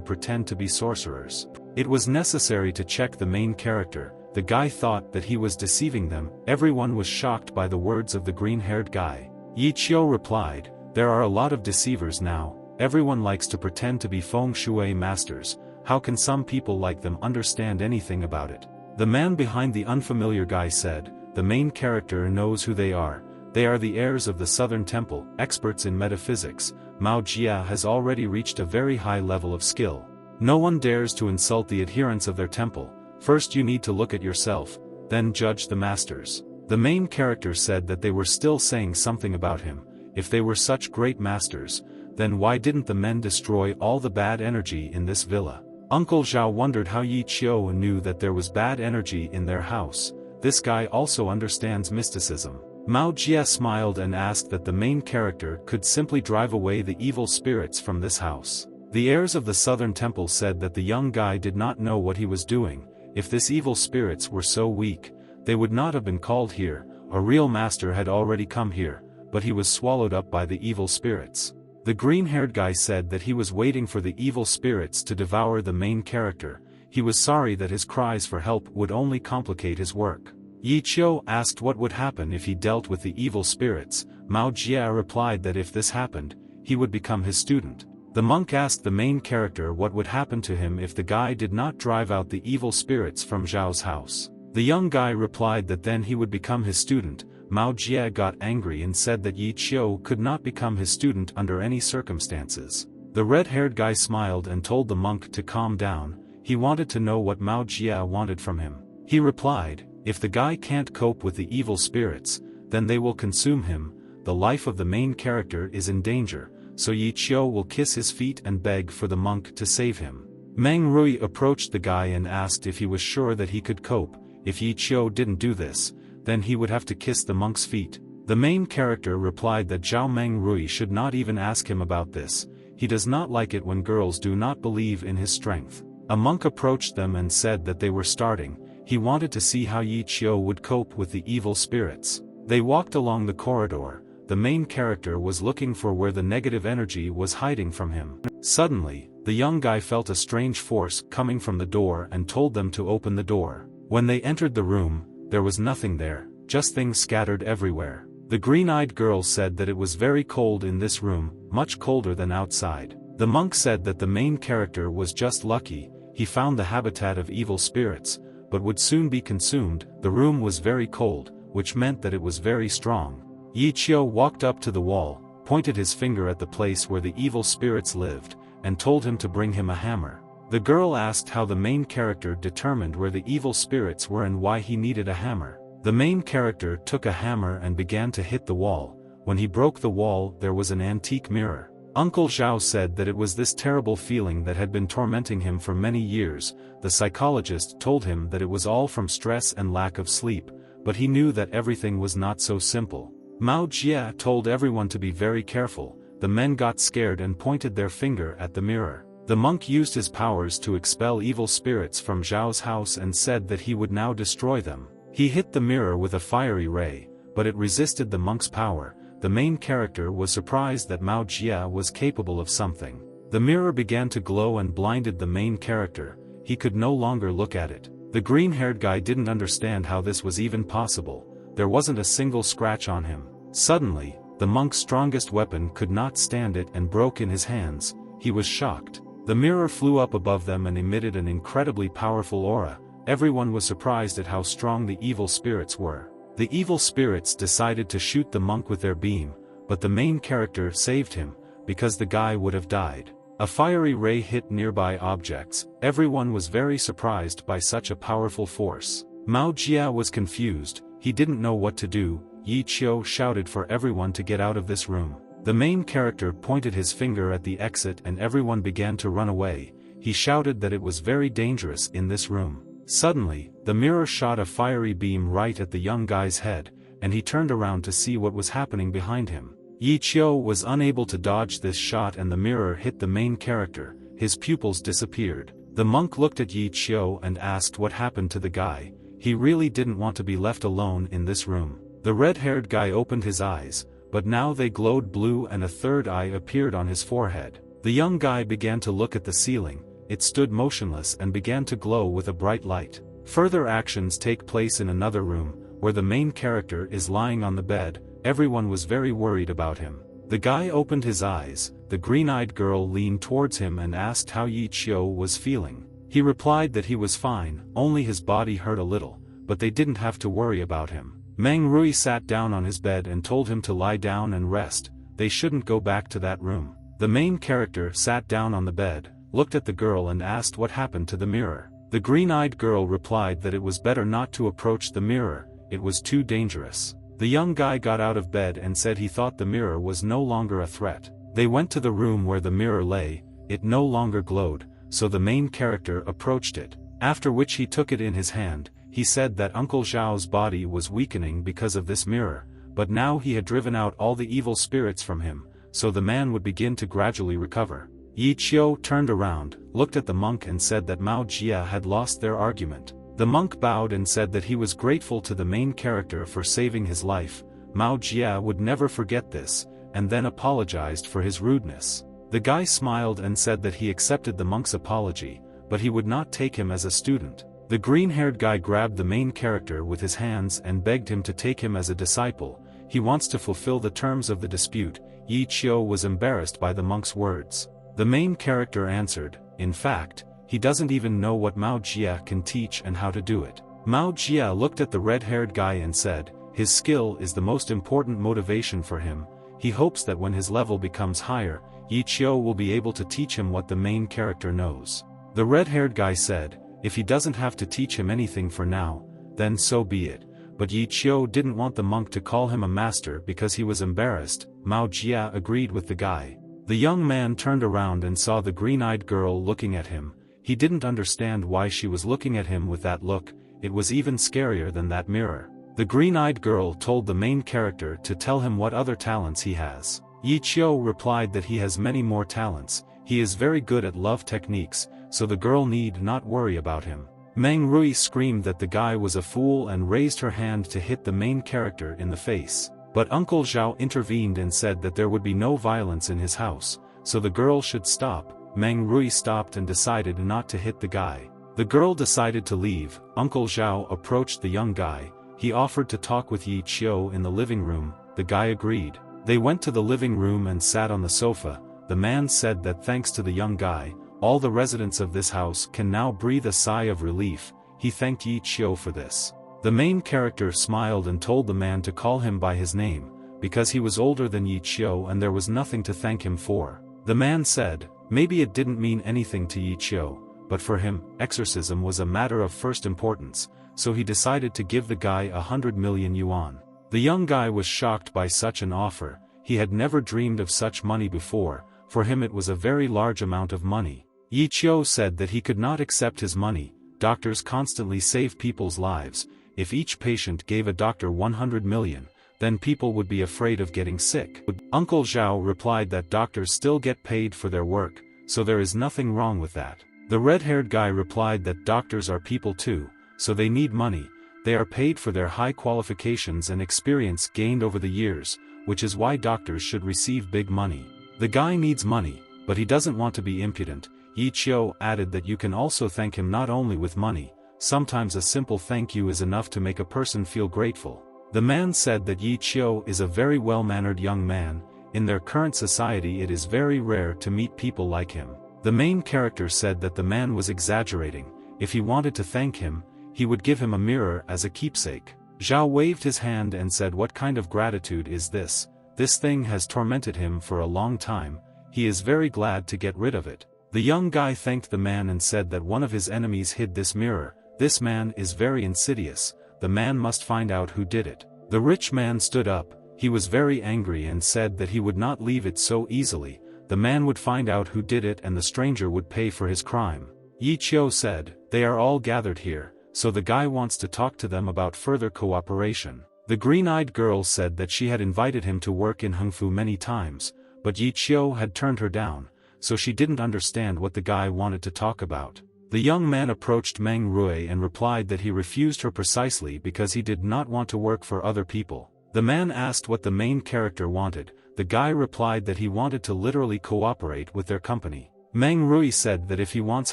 [SPEAKER 1] pretend to be sorcerers. It was necessary to check the main character. The guy thought that he was deceiving them. Everyone was shocked by the words of the green-haired guy. Yi Qiu replied, there are a lot of deceivers now. Everyone likes to pretend to be feng shui masters. How can some people like them understand anything about it? The man behind the unfamiliar guy said, the main character knows who they are. They are the heirs of the Southern Temple, experts in metaphysics. Mao Jia has already reached a very high level of skill. No one dares to insult the adherents of their temple. First you need to look at yourself, then judge the masters. The main character said that they were still saying something about him. If they were such great masters, then why didn't the men destroy all the bad energy in this villa? Uncle Zhao wondered how Yi Qiu knew that there was bad energy in their house. This guy also understands mysticism. Mao Jia smiled and asked that the main character could simply drive away the evil spirits from this house. The heirs of the Southern Temple said that the young guy did not know what he was doing. If this evil spirits were so weak, they would not have been called here. A real master had already come here, but he was swallowed up by the evil spirits. The green-haired guy said that he was waiting for the evil spirits to devour the main character. He was sorry that his cries for help would only complicate his work. Yi Qiu asked what would happen if he dealt with the evil spirits. Mao Jia replied that if this happened, he would become his student. The monk asked the main character what would happen to him if the guy did not drive out the evil spirits from Zhao's house. The young guy replied that then he would become his student. Mao Jie got angry and said that Yi Qiu could not become his student under any circumstances. The red-haired guy smiled and told the monk to calm down. He wanted to know what Mao Jie wanted from him. He replied, if the guy can't cope with the evil spirits, then they will consume him. The life of the main character is in danger, so Yi Qiu will kiss his feet and beg for the monk to save him. Meng Rui approached the guy and asked if he was sure that he could cope. If Yi Qiu didn't do this, then he would have to kiss the monk's feet. The main character replied that Zhao Meng Rui should not even ask him about this. He does not like it when girls do not believe in his strength. A monk approached them and said that they were starting. He wanted to see how Yi Qiu would cope with the evil spirits. They walked along the corridor. The main character was looking for where the negative energy was hiding from him. Suddenly, the young guy felt a strange force coming from the door and told them to open the door. When they entered the room, there was nothing there, just things scattered everywhere. The green-eyed girl said that it was very cold in this room, much colder than outside. The monk said that the main character was just lucky. He found the habitat of evil spirits, but would soon be consumed. The room was very cold, which meant that it was very strong. Yi Qiu walked up to the wall, pointed his finger at the place where the evil spirits lived, and told him to bring him a hammer. The girl asked how the main character determined where the evil spirits were and why he needed a hammer. The main character took a hammer and began to hit the wall. When he broke the wall, there was an antique mirror. Uncle Zhao said that it was this terrible feeling that had been tormenting him for many years. The psychologist told him that it was all from stress and lack of sleep, but he knew that everything was not so simple. Mao Jie told everyone to be very careful. The men got scared and pointed their finger at the mirror. The monk used his powers to expel evil spirits from Zhao's house and said that he would now destroy them. He hit the mirror with a fiery ray, but it resisted the monk's power. The main character was surprised that Mao Jie was capable of something. The mirror began to glow and blinded the main character. He could no longer look at it. The green-haired guy didn't understand how this was even possible. There wasn't a single scratch on him. Suddenly, the monk's strongest weapon could not stand it and broke in his hands. He was shocked. The mirror flew up above them and emitted an incredibly powerful aura. Everyone was surprised at how strong the evil spirits were. The evil spirits decided to shoot the monk with their beam, but the main character saved him, because the guy would have died. A fiery ray hit nearby objects. Everyone was very surprised by such a powerful force. Mao Jie was confused. He didn't know what to do. Yi Qiu shouted for everyone to get out of this room. The main character pointed his finger at the exit and everyone began to run away. He shouted that it was very dangerous in this room. Suddenly, the mirror shot a fiery beam right at the young guy's head, and he turned around to see what was happening behind him. Yi Qiu was unable to dodge this shot and the mirror hit the main character. His pupils disappeared. The monk looked at Yi Qiu and asked what happened to the guy. He really didn't want to be left alone in this room. The red-haired guy opened his eyes, but now they glowed blue and a third eye appeared on his forehead. The young guy began to look at the ceiling. It stood motionless and began to glow with a bright light. Further actions take place in another room, where the main character is lying on the bed. Everyone was very worried about him. The guy opened his eyes. The green-eyed girl leaned towards him and asked how Yi Qiu was feeling. He replied that he was fine, only his body hurt a little, but they didn't have to worry about him. Meng Rui sat down on his bed and told him to lie down and rest. They shouldn't go back to that room. The main character sat down on the bed, looked at the girl and asked what happened to the mirror. The green-eyed girl replied that it was better not to approach the mirror, it was too dangerous. The young guy got out of bed and said he thought the mirror was no longer a threat. They went to the room where the mirror lay. It no longer glowed, so the main character approached it, after which he took it in his hand. He said that Uncle Zhao's body was weakening because of this mirror, but now he had driven out all the evil spirits from him, so the man would begin to gradually recover. Yi Qiu turned around, looked at the monk and said that Mao Jie had lost their argument. The monk bowed and said that he was grateful to the main character for saving his life. Mao Jie would never forget this, and then apologized for his rudeness. The guy smiled and said that he accepted the monk's apology, but he would not take him as a student. The green-haired guy grabbed the main character with his hands and begged him to take him as a disciple. He wants to fulfill the terms of the dispute. Yi Qiu was embarrassed by the monk's words. The main character answered, in fact, he doesn't even know what Mao Jia can teach and how to do it. Mao Jia looked at the red-haired guy and said, his skill is the most important motivation for him. He hopes that when his level becomes higher, Yi Qiu will be able to teach him what the main character knows. The red-haired guy said, if he doesn't have to teach him anything for now, then so be it. But Yi Qiu didn't want the monk to call him a master because he was embarrassed. Mao Jia agreed with the guy. The young man turned around and saw the green-eyed girl looking at him. He didn't understand why she was looking at him with that look. It was even scarier than that mirror. The green-eyed girl told the main character to tell him what other talents he has. Yi Qiu replied that he has many more talents. He is very good at love techniques, so the girl need not worry about him. Meng Rui screamed that the guy was a fool and raised her hand to hit the main character in the face. But Uncle Zhao intervened and said that there would be no violence in his house, so the girl should stop. Meng Rui stopped and decided not to hit the guy. The girl decided to leave. Uncle Zhao approached the young guy. He offered to talk with Yi Qiu in the living room. The guy agreed. They went to the living room and sat on the sofa. The man said that thanks to the young guy, all the residents of this house can now breathe a sigh of relief. He thanked Yi Qiu for this. The main character smiled and told the man to call him by his name, because he was older than Yi Qiu and there was nothing to thank him for. The man said, maybe it didn't mean anything to Yi Qiu, but for him, exorcism was a matter of first importance, so he decided to give the guy 100 million yuan. The young guy was shocked by such an offer. He had never dreamed of such money before. For him it was a very large amount of money. Yi Qiu said that he could not accept his money. Doctors constantly save people's lives. If each patient gave a doctor 100 million, then people would be afraid of getting sick. Uncle Zhao replied that doctors still get paid for their work, so there is nothing wrong with that. The red-haired guy replied that doctors are people too, so they need money. They are paid for their high qualifications and experience gained over the years, which is why doctors should receive big money. The guy needs money, but he doesn't want to be impudent. Yi Qiu added that you can also thank him not only with money. Sometimes a simple thank you is enough to make a person feel grateful. The man said that Yi Qiu is a very well-mannered young man. In their current society it is very rare to meet people like him. The main character said that the man was exaggerating. If he wanted to thank him, he would give him a mirror as a keepsake. Zhao waved his hand and said, what kind of gratitude is this? This thing has tormented him for a long time. He is very glad to get rid of it. The young guy thanked the man and said that one of his enemies hid this mirror. This man is very insidious. The man must find out who did it. The rich man stood up. He was very angry and said that he would not leave it so easily. The man would find out who did it and the stranger would pay for his crime. Yi Qiu said, they are all gathered here, so the guy wants to talk to them about further cooperation. The green-eyed girl said that she had invited him to work in Hengfu many times, but Yi Qiu had turned her down, so she didn't understand what the guy wanted to talk about. The young man approached Meng Rui and replied that he refused her precisely because he did not want to work for other people. The man asked what the main character wanted. The guy replied that he wanted to literally cooperate with their company. Meng Rui said that if he wants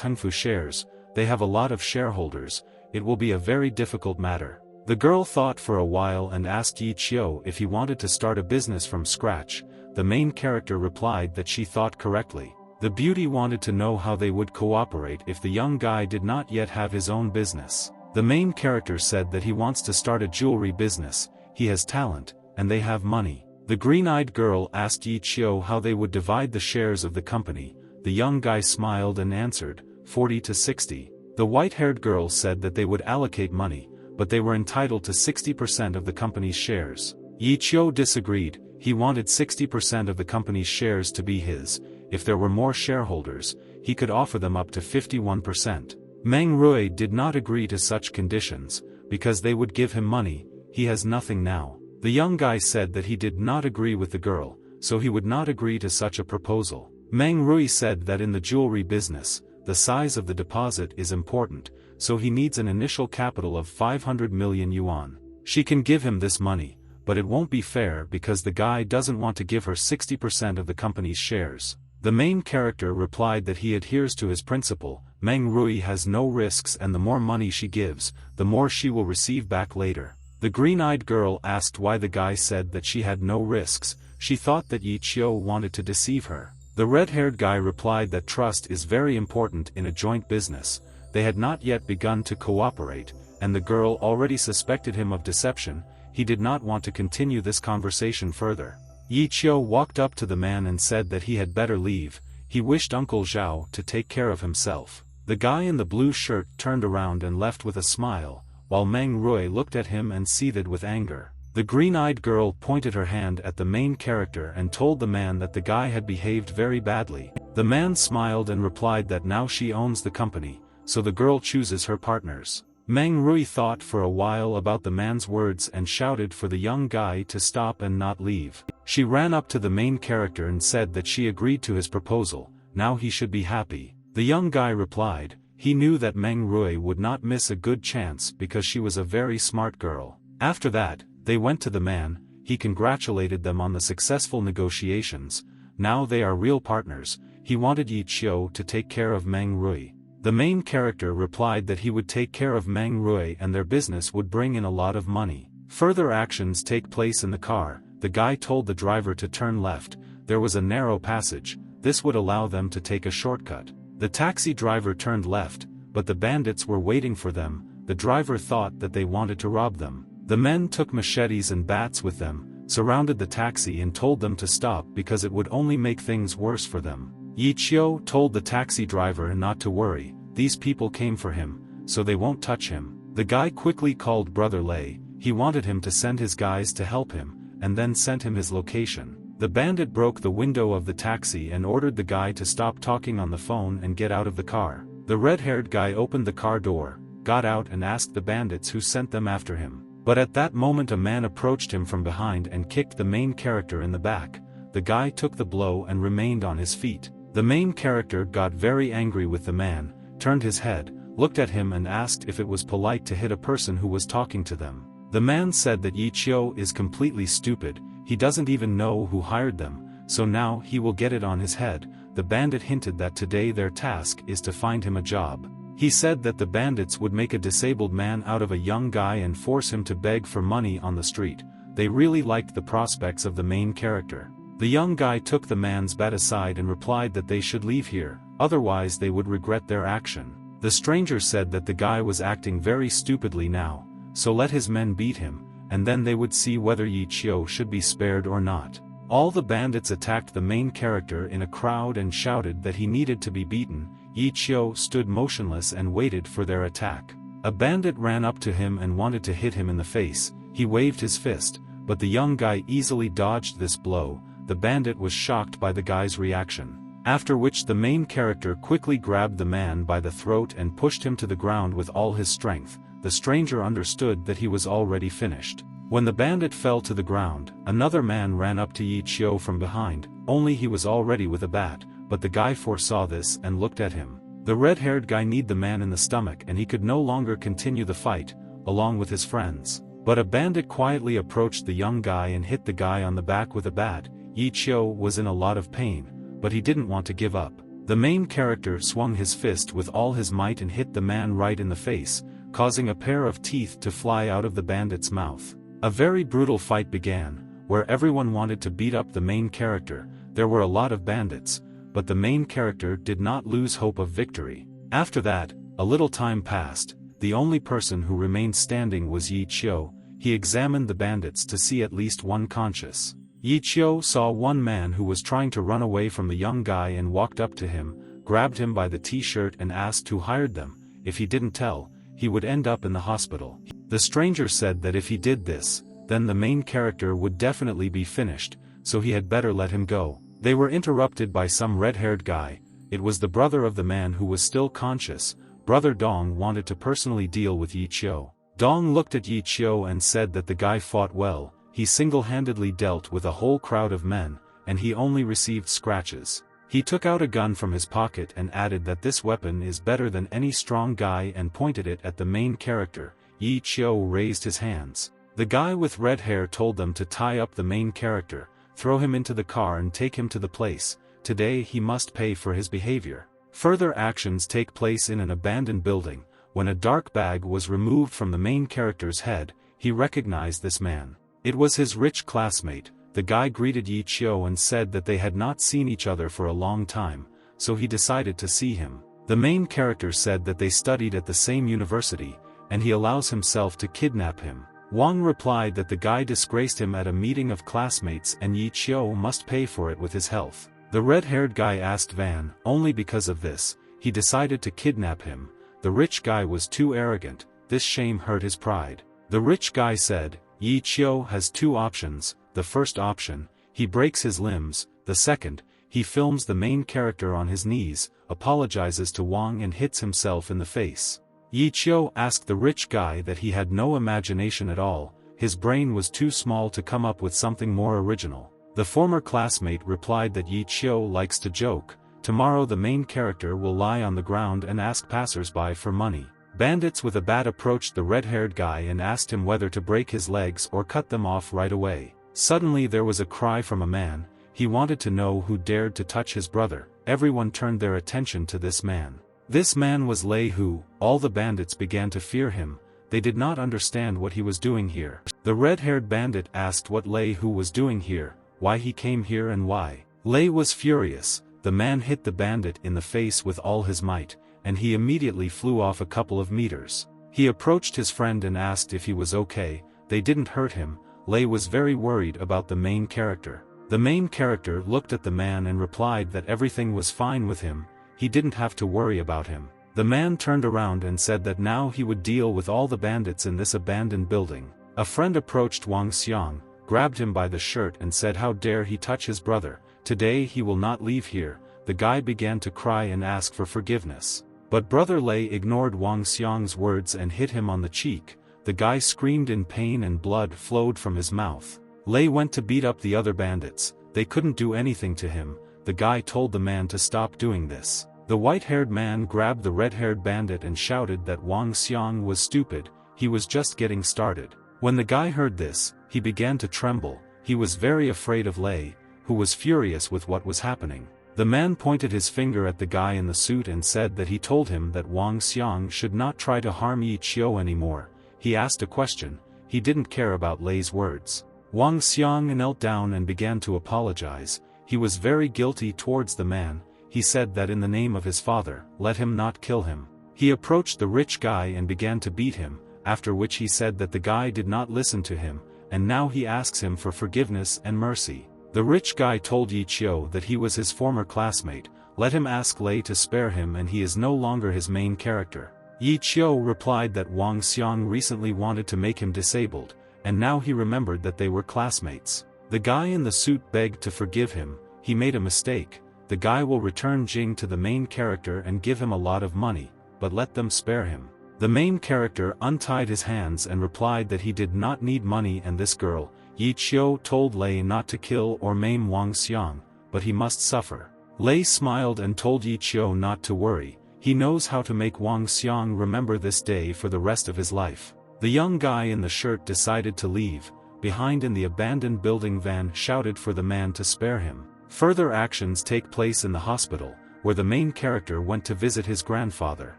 [SPEAKER 1] Hengfu shares, they have a lot of shareholders, it will be a very difficult matter. The girl thought for a while and asked Yi Qiu if he wanted to start a business from scratch. The main character replied that she thought correctly. The beauty wanted to know how they would cooperate if the young guy did not yet have his own business. The main character said that he wants to start a jewelry business. He has talent, and they have money. The green-eyed girl asked Yi Qiu how they would divide the shares of the company. The young guy smiled and answered, 40 to 60. The white-haired girl said that they would allocate money, but they were entitled to 60% of the company's shares. Yi Qiu disagreed. He wanted 60% of the company's shares to be his. If there were more shareholders, he could offer them up to 51%. Meng Rui did not agree to such conditions, because they would give him money. He has nothing now. The young guy said that he did not agree with the girl, so he would not agree to such a proposal. Meng Rui said that in the jewelry business, the size of the deposit is important, so he needs an initial capital of 500 million yuan. She can give him this money, but it won't be fair because the guy doesn't want to give her 60% of the company's shares. The main character replied that he adheres to his principle. Meng Rui has no risks and the more money she gives, the more she will receive back later. The green-eyed girl asked why the guy said that she had no risks. She thought that Yi Qiu wanted to deceive her. The red-haired guy replied that trust is very important in a joint business. They had not yet begun to cooperate, and the girl already suspected him of deception. He did not want to continue this conversation further. Yi Qiu walked up to the man and said that he had better leave. He wished Uncle Zhao to take care of himself. The guy in the blue shirt turned around and left with a smile, while Meng Rui looked at him and seethed with anger. The green-eyed girl pointed her hand at the main character and told the man that the guy had behaved very badly. The man smiled and replied that now she owns the company, so the girl chooses her partners. Meng Rui thought for a while about the man's words and shouted for the young guy to stop and not leave. She ran up to the main character and said that she agreed to his proposal, now he should be happy. The young guy replied, he knew that Meng Rui would not miss a good chance because she was a very smart girl. After that, they went to the man. He congratulated them on the successful negotiations. Now they are real partners. He wanted Yi Qiu to take care of Meng Rui. The main character replied that he would take care of Meng Rui and their business would bring in a lot of money. Further actions take place in the car. The guy told the driver to turn left. There was a narrow passage. This would allow them to take a shortcut. The taxi driver turned left, but the bandits were waiting for them. The driver thought that they wanted to rob them. The men took machetes and bats with them, surrounded the taxi and told them to stop because it would only make things worse for them. Yi Qiu told the taxi driver not to worry, these people came for him, so they won't touch him. The guy quickly called Brother Lei. He wanted him to send his guys to help him, and then sent him his location. The bandit broke the window of the taxi and ordered the guy to stop talking on the phone and get out of the car. The red-haired guy opened the car door, got out and asked the bandits who sent them after him. But at that moment a man approached him from behind and kicked the main character in the back. The guy took the blow and remained on his feet. The main character got very angry with the man, turned his head, looked at him and asked if it was polite to hit a person who was talking to them. The man said that Yi Qiu is completely stupid, he doesn't even know who hired them, so now he will get it on his head. The bandit hinted that today their task is to find him a job. He said that the bandits would make a disabled man out of a young guy and force him to beg for money on the street. They really liked the prospects of the main character. The young guy took the man's bat aside and replied that they should leave here, otherwise they would regret their action. The stranger said that the guy was acting very stupidly now, so let his men beat him, and then they would see whether Yi Qiu should be spared or not. All the bandits attacked the main character in a crowd and shouted that he needed to be beaten. Yi Qiu stood motionless and waited for their attack. A bandit ran up to him and wanted to hit him in the face. He waved his fist, but the young guy easily dodged this blow. The bandit was shocked by the guy's reaction. After which the main character quickly grabbed the man by the throat and pushed him to the ground with all his strength. The stranger understood that he was already finished. When the bandit fell to the ground, another man ran up to Yi Qiu from behind, only he was already with a bat. But the guy foresaw this and looked at him. The red-haired guy kneed the man in the stomach and he could no longer continue the fight, along with his friends. But a bandit quietly approached the young guy and hit the guy on the back with a bat. Yi Qiu was in a lot of pain, but he didn't want to give up. The main character swung his fist with all his might and hit the man right in the face, causing a pair of teeth to fly out of the bandit's mouth. A very brutal fight began, where everyone wanted to beat up the main character. There were a lot of bandits, but the main character did not lose hope of victory. After that, a little time passed. The only person who remained standing was Yi Qiu. He examined the bandits to see at least one conscious. Yi Qiu saw one man who was trying to run away from the young guy and walked up to him, grabbed him by the t-shirt and asked who hired them. If he didn't tell, he would end up in the hospital. The stranger said that if he did this, then the main character would definitely be finished, so he had better let him go. They were interrupted by some red-haired guy. It was the brother of the man who was still conscious. Brother Dong wanted to personally deal with Yi Qiu. Dong looked at Yi Qiu and said that the guy fought well. He single-handedly dealt with a whole crowd of men, and he only received scratches. He took out a gun from his pocket and added that this weapon is better than any strong guy and pointed it at the main character. Yi Qiu raised his hands. The guy with red hair told them to tie up the main character, throw him into the car and take him to the place. Today he must pay for his behavior. Further actions take place in an abandoned building. When a dark bag was removed from the main character's head, he recognized this man. It was his rich classmate. the guy greeted Yi Qiu and said that they had not seen each other for a long time, so he decided to see him. The main character said that they studied at the same university, and he allows himself to kidnap him. Wang replied that the guy disgraced him at a meeting of classmates and Yi Qiu must pay for it with his health. The red-haired guy asked Van, only because of this, he decided to kidnap him. The rich guy was too arrogant, this shame hurt his pride. The rich guy said, Yi Qiu has two options, the first option, he breaks his limbs, the second, he films the main character on his knees, apologizes to Wang and hits himself in the face. Yi Qiu asked the rich guy that he had no imagination at all, his brain was too small to come up with something more original. The former classmate replied that Yi Qiu likes to joke, tomorrow the main character will lie on the ground and ask passers-by for money. Bandits with a bat approached the red-haired guy and asked him whether to break his legs or cut them off right away. Suddenly there was a cry from a man, he wanted to know who dared to touch his brother. Everyone turned their attention to this man. This man was Lei Hu. All the bandits began to fear him, they did not understand what he was doing here. The red-haired bandit asked what Lei Hu was doing here, why he came here and why. Lei was furious, the man hit the bandit in the face with all his might, and he immediately flew off a couple of meters. He approached his friend and asked if he was okay, they didn't hurt him. Lei was very worried about the main character. The main character looked at the man and replied that everything was fine with him, he didn't have to worry about him. The man turned around and said that now he would deal with all the bandits in this abandoned building. A friend approached Wang Xiang, grabbed him by the shirt and said how dare he touch his brother, today he will not leave here. The guy began to cry and ask for forgiveness. But brother Lei ignored Wang Xiang's words and hit him on the cheek. The guy screamed in pain and blood flowed from his mouth. Lei went to beat up the other bandits, they couldn't do anything to him. The guy told the man to stop doing this. The white-haired man grabbed the red-haired bandit and shouted that Wang Xiang was stupid, he was just getting started. When the guy heard this, he began to tremble, he was very afraid of Lei, who was furious with what was happening. The man pointed his finger at the guy in the suit and said that he told him that Wang Xiang should not try to harm Yi Qiu anymore. He asked a question, he didn't care about Lei's words. Wang Xiang knelt down and began to apologize, he was very guilty towards the man, he said that in the name of his father, let him not kill him. He approached the rich guy and began to beat him, after which he said that the guy did not listen to him, and now he asks him for forgiveness and mercy. The rich guy told Yi Qiu that he was his former classmate, let him ask Lei to spare him and he is no longer his main character. Yi Qiu replied that Wang Xiang recently wanted to make him disabled, and now he remembered that they were classmates. The guy in the suit begged to forgive him, he made a mistake, the guy will return Jing to the main character and give him a lot of money, but let them spare him. The main character untied his hands and replied that he did not need money and this girl. Yi Qiu told Lei not to kill or maim Wang Xiang, but he must suffer. Lei smiled and told Yi Qiu not to worry, he knows how to make Wang Xiang remember this day for the rest of his life. The young guy in the shirt decided to leave. Behind in the abandoned building, Van shouted for the man to spare him. Further actions take place in the hospital, where the main character went to visit his grandfather.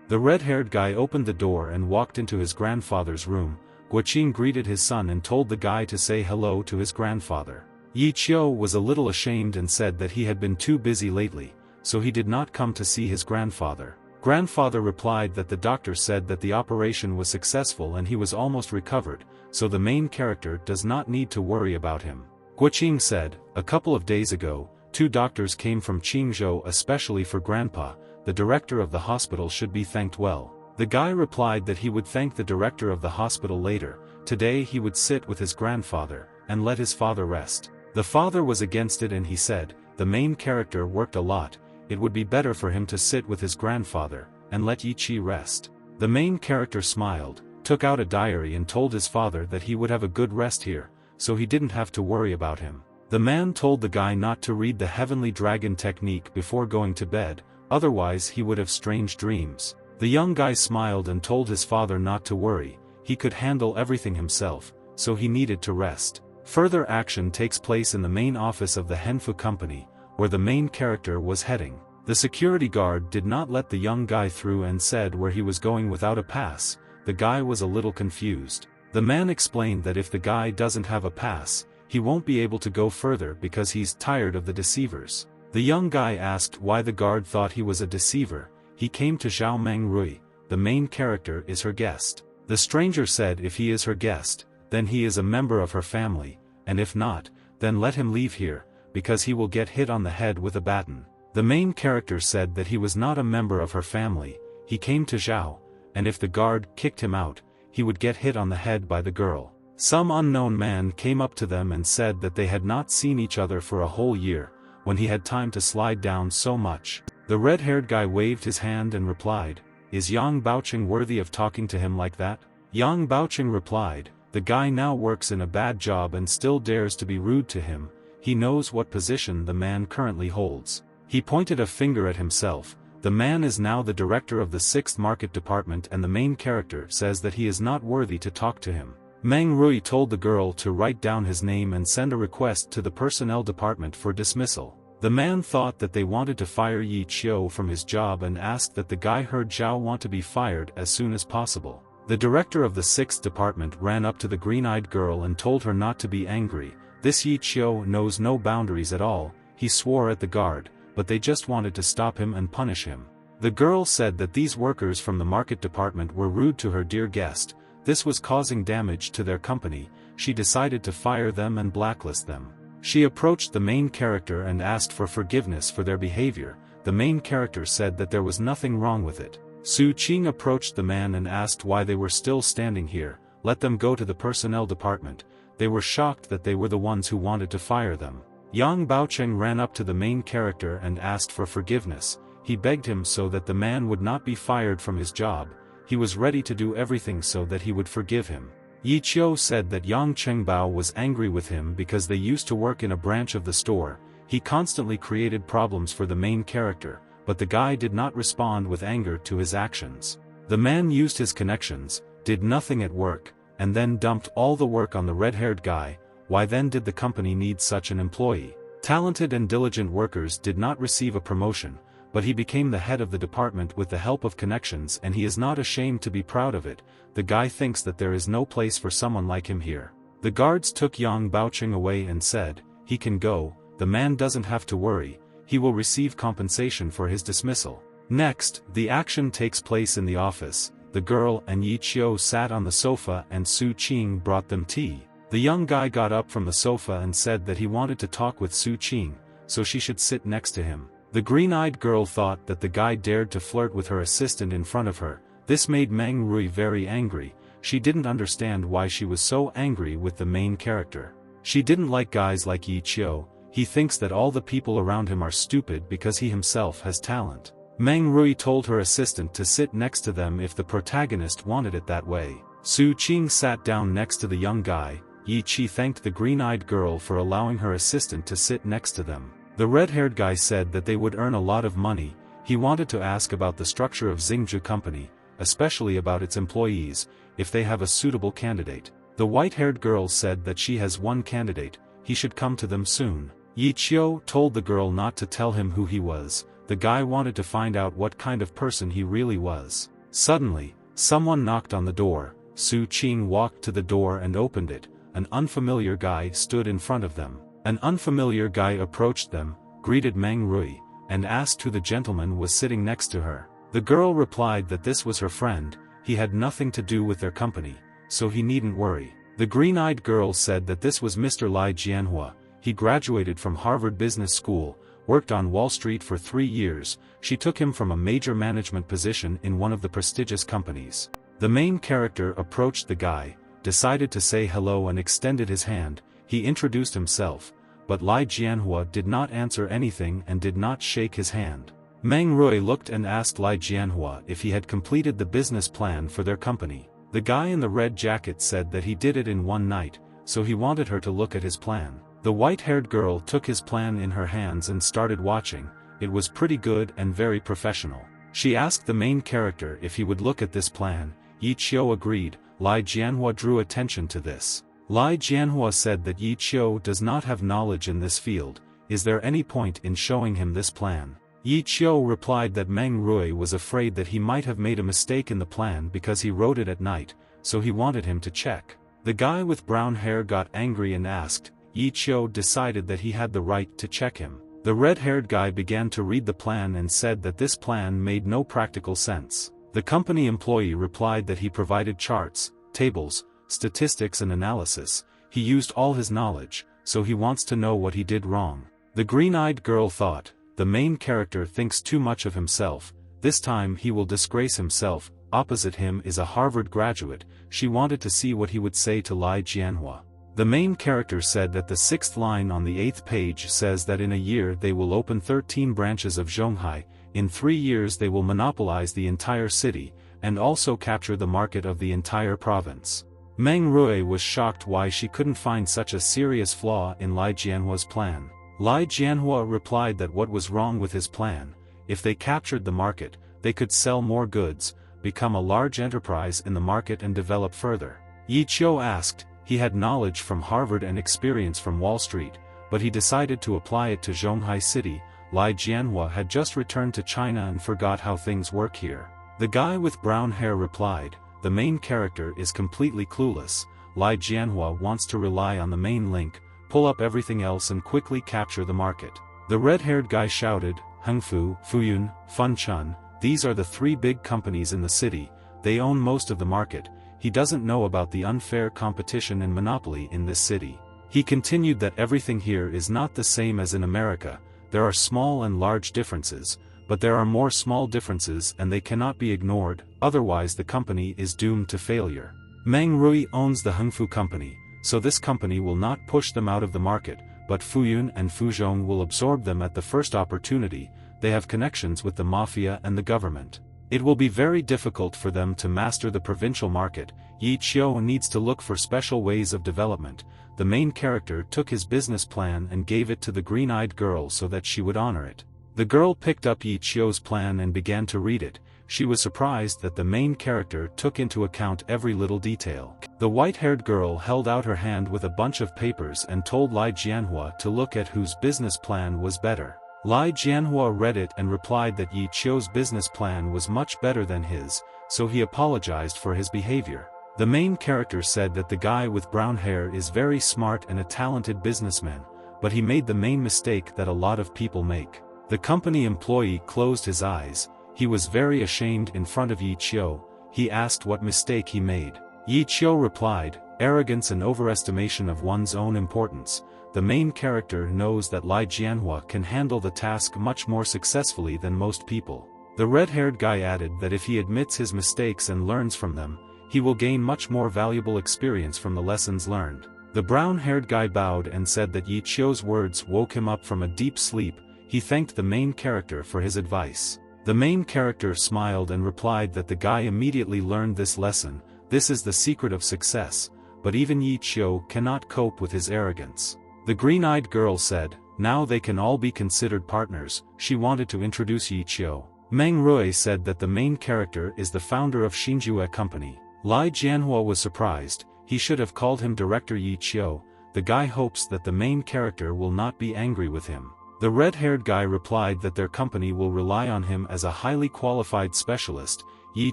[SPEAKER 1] The red-haired guy opened the door and walked into his grandfather's room. Guoqing greeted his son and told the guy to say hello to his grandfather. Yi Qiu was a little ashamed and said that he had been too busy lately, so he did not come to see his grandfather. Grandfather replied that the doctor said that the operation was successful and he was almost recovered, so the main character does not need to worry about him. Guoqing said, a couple of days ago, 2 doctors came from Qingzhou especially for grandpa, the director of the hospital should be thanked well. The guy replied that he would thank the director of the hospital later, today he would sit with his grandfather, and let his father rest. The father was against it and he said, the main character worked a lot, it would be better for him to sit with his grandfather, and let Yi Qi rest. The main character smiled, took out a diary and told his father that he would have a good rest here, so he didn't have to worry about him. The man told the guy not to read the heavenly dragon technique before going to bed, otherwise he would have strange dreams. The young guy smiled and told his father not to worry, he could handle everything himself, so he needed to rest. Further action takes place in the main office of the Henfu company, where the main character was heading. The security guard did not let the young guy through and said where he was going without a pass. The guy was a little confused. The man explained that if the guy doesn't have a pass, he won't be able to go further because he's tired of the deceivers. The young guy asked why the guard thought he was a deceiver. He came to Zhao Mangrui, the main character is her guest. The stranger said if he is her guest, then he is a member of her family, and if not, then let him leave here, because he will get hit on the head with a baton. The main character said that he was not a member of her family, he came to Zhao, and if the guard kicked him out, he would get hit on the head by the girl. Some unknown man came up to them and said that they had not seen each other for a whole year, when he had time to slide down so much. The red-haired guy waved his hand and replied, "Is Yang Baoqing worthy of talking to him like that?" Yang Baoqing replied, "The guy now works in a bad job and still dares to be rude to him, he knows what position the man currently holds." He pointed a finger at himself. The man is now the director of the 6th Market Department and the main character says that he is not worthy to talk to him. Meng Rui told the girl to write down his name and send a request to the personnel department for dismissal. The man thought that they wanted to fire Yi Qiu from his job and asked that the guy heard Zhao want to be fired as soon as possible. The director of the 6th department ran up to the green-eyed girl and told her not to be angry. This Yi Qiu knows no boundaries at all, he swore at the guard, but they just wanted to stop him and punish him. The girl said that these workers from the market department were rude to her dear guest, this was causing damage to their company, she decided to fire them and blacklist them. She approached the main character and asked for forgiveness for their behavior. The main character said that there was nothing wrong with it. Su Qing approached the man and asked why they were still standing here, let them go to the personnel department. They were shocked that they were the ones who wanted to fire them. Yang Baoqing ran up to the main character and asked for forgiveness. He begged him so that the man would not be fired from his job. He was ready to do everything so that he would forgive him. Yi Qiu said that Yang Chengbao was angry with him because they used to work in a branch of the store. He constantly created problems for the main character, but the guy did not respond with anger to his actions. The man used his connections, did nothing at work, and then dumped all the work on the red-haired guy. Why then did the company need such an employee? Talented and diligent workers did not receive a promotion, but he became the head of the department with the help of connections and he is not ashamed to be proud of it. The guy thinks that there is no place for someone like him here. The guards took Yang Baoqing away and said, "He can go, the man doesn't have to worry, he will receive compensation for his dismissal." Next, the action takes place in the office. The girl and Yi Qiu sat on the sofa and Su Qing brought them tea. The young guy got up from the sofa and said that he wanted to talk with Su Qing, so she should sit next to him. The green-eyed girl thought that the guy dared to flirt with her assistant in front of her. This made Meng Rui very angry. She didn't understand why she was so angry with the main character. She didn't like guys like Yi Qiu. He thinks that all the people around him are stupid because he himself has talent. Meng Rui told her assistant to sit next to them if the protagonist wanted it that way. Su Qing sat down next to the young guy. Yi Qi thanked the green-eyed girl for allowing her assistant to sit next to them. The red-haired guy said that they would earn a lot of money. He wanted to ask about the structure of Xingzhu Company, especially about its employees, if they have a suitable candidate. The white-haired girl said that she has one candidate, he should come to them soon. Yi Qiu told the girl not to tell him who he was. The guy wanted to find out what kind of person he really was. Suddenly, someone knocked on the door. Su Qing walked to the door and opened it. An unfamiliar guy stood in front of them. An unfamiliar guy approached them, greeted Meng Rui, and asked who the gentleman was sitting next to her. The girl replied that this was her friend, he had nothing to do with their company, so he needn't worry. The green-eyed girl said that this was Mr. Lai Jianhua. He graduated from Harvard Business School, worked on Wall Street for 3 years. She took him from a major management position in one of the prestigious companies. The main character approached the guy, decided to say hello and extended his hand. He introduced himself, but Lai Jianhua did not answer anything and did not shake his hand. Meng Rui looked and asked Lai Jianhua if he had completed the business plan for their company. The guy in the red jacket said that he did it in one night, so he wanted her to look at his plan. The white-haired girl took his plan in her hands and started watching. It was pretty good and very professional. She asked the main character if he would look at this plan. Yi Qiu agreed. Lai Jianhua drew attention to this. Lai Jianhua said that Yi Qiu does not have knowledge in this field. Is there any point in showing him this plan? Yi Qiu replied that Meng Rui was afraid that he might have made a mistake in the plan because he wrote it at night, so he wanted him to check. The guy with brown hair got angry and asked, Yi Qiu decided that he had the right to check him. The red-haired guy began to read the plan and said that this plan made no practical sense. The company employee replied that he provided charts, tables, statistics and analysis. He used all his knowledge, so he wants to know what he did wrong. The green-eyed girl thought, the main character thinks too much of himself, this time he will disgrace himself. Opposite him is a Harvard graduate. She wanted to see what he would say to Lai Jianhua. The main character said that the 6th line on the 8th page says that in a year they will open 13 branches of Zhonghai, in 3 years they will monopolize the entire city, and also capture the market of the entire province. Meng Rui was shocked why she couldn't find such a serious flaw in Lai Jianhua's plan. Lai Jianhua replied that what was wrong with his plan, if they captured the market, they could sell more goods, become a large enterprise in the market and develop further. Yi Qiu asked, he had knowledge from Harvard and experience from Wall Street, but he decided to apply it to Zhonghai City. Lai Jianhua had just returned to China and forgot how things work here. The guy with brown hair replied, the main character is completely clueless. Lai Jianhua wants to rely on the main link, pull up everything else and quickly capture the market. The red-haired guy shouted, Hengfu, Fuyun, Funchun, these are the 3 big companies in the city, they own most of the market. He doesn't know about the unfair competition and monopoly in this city. He continued that everything here is not the same as in America, there are small and large differences, but there are more small differences and they cannot be ignored, otherwise the company is doomed to failure. Meng Rui owns the Hengfu company, so this company will not push them out of the market, but Fuyun and Fuzhong will absorb them at the first opportunity. They have connections with the mafia and the government. It will be very difficult for them to master the provincial market. Yi Qiu needs to look for special ways of development. The main character took his business plan and gave it to the green-eyed girl so that she would honor it. The girl picked up Yi Qiu's plan and began to read it. She was surprised that the main character took into account every little detail. The white-haired girl held out her hand with a bunch of papers and told Lai Jianhua to look at whose business plan was better. Lai Jianhua read it and replied that Yi Qiu's business plan was much better than his, so he apologized for his behavior. The main character said that the guy with brown hair is very smart and a talented businessman, but he made the main mistake that a lot of people make. The company employee closed his eyes. He was very ashamed in front of Yi Qiu. He asked what mistake he made. Yi Qiu replied, arrogance and overestimation of one's own importance. The main character knows that Lai Jianhua can handle the task much more successfully than most people. The red-haired guy added that if he admits his mistakes and learns from them, he will gain much more valuable experience from the lessons learned. The brown-haired guy bowed and said that Yi Qiu's words woke him up from a deep sleep. He thanked the main character for his advice. The main character smiled and replied that the guy immediately learned this lesson. This is the secret of success, but even Yi Qiu cannot cope with his arrogance. The green-eyed girl said, now they can all be considered partners. She wanted to introduce Yi Qiu. Meng Rui said that the main character is the founder of Xinjue Company. Lai Jianhua was surprised. He should have called him Director Yi Qiu. The guy hopes that the main character will not be angry with him. The red-haired guy replied that their company will rely on him as a highly qualified specialist. Yi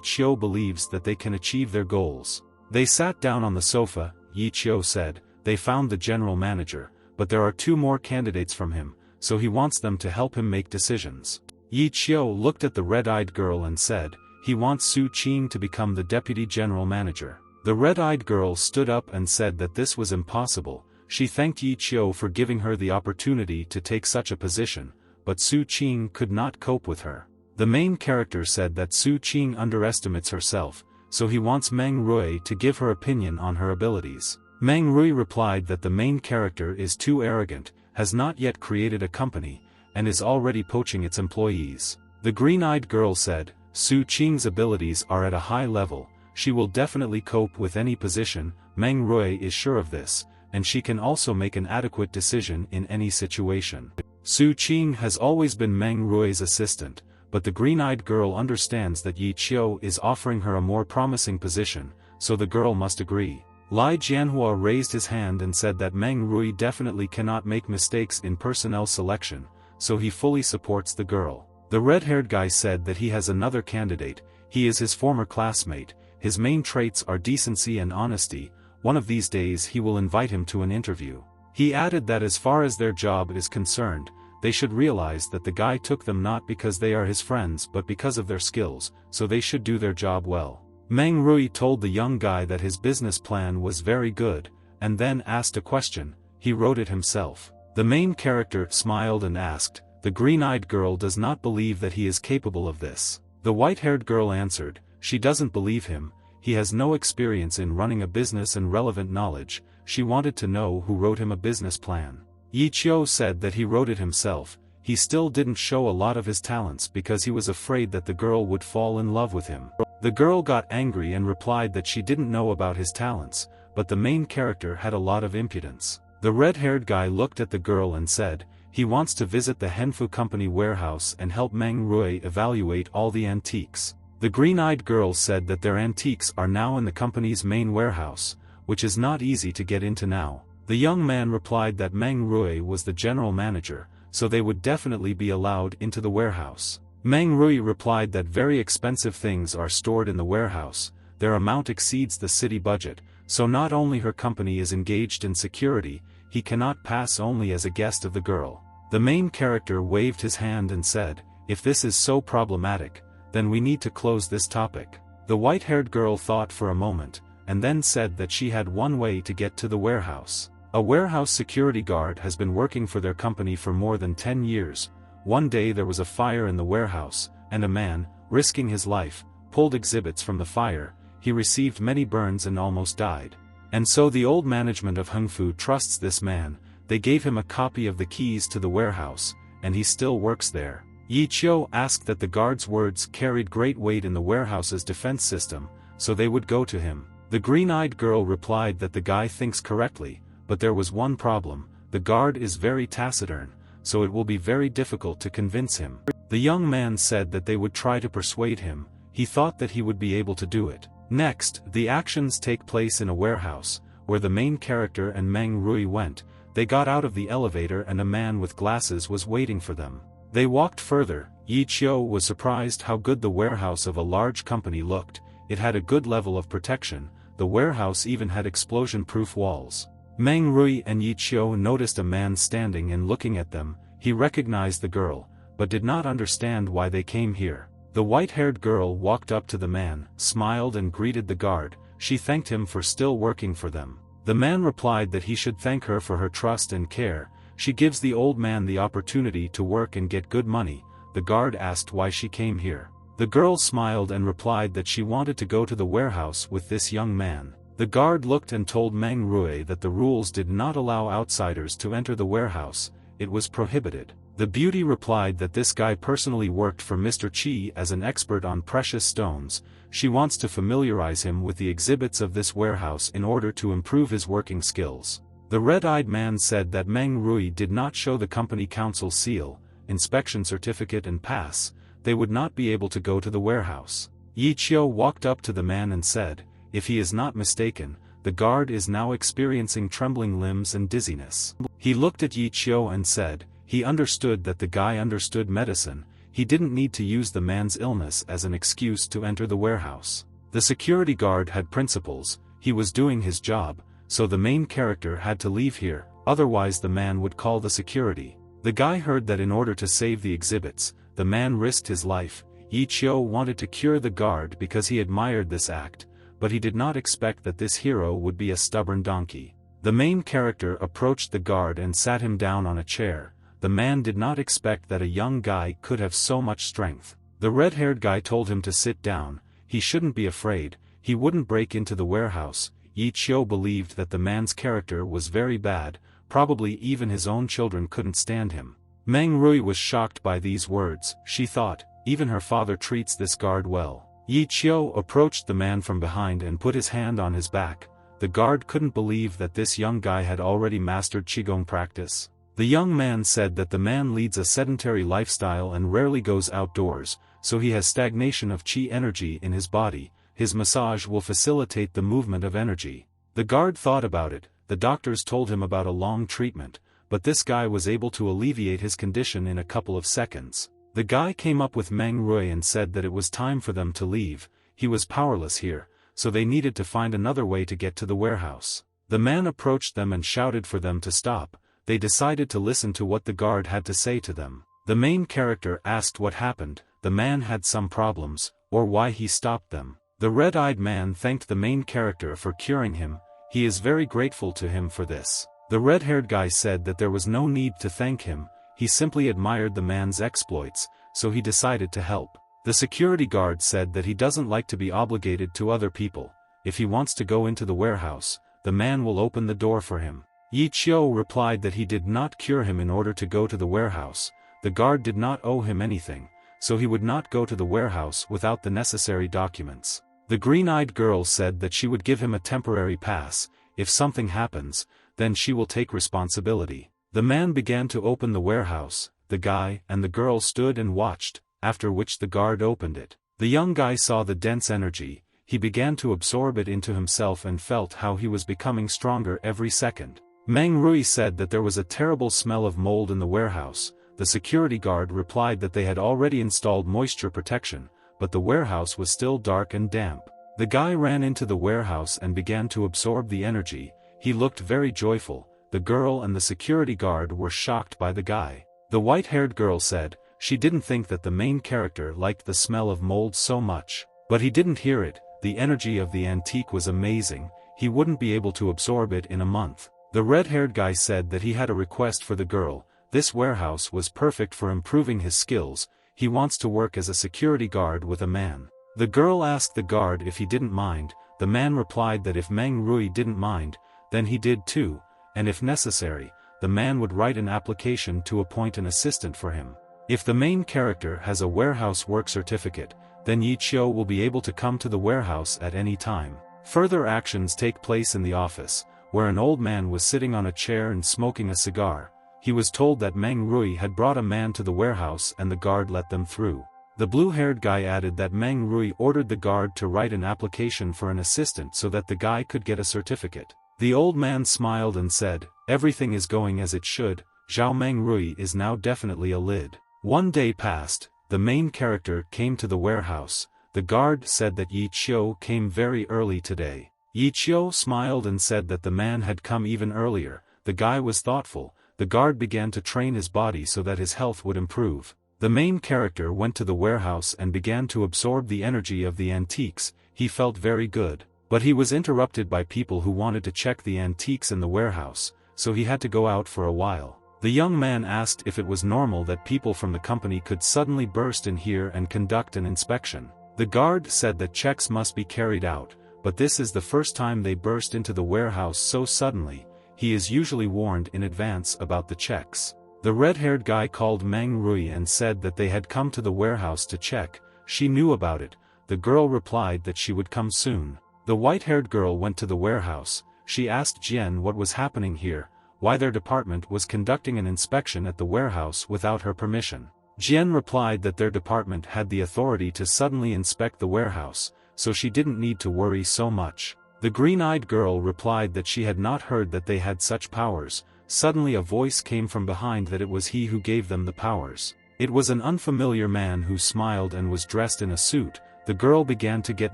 [SPEAKER 1] Qiu believes that they can achieve their goals. They sat down on the sofa. Yi Qiu said, they found the general manager, but there are 2 more candidates from him, so he wants them to help him make decisions. Yi Qiu looked at the red-eyed girl and said, he wants Su Qing to become the deputy general manager. The red-eyed girl stood up and said that this was impossible. She thanked Yi Qiu for giving her the opportunity to take such a position, but Su Qing could not cope with her. The main character said that Su Qing underestimates herself, so he wants Meng Rui to give her opinion on her abilities. Meng Rui replied that the main character is too arrogant, has not yet created a company, and is already poaching its employees. The green-eyed girl said, Su Qing's abilities are at a high level, she will definitely cope with any position. Meng Rui is sure of this, and she can also make an adequate decision in any situation. Su Qing has always been Meng Rui's assistant, but the green-eyed girl understands that Yi Qiu is offering her a more promising position, so the girl must agree. Lai Jianhua raised his hand and said that Meng Rui definitely cannot make mistakes in personnel selection, so he fully supports the girl. The red-haired guy said that he has another candidate. He is his former classmate. His main traits are decency and honesty. One of these days he will invite him to an interview. He added that as far as their job is concerned, they should realize that the guy took them not because they are his friends but because of their skills, so they should do their job well. Meng Rui told the young guy that his business plan was very good, and then asked a question. He wrote it himself. The main character smiled and asked, "The green-eyed girl does not believe that he is capable of this." The white-haired girl answered, "She doesn't believe him, he has no experience in running a business and relevant knowledge." She wanted to know who wrote him a business plan. Yi Chio said that he wrote it himself. He still didn't show a lot of his talents because he was afraid that the girl would fall in love with him. The girl got angry and replied that she didn't know about his talents, but the main character had a lot of impudence. The red-haired guy looked at the girl and said, he wants to visit the Henfu Company warehouse and help Meng Rui evaluate all the antiques. The green-eyed girl said that their antiques are now in the company's main warehouse, which is not easy to get into now. The young man replied that Meng Rui was the general manager, so they would definitely be allowed into the warehouse. Meng Rui replied that very expensive things are stored in the warehouse, their amount exceeds the city budget, so not only her company is engaged in security, he cannot pass only as a guest of the girl. The main character waved his hand and said, "If this is so problematic, then we need to close this topic." The white-haired girl thought for a moment, and then said that she had one way to get to the warehouse. A warehouse security guard has been working for their company for more than 10 years. One day there was a fire in the warehouse, and a man, risking his life, pulled exhibits from the fire. He received many burns and almost died. And so the old management of Hengfu trusts this man. They gave him a copy of the keys to the warehouse, and he still works there. Yi Chio asked that the guard's words carried great weight in the warehouse's defense system, so they would go to him. The green-eyed girl replied that the guy thinks correctly, but there was one problem: the guard is very taciturn, so it will be very difficult to convince him. The young man said that they would try to persuade him. He thought that he would be able to do it. Next, the actions take place in a warehouse, where the main character and Meng Rui went. They got out of the elevator and a man with glasses was waiting for them. They walked further. Yi Chio was surprised how good the warehouse of a large company looked. It had a good level of protection. The warehouse even had explosion-proof walls. Meng Rui and Yi Chio noticed a man standing and looking at them. He recognized the girl, but did not understand why they came here. The white-haired girl walked up to the man, smiled and greeted the guard. She thanked him for still working for them. The man replied that he should thank her for her trust and care. She gives the old man the opportunity to work and get good money. The guard asked why she came here. The girl smiled and replied that she wanted to go to the warehouse with this young man. The guard looked and told Meng Rui that the rules did not allow outsiders to enter the warehouse. It was prohibited. The beauty replied that this guy personally worked for Mr. Chi as an expert on precious stones. She wants to familiarize him with the exhibits of this warehouse in order to improve his working skills. The red-eyed man said that Meng Rui did not show the company council seal, inspection certificate and pass. They would not be able to go to the warehouse. Yi Chio walked up to the man and said, if he is not mistaken, the guard is now experiencing trembling limbs and dizziness. He looked at Yi Chio and said, he understood that the guy understood medicine. He didn't need to use the man's illness as an excuse to enter the warehouse. The security guard had principles. He was doing his job, so the main character had to leave here, otherwise the man would call the security. The guy heard that in order to save the exhibits, the man risked his life. Yi Chio wanted to cure the guard because he admired this act, but he did not expect that this hero would be a stubborn donkey. The main character approached the guard and sat him down on a chair. The man did not expect that a young guy could have so much strength. The red-haired guy told him to sit down. He shouldn't be afraid. He wouldn't break into the warehouse. Yi Chio believed that the man's character was very bad. Probably even his own children couldn't stand him. Meng Rui was shocked by these words. She thought, even her father treats this guard well. Yi Chio approached the man from behind and put his hand on his back. The guard couldn't believe that this young guy had already mastered Qigong practice. The young man said that the man leads a sedentary lifestyle and rarely goes outdoors, so he has stagnation of qi energy in his body. His massage will facilitate the movement of energy. The guard thought about it. The doctors told him about a long treatment, but this guy was able to alleviate his condition in a couple of seconds. The guy came up with Meng Rui and said that it was time for them to leave. He was powerless here, so they needed to find another way to get to the warehouse. The man approached them and shouted for them to stop. They decided to listen to what the guard had to say to them. The main character asked what happened, the man had some problems, or why he stopped them. The red-eyed man thanked the main character for curing him. He is very grateful to him for this. The red-haired guy said that there was no need to thank him, he simply admired the man's exploits, so he decided to help. The security guard said that he doesn't like to be obligated to other people. If he wants to go into the warehouse, the man will open the door for him. Yi Chiu replied that he did not cure him in order to go to the warehouse. The guard did not owe him anything, so he would not go to the warehouse without the necessary documents. The green-eyed girl said that she would give him a temporary pass. If something happens, then she will take responsibility. The man began to open the warehouse. The guy and the girl stood and watched, after which the guard opened it. The young guy saw the dense energy. He began to absorb it into himself and felt how he was becoming stronger every second. Meng Rui said that there was a terrible smell of mold in the warehouse. The security guard replied that they had already installed moisture protection, but the warehouse was still dark and damp. The guy ran into the warehouse and began to absorb the energy. He looked very joyful. The girl and the security guard were shocked by the guy. The white-haired girl said she didn't think that the main character liked the smell of mold so much. But he didn't hear it. The energy of the antique was amazing. He wouldn't be able to absorb it in a month. The red-haired guy said that he had a request for the girl. This warehouse was perfect for improving his skills. He wants to work as a security guard with a man. The girl asked the guard if he didn't mind. The man replied that if Meng Rui didn't mind, then he did too, and if necessary, the man would write an application to appoint an assistant for him. If the main character has a warehouse work certificate, then Yi Chiu will be able to come to the warehouse at any time. Further actions take place in the office, where an old man was sitting on a chair and smoking a cigar. He was told that Meng Rui had brought a man to the warehouse and the guard let them through. The blue-haired guy added that Meng Rui ordered the guard to write an application for an assistant so that the guy could get a certificate. The old man smiled and said, "Everything is going as it should. Zhao Meng Rui is now definitely a lid." One day passed. The main character came to the warehouse. The guard said that Yi Chiu came very early today. Yi Chiu smiled and said that the man had come even earlier. The guy was thoughtful. The guard began to train his body so that his health would improve. The main character went to the warehouse and began to absorb the energy of the antiques. He felt very good. But he was interrupted by people who wanted to check the antiques in the warehouse, so he had to go out for a while. The young man asked if it was normal that people from the company could suddenly burst in here and conduct an inspection. The guard said that checks must be carried out, but this is the first time they burst into the warehouse so suddenly. He is usually warned in advance about the checks. The red-haired guy called Meng Rui and said that they had come to the warehouse to check. She knew about it. The girl replied that she would come soon. The white-haired girl went to the warehouse. She asked Jian what was happening here, why their department was conducting an inspection at the warehouse without her permission. Jian replied that their department had the authority to suddenly inspect the warehouse, so she didn't need to worry so much. The green-eyed girl replied that she had not heard that they had such powers. Suddenly a voice came from behind that it was he who gave them the powers. It was an unfamiliar man who smiled and was dressed in a suit. The girl began to get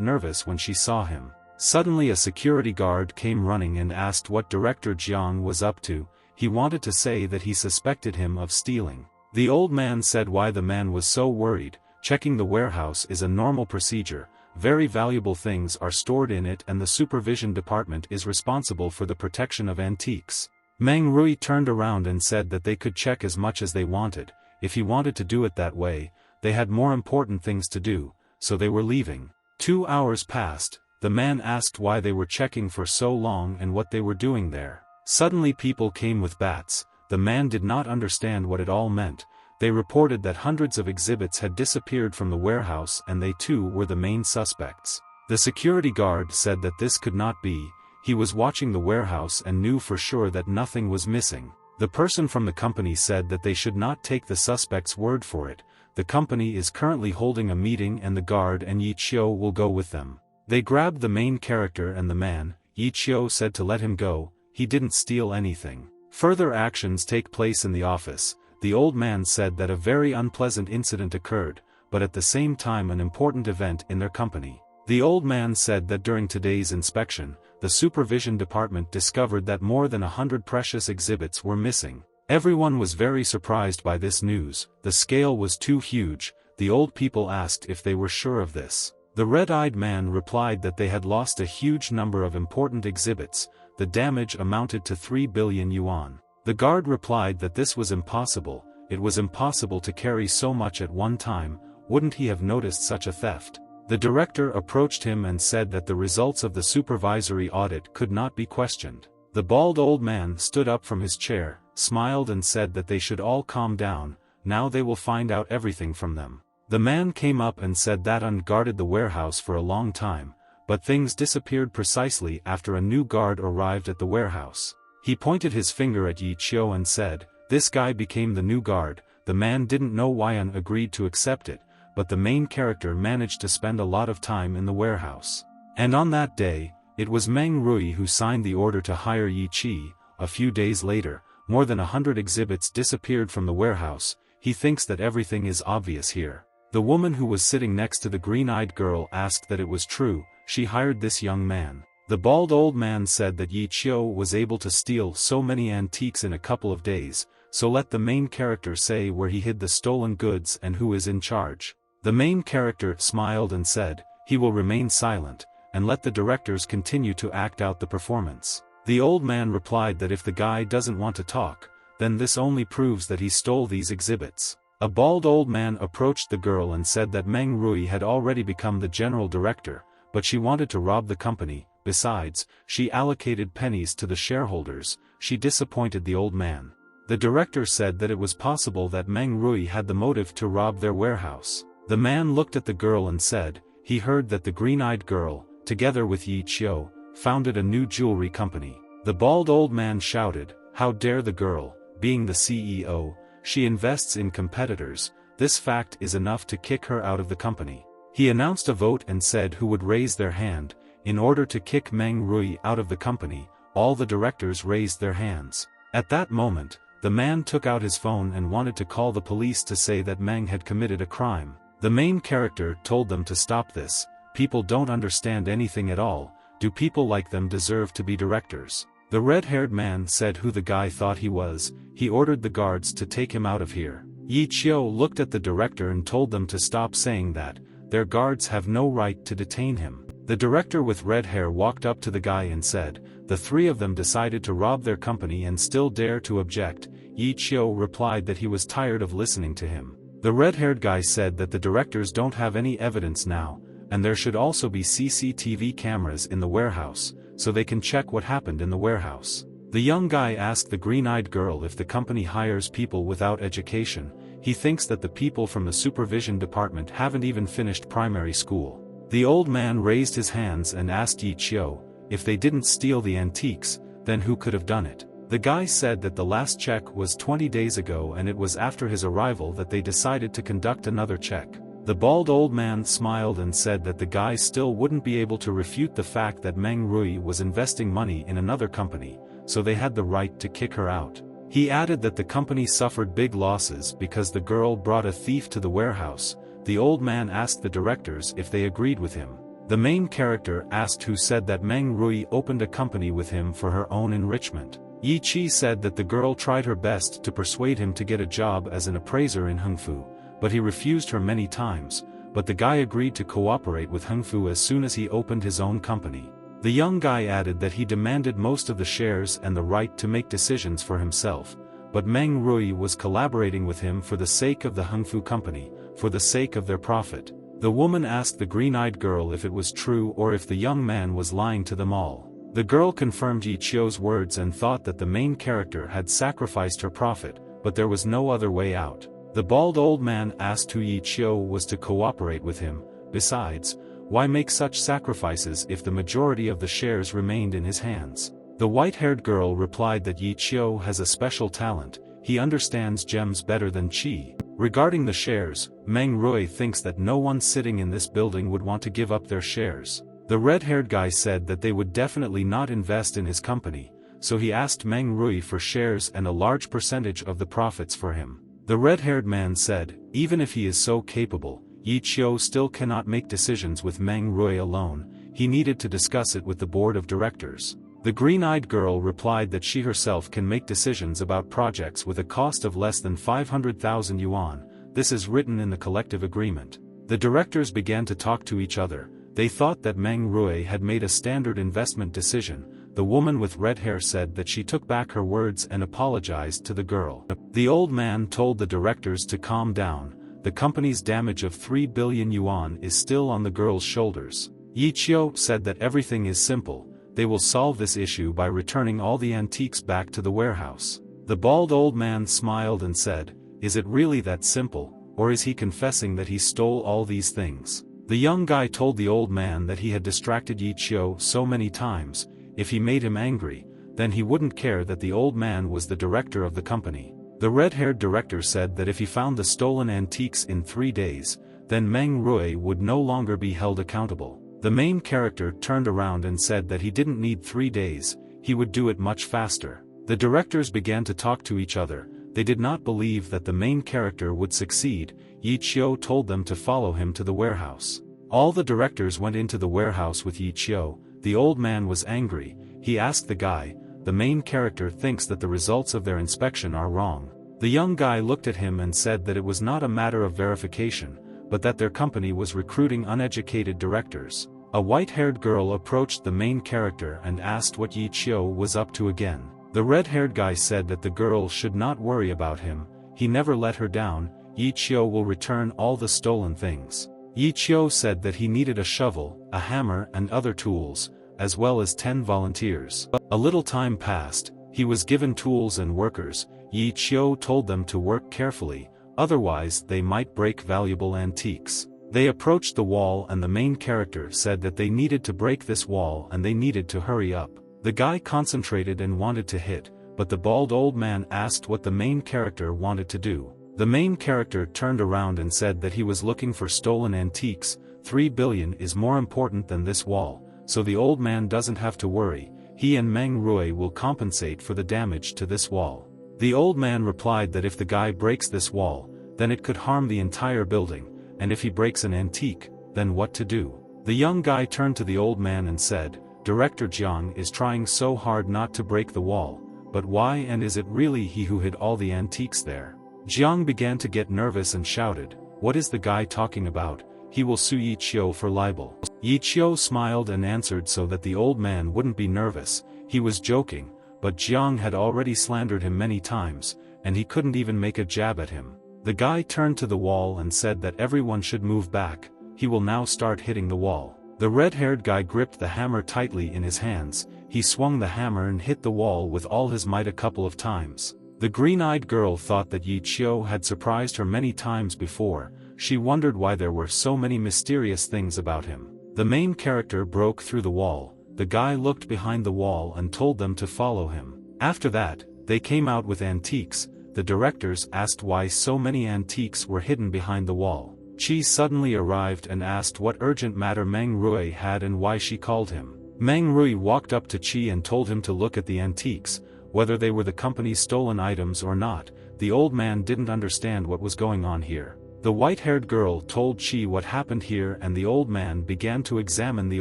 [SPEAKER 1] nervous when she saw him. Suddenly a security guard came running and asked what Director Jiang was up to. He wanted to say that he suspected him of stealing. The old man said why the man was so worried. Checking the warehouse is a normal procedure. Very valuable things are stored in it and the supervision department is responsible for the protection of antiques. Meng Rui turned around and said that they could check as much as they wanted. If he wanted to do it that way, they had more important things to do, so they were leaving. 2 hours passed. The man asked why they were checking for so long and what they were doing there. Suddenly people came with bats. The man did not understand what it all meant. They reported that hundreds of exhibits had disappeared from the warehouse and they too were the main suspects. The security guard said that this could not be. He was watching the warehouse and knew for sure that nothing was missing. The person from the company said that they should not take the suspect's word for it. The company is currently holding a meeting and the guard and Yi Chiu will go with them. They grabbed the main character and the man. Yi Chiu said to let him go. He didn't steal anything. Further actions take place in the office. The old man said that a very unpleasant incident occurred, but at the same time an important event in their company. The old man said that during today's inspection, the supervision department discovered that more than 100 precious exhibits were missing. Everyone was very surprised by this news. The scale was too huge. The old people asked if they were sure of this. The red-eyed man replied that they had lost a huge number of important exhibits. The damage amounted to 3 billion yuan. The guard replied that this was impossible. It was impossible to carry so much at one time. Wouldn't he have noticed such a theft? The director approached him and said that the results of the supervisory audit could not be questioned. The bald old man stood up from his chair, smiled and said that they should all calm down. Now they will find out everything from them. The man came up and said that unguarded the warehouse for a long time, but things disappeared precisely after a new guard arrived at the warehouse. He pointed his finger at Yi Qiu and said, "This guy became the new guard." The man didn't know why An agreed to accept it, but the main character managed to spend a lot of time in the warehouse. And on that day, it was Meng Rui who signed the order to hire Yi Qi. A few days later, more than 100 exhibits disappeared from the warehouse. He thinks that everything is obvious here. The woman who was sitting next to the green-eyed girl asked that it was true. She hired this young man. The bald old man said that Yi Qiu was able to steal so many antiques in a couple of days, so let the main character say where he hid the stolen goods and who is in charge. The main character smiled and said, he will remain silent, and let the directors continue to act out the performance. The old man replied that if the guy doesn't want to talk, then this only proves that he stole these exhibits. A bald old man approached the girl and said that Meng Rui had already become the general director, but she wanted to rob the company. Besides, she allocated pennies to the shareholders. She disappointed the old man. The director said that it was possible that Meng Rui had the motive to rob their warehouse. The man looked at the girl and said, he heard that the green-eyed girl, together with Yi Qiu, founded a new jewelry company. The bald old man shouted, how dare the girl, being the CEO, she invests in competitors. This fact is enough to kick her out of the company. He announced a vote and said who would raise their hand. In order to kick Meng Rui out of the company, all the directors raised their hands. At that moment, the man took out his phone and wanted to call the police to say that Meng had committed a crime. The main character told them to stop this. People don't understand anything at all. Do people like them deserve to be directors? The red-haired man said who the guy thought he was. He ordered the guards to take him out of here. Yi Qiu looked at the director and told them to stop saying that. Their guards have no right to detain him. The director with red hair walked up to the guy and said, the three of them decided to rob their company and still dare to object. Yi Qiu replied that he was tired of listening to him. The red-haired guy said that the directors don't have any evidence now, and there should also be CCTV cameras in the warehouse, so they can check what happened in the warehouse. The young guy asked the green-eyed girl if the company hires people without education. He thinks that the people from the supervision department haven't even finished primary school. The old man raised his hands and asked Yi Qiu, if they didn't steal the antiques, then who could have done it? The guy said that the last check was 20 days ago and it was after his arrival that they decided to conduct another check. The bald old man smiled and said that the guy still wouldn't be able to refute the fact that Meng Rui was investing money in another company, so they had the right to kick her out. He added that the company suffered big losses because the girl brought a thief to the warehouse. The old man asked the directors if they agreed with him. The main character asked who said that Meng Rui opened a company with him for her own enrichment. Yi Qi said that the girl tried her best to persuade him to get a job as an appraiser in Hengfu, but he refused her many times, but the guy agreed to cooperate with Hengfu as soon as he opened his own company. The young guy added that he demanded most of the shares and the right to make decisions for himself, but Meng Rui was collaborating with him for the sake of the Hengfu company, for the sake of their profit. The woman asked the green-eyed girl if it was true or if the young man was lying to them all. The girl confirmed Yi Qiu's words and thought that the main character had sacrificed her profit, but there was no other way out. The bald old man asked who Yi Qiu was to cooperate with him. Besides, why make such sacrifices if the majority of the shares remained in his hands? The white-haired girl replied that Yi Qiu has a special talent. He understands gems better than Qi. Regarding the shares, Meng Rui thinks that no one sitting in this building would want to give up their shares. The red-haired guy said that they would definitely not invest in his company, so he asked Meng Rui for shares and a large percentage of the profits for him. The red-haired man said, even if he is so capable, Yi Qiu still cannot make decisions with Meng Rui alone. he needed to discuss it with the board of directors. The green-eyed girl replied that she herself can make decisions about projects with a cost of less than 500,000 yuan. This is written in the collective agreement. The directors began to talk to each other. They thought that Meng Rui had made a standard investment decision. The woman with red hair said that she took back her words and apologized to the girl. The old man told the directors to calm down. The company's damage of 3 billion yuan is still on the girl's shoulders. Yi Qiu said that everything is simple. They will solve this issue by returning all the antiques back to the warehouse. The bald old man smiled and said, "Is it really that simple, or is he confessing that he stole all these things?" The young guy told the old man that he had distracted Yi Qiu so many times. If he made him angry, then he wouldn't care that the old man was the director of the company. The red-haired director said that if he found the stolen antiques in 3 days, then Meng Rui would no longer be held accountable. The main character turned around and said that he didn't need 3 days, he would do it much faster. The directors began to talk to each other. They did not believe that the main character would succeed. Yi Qiu told them to follow him to the warehouse. All the directors went into the warehouse with Yi Qiu. The old man was angry. He asked the guy, "The main character thinks that the results of their inspection are wrong." The young guy looked at him and said that it was not a matter of verification, but that their company was recruiting uneducated directors. A white-haired girl approached the main character and asked what Yi Qiu was up to again. The red-haired guy said that the girl should not worry about him. He never let her down. Yi Qiu will return all the stolen things. Yi Qiu said that he needed a shovel, a hammer and other tools, as well as 10 volunteers. A little time passed. He was given tools and workers. Yi Qiu told them to work carefully, otherwise they might break valuable antiques. They approached the wall and the main character said that they needed to break this wall and they needed to hurry up. The guy concentrated and wanted to hit, but the bald old man asked what the main character wanted to do. The main character turned around and said that he was looking for stolen antiques. 3 billion is more important than this wall, so the old man doesn't have to worry. He and Meng Rui will compensate for the damage to this wall. The old man replied that if the guy breaks this wall, then it could harm the entire building, and if he breaks an antique, then what to do? The young guy turned to the old man and said, "Director Jiang is trying so hard not to break the wall, but why, and is it really he who hid all the antiques there?" Jiang began to get nervous and shouted, "What is the guy talking about? He will sue Yi Qiu for libel." Yi Qiu smiled and answered so that the old man wouldn't be nervous. He was joking, but Jiang had already slandered him many times, and he couldn't even make a jab at him. The guy turned to the wall and said that everyone should move back. He will now start hitting the wall. The red-haired guy gripped the hammer tightly in his hands. He swung the hammer and hit the wall with all his might a couple of times. The green-eyed girl thought that Yi Qiu had surprised her many times before. She wondered why there were so many mysterious things about him. The main character broke through the wall. The guy looked behind the wall and told them to follow him. After that, they came out with antiques. The directors asked why so many antiques were hidden behind the wall. Qi suddenly arrived and asked what urgent matter Meng Rui had and why she called him. Meng Rui walked up to Qi and told him to look at the antiques, whether they were the company's stolen items or not. The old man didn't understand what was going on here. The white-haired girl told Qi what happened here and the old man began to examine the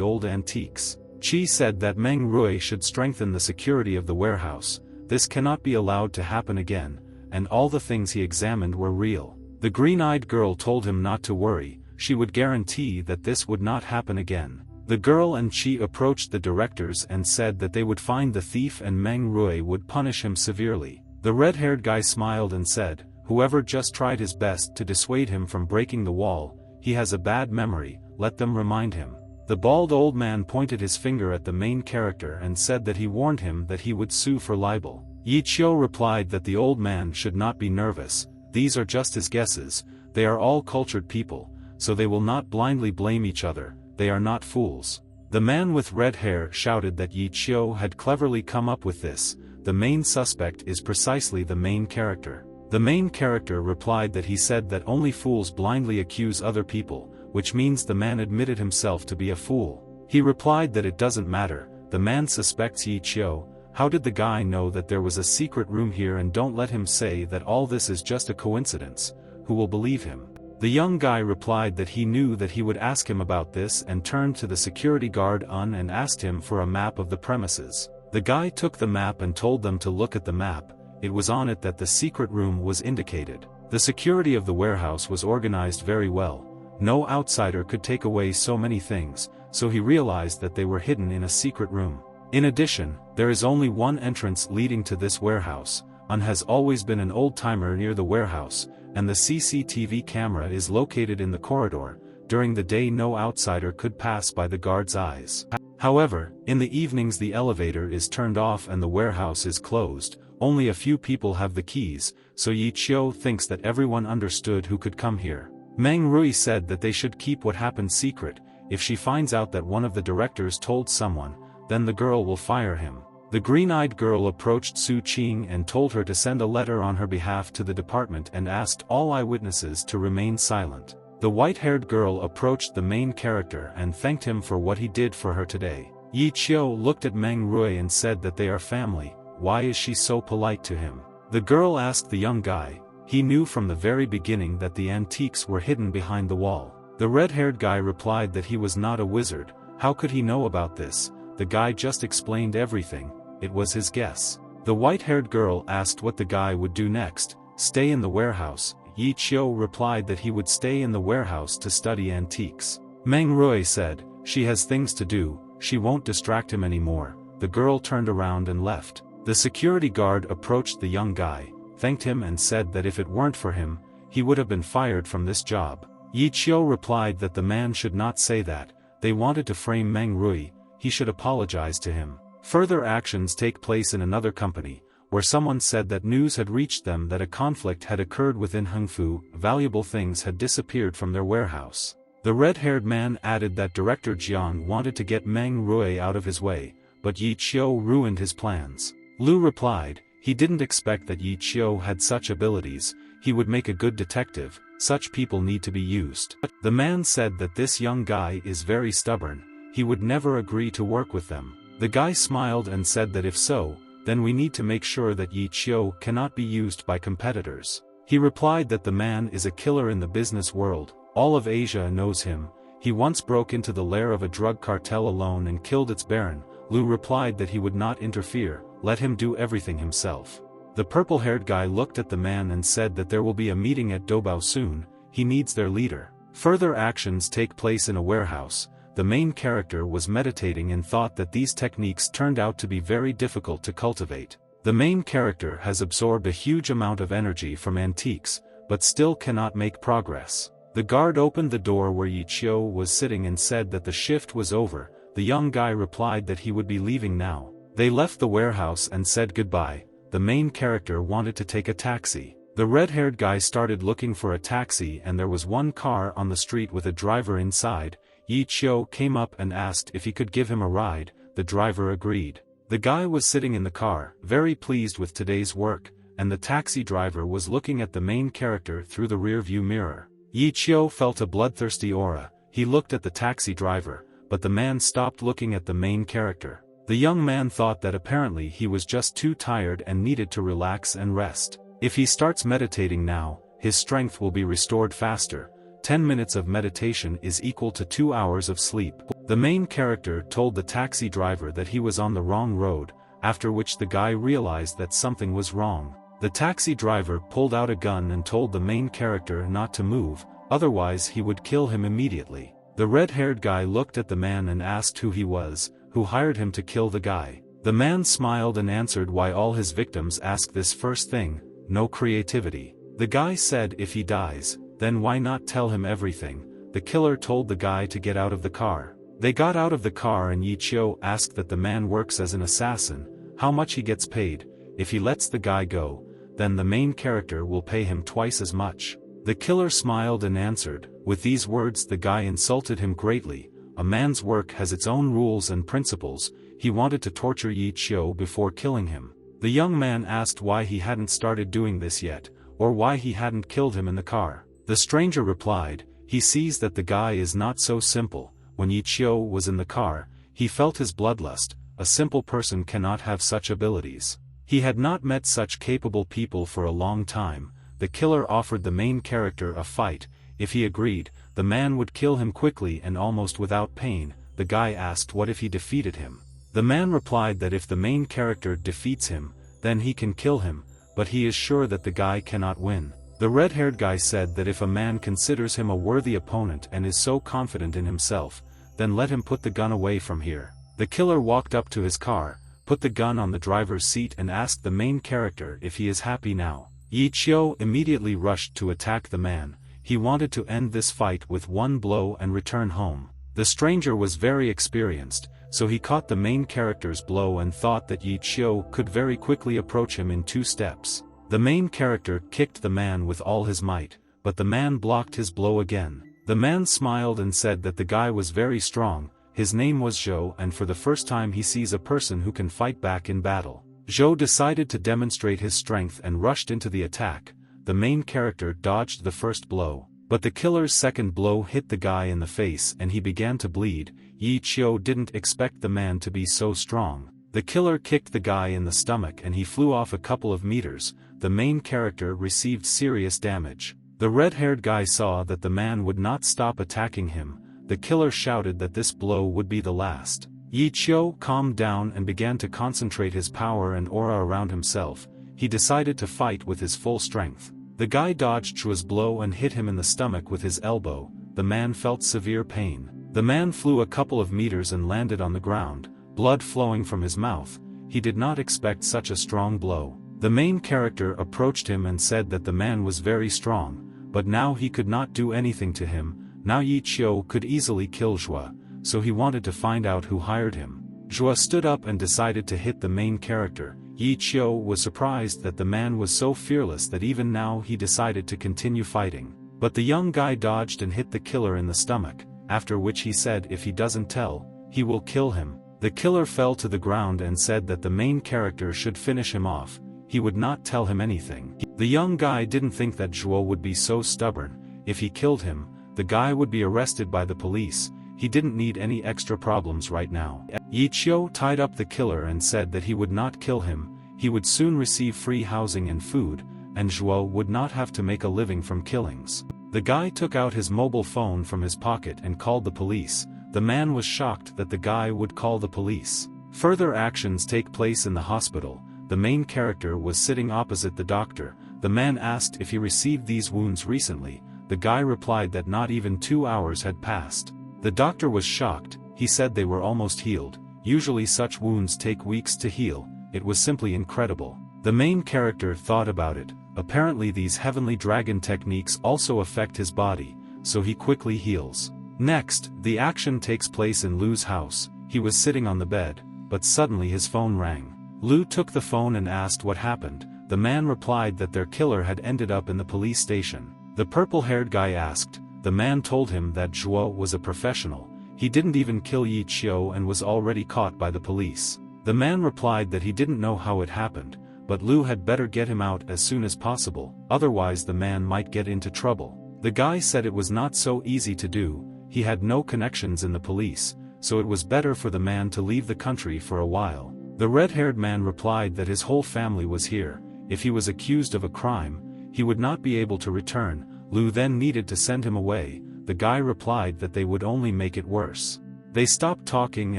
[SPEAKER 1] old antiques. Qi said that Meng Rui should strengthen the security of the warehouse. This cannot be allowed to happen again, and all the things he examined were real. The green-eyed girl told him not to worry. She would guarantee that this would not happen again. The girl and Qi approached the directors and said that they would find the thief and Meng Rui would punish him severely. The red-haired guy smiled and said, "Whoever just tried his best to dissuade him from breaking the wall, he has a bad memory, let them remind him." The bald old man pointed his finger at the main character and said that he warned him that he would sue for libel. Yi Qiu replied that the old man should not be nervous. These are just his guesses. They are all cultured people, so they will not blindly blame each other. They are not fools. The man with red hair shouted that Yi Qiu had cleverly come up with this. The main suspect is precisely the main character. The main character replied that he said that only fools blindly accuse other people, which means the man admitted himself to be a fool. He replied that it doesn't matter. The man suspects Yi Qiu. How did the guy know that there was a secret room here? And don't let him say that all this is just a coincidence. Who will believe him? The young guy replied that he knew that he would ask him about this and turned to the security guard and asked him for a map of the premises. The guy took the map and told them to look at the map. It was on it that the secret room was indicated. The security of the warehouse was organized very well. No outsider could take away so many things, so he realized that they were hidden in a secret room. In addition, there is only one entrance leading to this warehouse, and has always been an old-timer near the warehouse, and the CCTV camera is located in the corridor. During the day no outsider could pass by the guard's eyes. However, in the evenings the elevator is turned off and the warehouse is closed. Only a few people have the keys, so Yi Qiu thinks that everyone understood who could come here. Meng Rui said that they should keep what happened secret. If she finds out that one of the directors told someone, then the girl will fire him. The green-eyed girl approached Su Qing and told her to send a letter on her behalf to the department and asked all eyewitnesses to remain silent. The white-haired girl approached the main character and thanked him for what he did for her today. Yi Qiu looked at Meng Rui and said that they are family. Why is she so polite to him? The girl asked the young guy. He knew from the very beginning that the antiques were hidden behind the wall. The red-haired guy replied that he was not a wizard. How could he know about this? The guy just explained everything. It was his guess. The white-haired girl asked what the guy would do next. Stay in the warehouse. Yi Qiu replied that he would stay in the warehouse to study antiques. Meng Rui said, she has things to do, she won't distract him anymore. The girl turned around and left. The security guard approached the young guy, thanked him and said that if it weren't for him, he would have been fired from this job. Yi Qiu replied that the man should not say that. They wanted to frame Meng Rui, he should apologize to him. Further actions take place in another company, where someone said that news had reached them that a conflict had occurred within Hengfu. Valuable things had disappeared from their warehouse. The red-haired man added that Director Jiang wanted to get Meng Rui out of his way, but Yi Qiu ruined his plans. Lu replied, he didn't expect that Yi Qiu had such abilities. He would make a good detective. Such people need to be used. The man said that this young guy is very stubborn. He would never agree to work with them. The guy smiled and said that if so, then we need to make sure that Yi Qiu cannot be used by competitors. He replied that the man is a killer in the business world. All of Asia knows him. He once broke into the lair of a drug cartel alone and killed its baron. Lu replied that he would not interfere, let him do everything himself. The purple-haired guy looked at the man and said that there will be a meeting at Dobao soon. He needs their leader. Further actions take place in a warehouse. The main character was meditating and thought that these techniques turned out to be very difficult to cultivate. The main character has absorbed a huge amount of energy from antiques, but still cannot make progress. The guard opened the door where Yi Qiu was sitting and said that the shift was over. The young guy replied that he would be leaving now. They left the warehouse and said goodbye. The main character wanted to take a taxi. The red-haired guy started looking for a taxi and there was one car on the street with a driver inside. Yi Qiu came up and asked if he could give him a ride. The driver agreed. The guy was sitting in the car, very pleased with today's work, and the taxi driver was looking at the main character through the rear-view mirror. Yi Qiu felt a bloodthirsty aura. He looked at the taxi driver, but the man stopped looking at the main character. The young man thought that apparently he was just too tired and needed to relax and rest. If he starts meditating now, his strength will be restored faster. 10 minutes of meditation is equal to 2 hours of sleep. The main character told the taxi driver that he was on the wrong road, after which the guy realized that something was wrong. The taxi driver pulled out a gun and told the main character not to move, otherwise he would kill him immediately. The red-haired guy looked at the man and asked who he was, who hired him to kill the guy. The man smiled and answered why all his victims ask this first thing, no creativity. The guy said if he dies, then why not tell him everything? The killer told the guy to get out of the car. They got out of the car and Yi Qiu asked that the man works as an assassin, how much he gets paid. If he lets the guy go, then the main character will pay him twice as much. The killer smiled and answered. With these words the guy insulted him greatly. A man's work has its own rules and principles. He wanted to torture Yi Qiu before killing him. The young man asked why he hadn't started doing this yet, or why he hadn't killed him in the car. The stranger replied, he sees that the guy is not so simple. When Yi Qiu was in the car, he felt his bloodlust. A simple person cannot have such abilities. He had not met such capable people for a long time. The killer offered the main character a fight. If he agreed, the man would kill him quickly and almost without pain. The guy asked what if he defeated him. The man replied that if the main character defeats him, then he can kill him, but he is sure that the guy cannot win. The red-haired guy said that if a man considers him a worthy opponent and is so confident in himself, then let him put the gun away from here. The killer walked up to his car, put the gun on the driver's seat and asked the main character if he is happy now. Yi Chio immediately rushed to attack the man. He wanted to end this fight with one blow and return home. The stranger was very experienced, so he caught the main character's blow and thought that Yi Chio could very quickly approach him in 2 steps. The main character kicked the man with all his might, but the man blocked his blow again. The man smiled and said that the guy was very strong. His name was Zhou, and for the first time he sees a person who can fight back in battle. Zhou decided to demonstrate his strength and rushed into the attack. The main character dodged the first blow, but the killer's second blow hit the guy in the face and he began to bleed. Yi Chio didn't expect the man to be so strong. The killer kicked the guy in the stomach and he flew off a couple of meters. The main character received serious damage. The red-haired guy saw that the man would not stop attacking him. The killer shouted that this blow would be the last. Yi Chio calmed down and began to concentrate his power and aura around himself. He decided to fight with his full strength. The guy dodged Zhou's blow and hit him in the stomach with his elbow. The man felt severe pain. The man flew a couple of meters and landed on the ground, blood flowing from his mouth. He did not expect such a strong blow. The main character approached him and said that the man was very strong, but now he could not do anything to him. Now Yi Chio could easily kill Zhou, so he wanted to find out who hired him. Zhou stood up and decided to hit the main character. Yi Chio was surprised that the man was so fearless that even now he decided to continue fighting. But the young guy dodged and hit the killer in the stomach, after which he said if he doesn't tell, he will kill him. The killer fell to the ground and said that the main character should finish him off. He would not tell him anything. The young guy didn't think that Zhou would be so stubborn. If he killed him, the guy would be arrested by the police. He didn't need any extra problems right now. Yi Chio tied up the killer and said that he would not kill him. He would soon receive free housing and food, and Zhou would not have to make a living from killings. The guy took out his mobile phone from his pocket and called the police. The man was shocked that the guy would call the police. Further actions take place in the hospital. The main character was sitting opposite the doctor. The man asked if he received these wounds recently. The guy replied that not even 2 hours had passed. The doctor was shocked. He said they were almost healed. Usually such wounds take weeks to heal. It was simply incredible. The main character thought about it. Apparently these heavenly dragon techniques also affect his body, so he quickly heals. Next, the action takes place in Lu's house. He was sitting on the bed, but suddenly his phone rang. Lu took the phone and asked what happened. The man replied that their killer had ended up in the police station. The purple-haired guy asked. The man told him that Zhou was a professional. He didn't even kill Yi Chio and was already caught by the police. The man replied that he didn't know how it happened, but Lu had better get him out as soon as possible, otherwise the man might get into trouble. The guy said it was not so easy to do. He had no connections in the police, so it was better for the man to leave the country for a while. The red-haired man replied that his whole family was here. If he was accused of a crime, he would not be able to return. Lu then needed to send him away. The guy replied that they would only make it worse. They stopped talking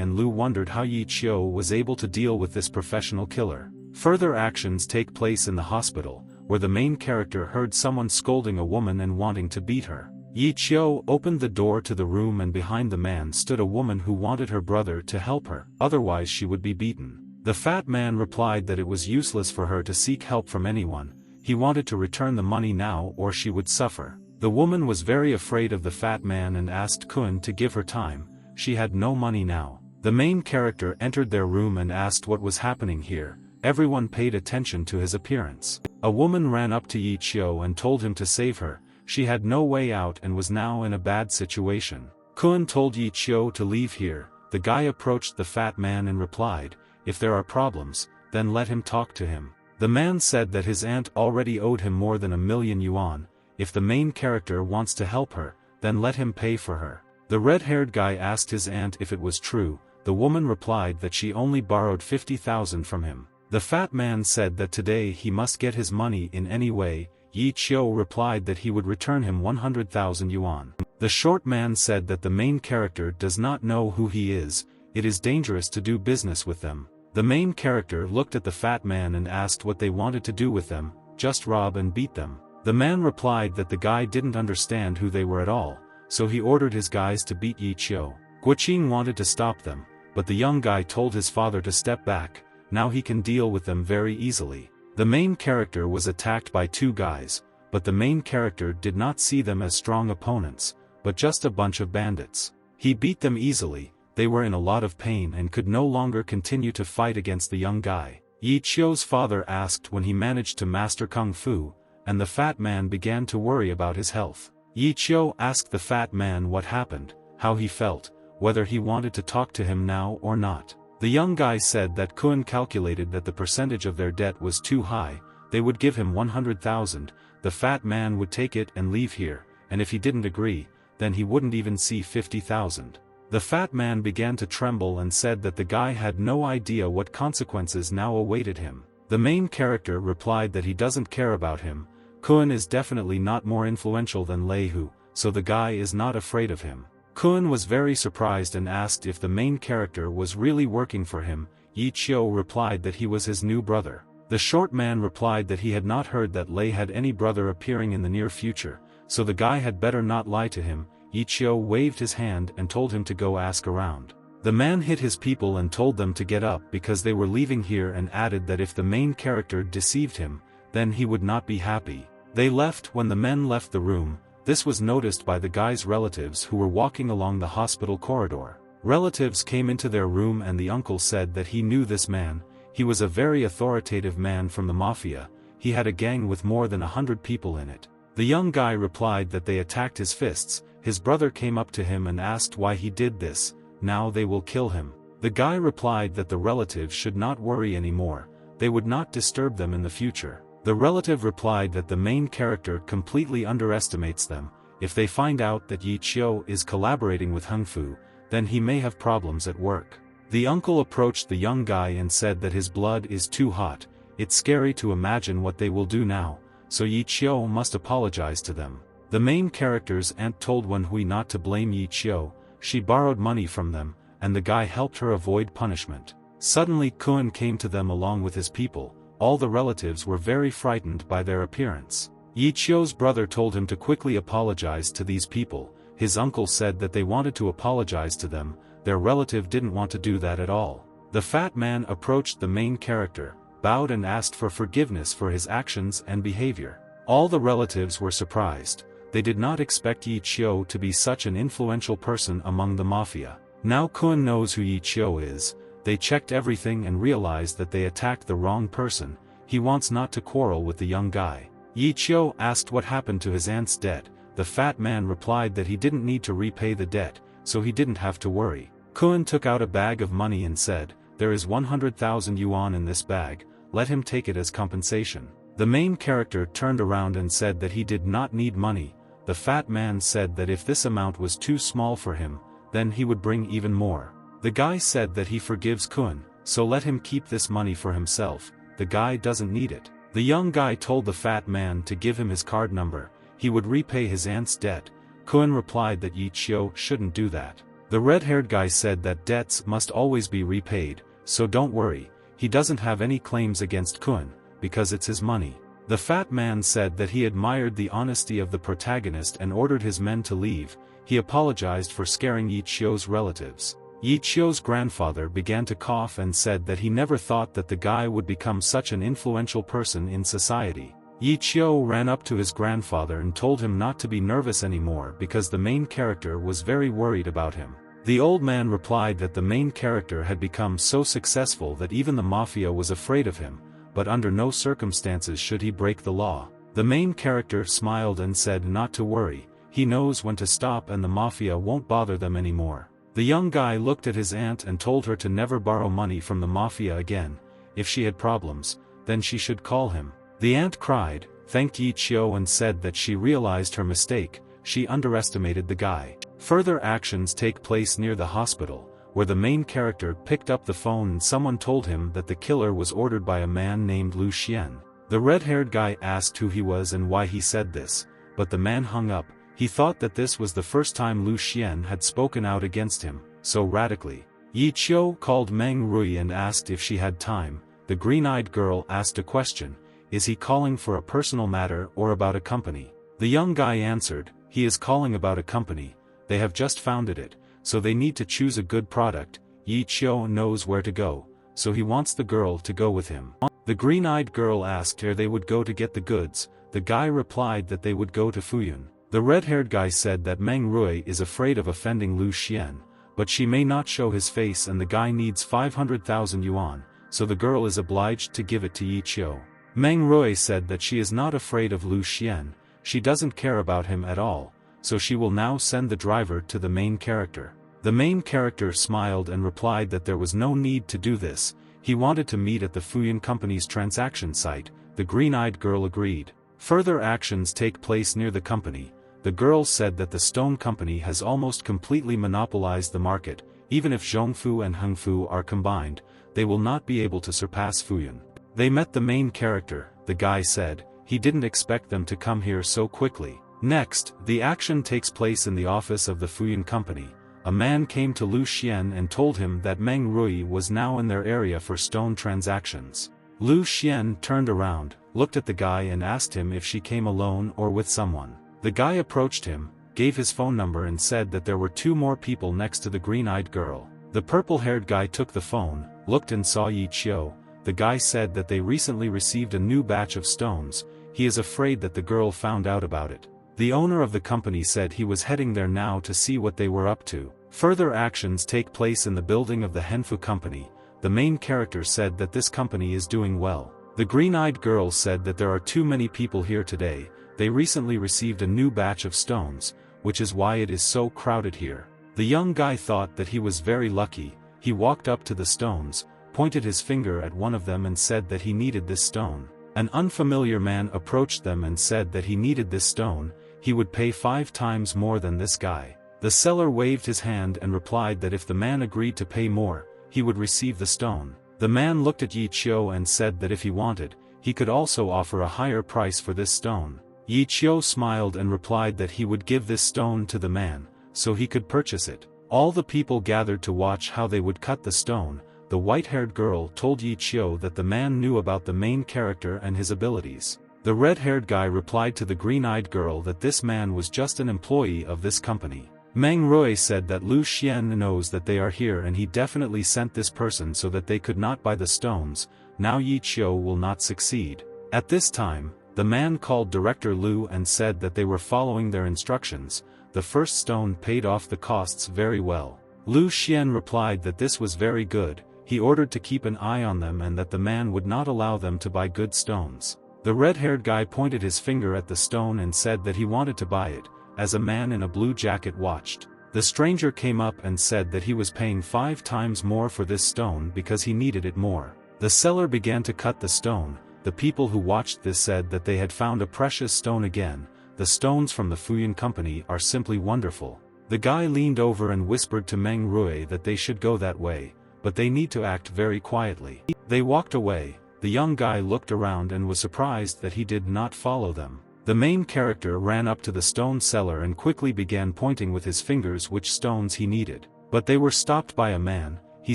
[SPEAKER 1] and Lu wondered how Yi Chio was able to deal with this professional killer. Further actions take place in the hospital, where the main character heard someone scolding a woman and wanting to beat her. Yi Chio opened the door to the room and behind the man stood a woman who wanted her brother to help her, otherwise she would be beaten. The fat man replied that it was useless for her to seek help from anyone. He wanted to return the money now or she would suffer. The woman was very afraid of the fat man and asked Kun to give her time. She had no money now. The main character entered their room and asked what was happening here. Everyone paid attention to his appearance. A woman ran up to Yi Chio and told him to save her. She had no way out and was now in a bad situation. Kun told Yi Chio to leave here. The guy approached the fat man and replied, "If there are problems, then let him talk to him." The man said that his aunt already owed him more than 1,000,000 yuan. If the main character wants to help her, then let him pay for her. The red-haired guy asked his aunt if it was true. The woman replied that she only borrowed 50,000 from him. The fat man said that today he must get his money in any way. Yi Qiu replied that he would return him 100,000 yuan. The short man said that the main character does not know who he is, it is dangerous to do business with them. The main character looked at the fat man and asked what they wanted to do with them, just rob and beat them. The man replied that the guy didn't understand who they were at all, so he ordered his guys to beat Yi Qiu. Guoqing wanted to stop them, but the young guy told his father to step back, now he can deal with them very easily. The main character was attacked by two guys, but the main character did not see them as strong opponents, but just a bunch of bandits. He beat them easily, they were in a lot of pain and could no longer continue to fight against the young guy. Yi Qiu's father asked when he managed to master Kung Fu, and the fat man began to worry about his health. Yi Qiu asked the fat man what happened, how he felt, whether he wanted to talk to him now or not. The young guy said that Kun calculated that the percentage of their debt was too high, they would give him 100,000, the fat man would take it and leave here, and if he didn't agree, then he wouldn't even see 50,000. The fat man began to tremble and said that the guy had no idea what consequences now awaited him. The main character replied that he doesn't care about him, Kun is definitely not more influential than Lei Hu, so the guy is not afraid of him. Kun was very surprised and asked if the main character was really working for him. Yi Qiu replied that he was his new brother. The short man replied that he had not heard that Lei had any brother appearing in the near future, so the guy had better not lie to him. Yi Qiu waved his hand and told him to go ask around. The man hit his people and told them to get up because they were leaving here and added that if the main character deceived him, then he would not be happy. They left. When the men left the room, this was noticed by the guy's relatives who were walking along the hospital corridor. Relatives came into their room and the uncle said that he knew this man, he was a very authoritative man from the mafia, he had a gang with more than 100 people in it. The young guy replied that they attacked his fists, his brother came up to him and asked why he did this, now they will kill him. The guy replied that the relatives should not worry anymore, they would not disturb them in the future. The relative replied that the main character completely underestimates them, if they find out that Yi Qiu is collaborating with Hung Fu, then he may have problems at work. The uncle approached the young guy and said that his blood is too hot, it's scary to imagine what they will do now, so Yi Qiu must apologize to them. The main character's aunt told Wen Hui not to blame Yi Qiu, she borrowed money from them, and the guy helped her avoid punishment. Suddenly Kun came to them along with his people. All the relatives were very frightened by their appearance. Yi Qiu's brother told him to quickly apologize to these people, his uncle said that they wanted to apologize to them, their relative didn't want to do that at all. The fat man approached the main character, bowed and asked for forgiveness for his actions and behavior. All the relatives were surprised, they did not expect Yi Qiu to be such an influential person among the mafia. Now Kun knows who Yi Qiu is. They checked everything and realized that they attacked the wrong person, he wants not to quarrel with the young guy. Yi Qiu asked what happened to his aunt's debt, the fat man replied that he didn't need to repay the debt, so he didn't have to worry. Kun took out a bag of money and said, there is 100,000 yuan in this bag, let him take it as compensation. The main character turned around and said that he did not need money, the fat man said that if this amount was too small for him, then he would bring even more. The guy said that he forgives Kun, so let him keep this money for himself, the guy doesn't need it. The young guy told the fat man to give him his card number, he would repay his aunt's debt. Kun replied that Yi Qiu shouldn't do that. The red-haired guy said that debts must always be repaid, so don't worry, he doesn't have any claims against Kun, because it's his money. The fat man said that he admired the honesty of the protagonist and ordered his men to leave, he apologized for scaring Yi Qiu's relatives. Yi Qiu's grandfather began to cough and said that he never thought that the guy would become such an influential person in society. Yi Qiu ran up to his grandfather and told him not to be nervous anymore because the main character was very worried about him. The old man replied that the main character had become so successful that even the mafia was afraid of him, but under no circumstances should he break the law. The main character smiled and said not to worry, he knows when to stop and the mafia won't bother them anymore. The young guy looked at his aunt and told her to never borrow money from the mafia again, if she had problems, then she should call him. The aunt cried, thanked Yi Qiu and said that she realized her mistake, she underestimated the guy. Further actions take place near the hospital, where the main character picked up the phone and someone told him that the killer was ordered by a man named Lu Xian. The red-haired guy asked who he was and why he said this, but the man hung up. He thought that this was the first time Lu Xian had spoken out against him, so radically. Yi Qiu called Meng Rui and asked if she had time. The green-eyed girl asked a question, is he calling for a personal matter or about a company? The young guy answered, he is calling about a company, they have just founded it, so they need to choose a good product. Yi Qiu knows where to go, so he wants the girl to go with him. The green-eyed girl asked where they would go to get the goods. The guy replied that they would go to Fuyun. The red-haired guy said that Meng Rui is afraid of offending Lu Xian, but she may not show his face and the guy needs 500,000 yuan, so the girl is obliged to give it to Yi Qiu. Meng Rui said that she is not afraid of Lu Xian, she doesn't care about him at all, so she will now send the driver to the main character. The main character smiled and replied that there was no need to do this, he wanted to meet at the Fuyun company's transaction site. The green-eyed girl agreed. Further actions take place near the company. The girl said that the stone company has almost completely monopolized the market, even if Zhongfu and Hengfu are combined, they will not be able to surpass Fuyun. They met the main character, the guy said, he didn't expect them to come here so quickly. Next, the action takes place in the office of the Fuyun company. A man came to Lu Xian and told him that Meng Rui was now in their area for stone transactions. Lu Xian turned around, looked at the guy and asked him if she came alone or with someone. The guy approached him, gave his phone number and said that there were 2 more people next to the green-eyed girl. The purple-haired guy took the phone, looked and saw Yi Qiu. The guy said that they recently received a new batch of stones, he is afraid that the girl found out about it. The owner of the company said he was heading there now to see what they were up to. Further actions take place in the building of the Hengfu company. The main character said that this company is doing well. The green-eyed girl said that there are too many people here today, they recently received a new batch of stones, which is why it is so crowded here. The young guy thought that he was very lucky, he walked up to the stones, pointed his finger at one of them and said that he needed this stone. An unfamiliar man approached them and said that he needed this stone, he would pay 5 times more than this guy. The seller waved his hand and replied that if the man agreed to pay more, he would receive the stone. The man looked at Yi Qiu and said that if he wanted, he could also offer a higher price for this stone. Yi Qiu smiled and replied that he would give this stone to the man, so he could purchase it. All the people gathered to watch how they would cut the stone. The white-haired girl told Yi Qiu that the man knew about the main character and his abilities. The red-haired guy replied to the green-eyed girl that this man was just an employee of this company. Meng Rui said that Lu Xian knows that they are here and he definitely sent this person so that they could not buy the stones. Now Yi Qiu will not succeed. At this time, the man called Director Lu and said that they were following their instructions. The first stone paid off the costs very well. Lu Xian replied that this was very good. He ordered to keep an eye on them and that the man would not allow them to buy good stones. The red-haired guy pointed his finger at the stone and said that he wanted to buy it. As a man in a blue jacket watched, the stranger came up and said that he was paying 5 times more for this stone because he needed it more. The seller began to cut the stone. The people who watched this said that they had found a precious stone again. The stones from the Fuyun company are simply wonderful. The guy leaned over and whispered to Meng Rui that they should go that way, but they need to act very quietly. They walked away. The young guy looked around and was surprised that he did not follow them. The main character ran up to the stone seller and quickly began pointing with his fingers which stones he needed. But they were stopped by a man. He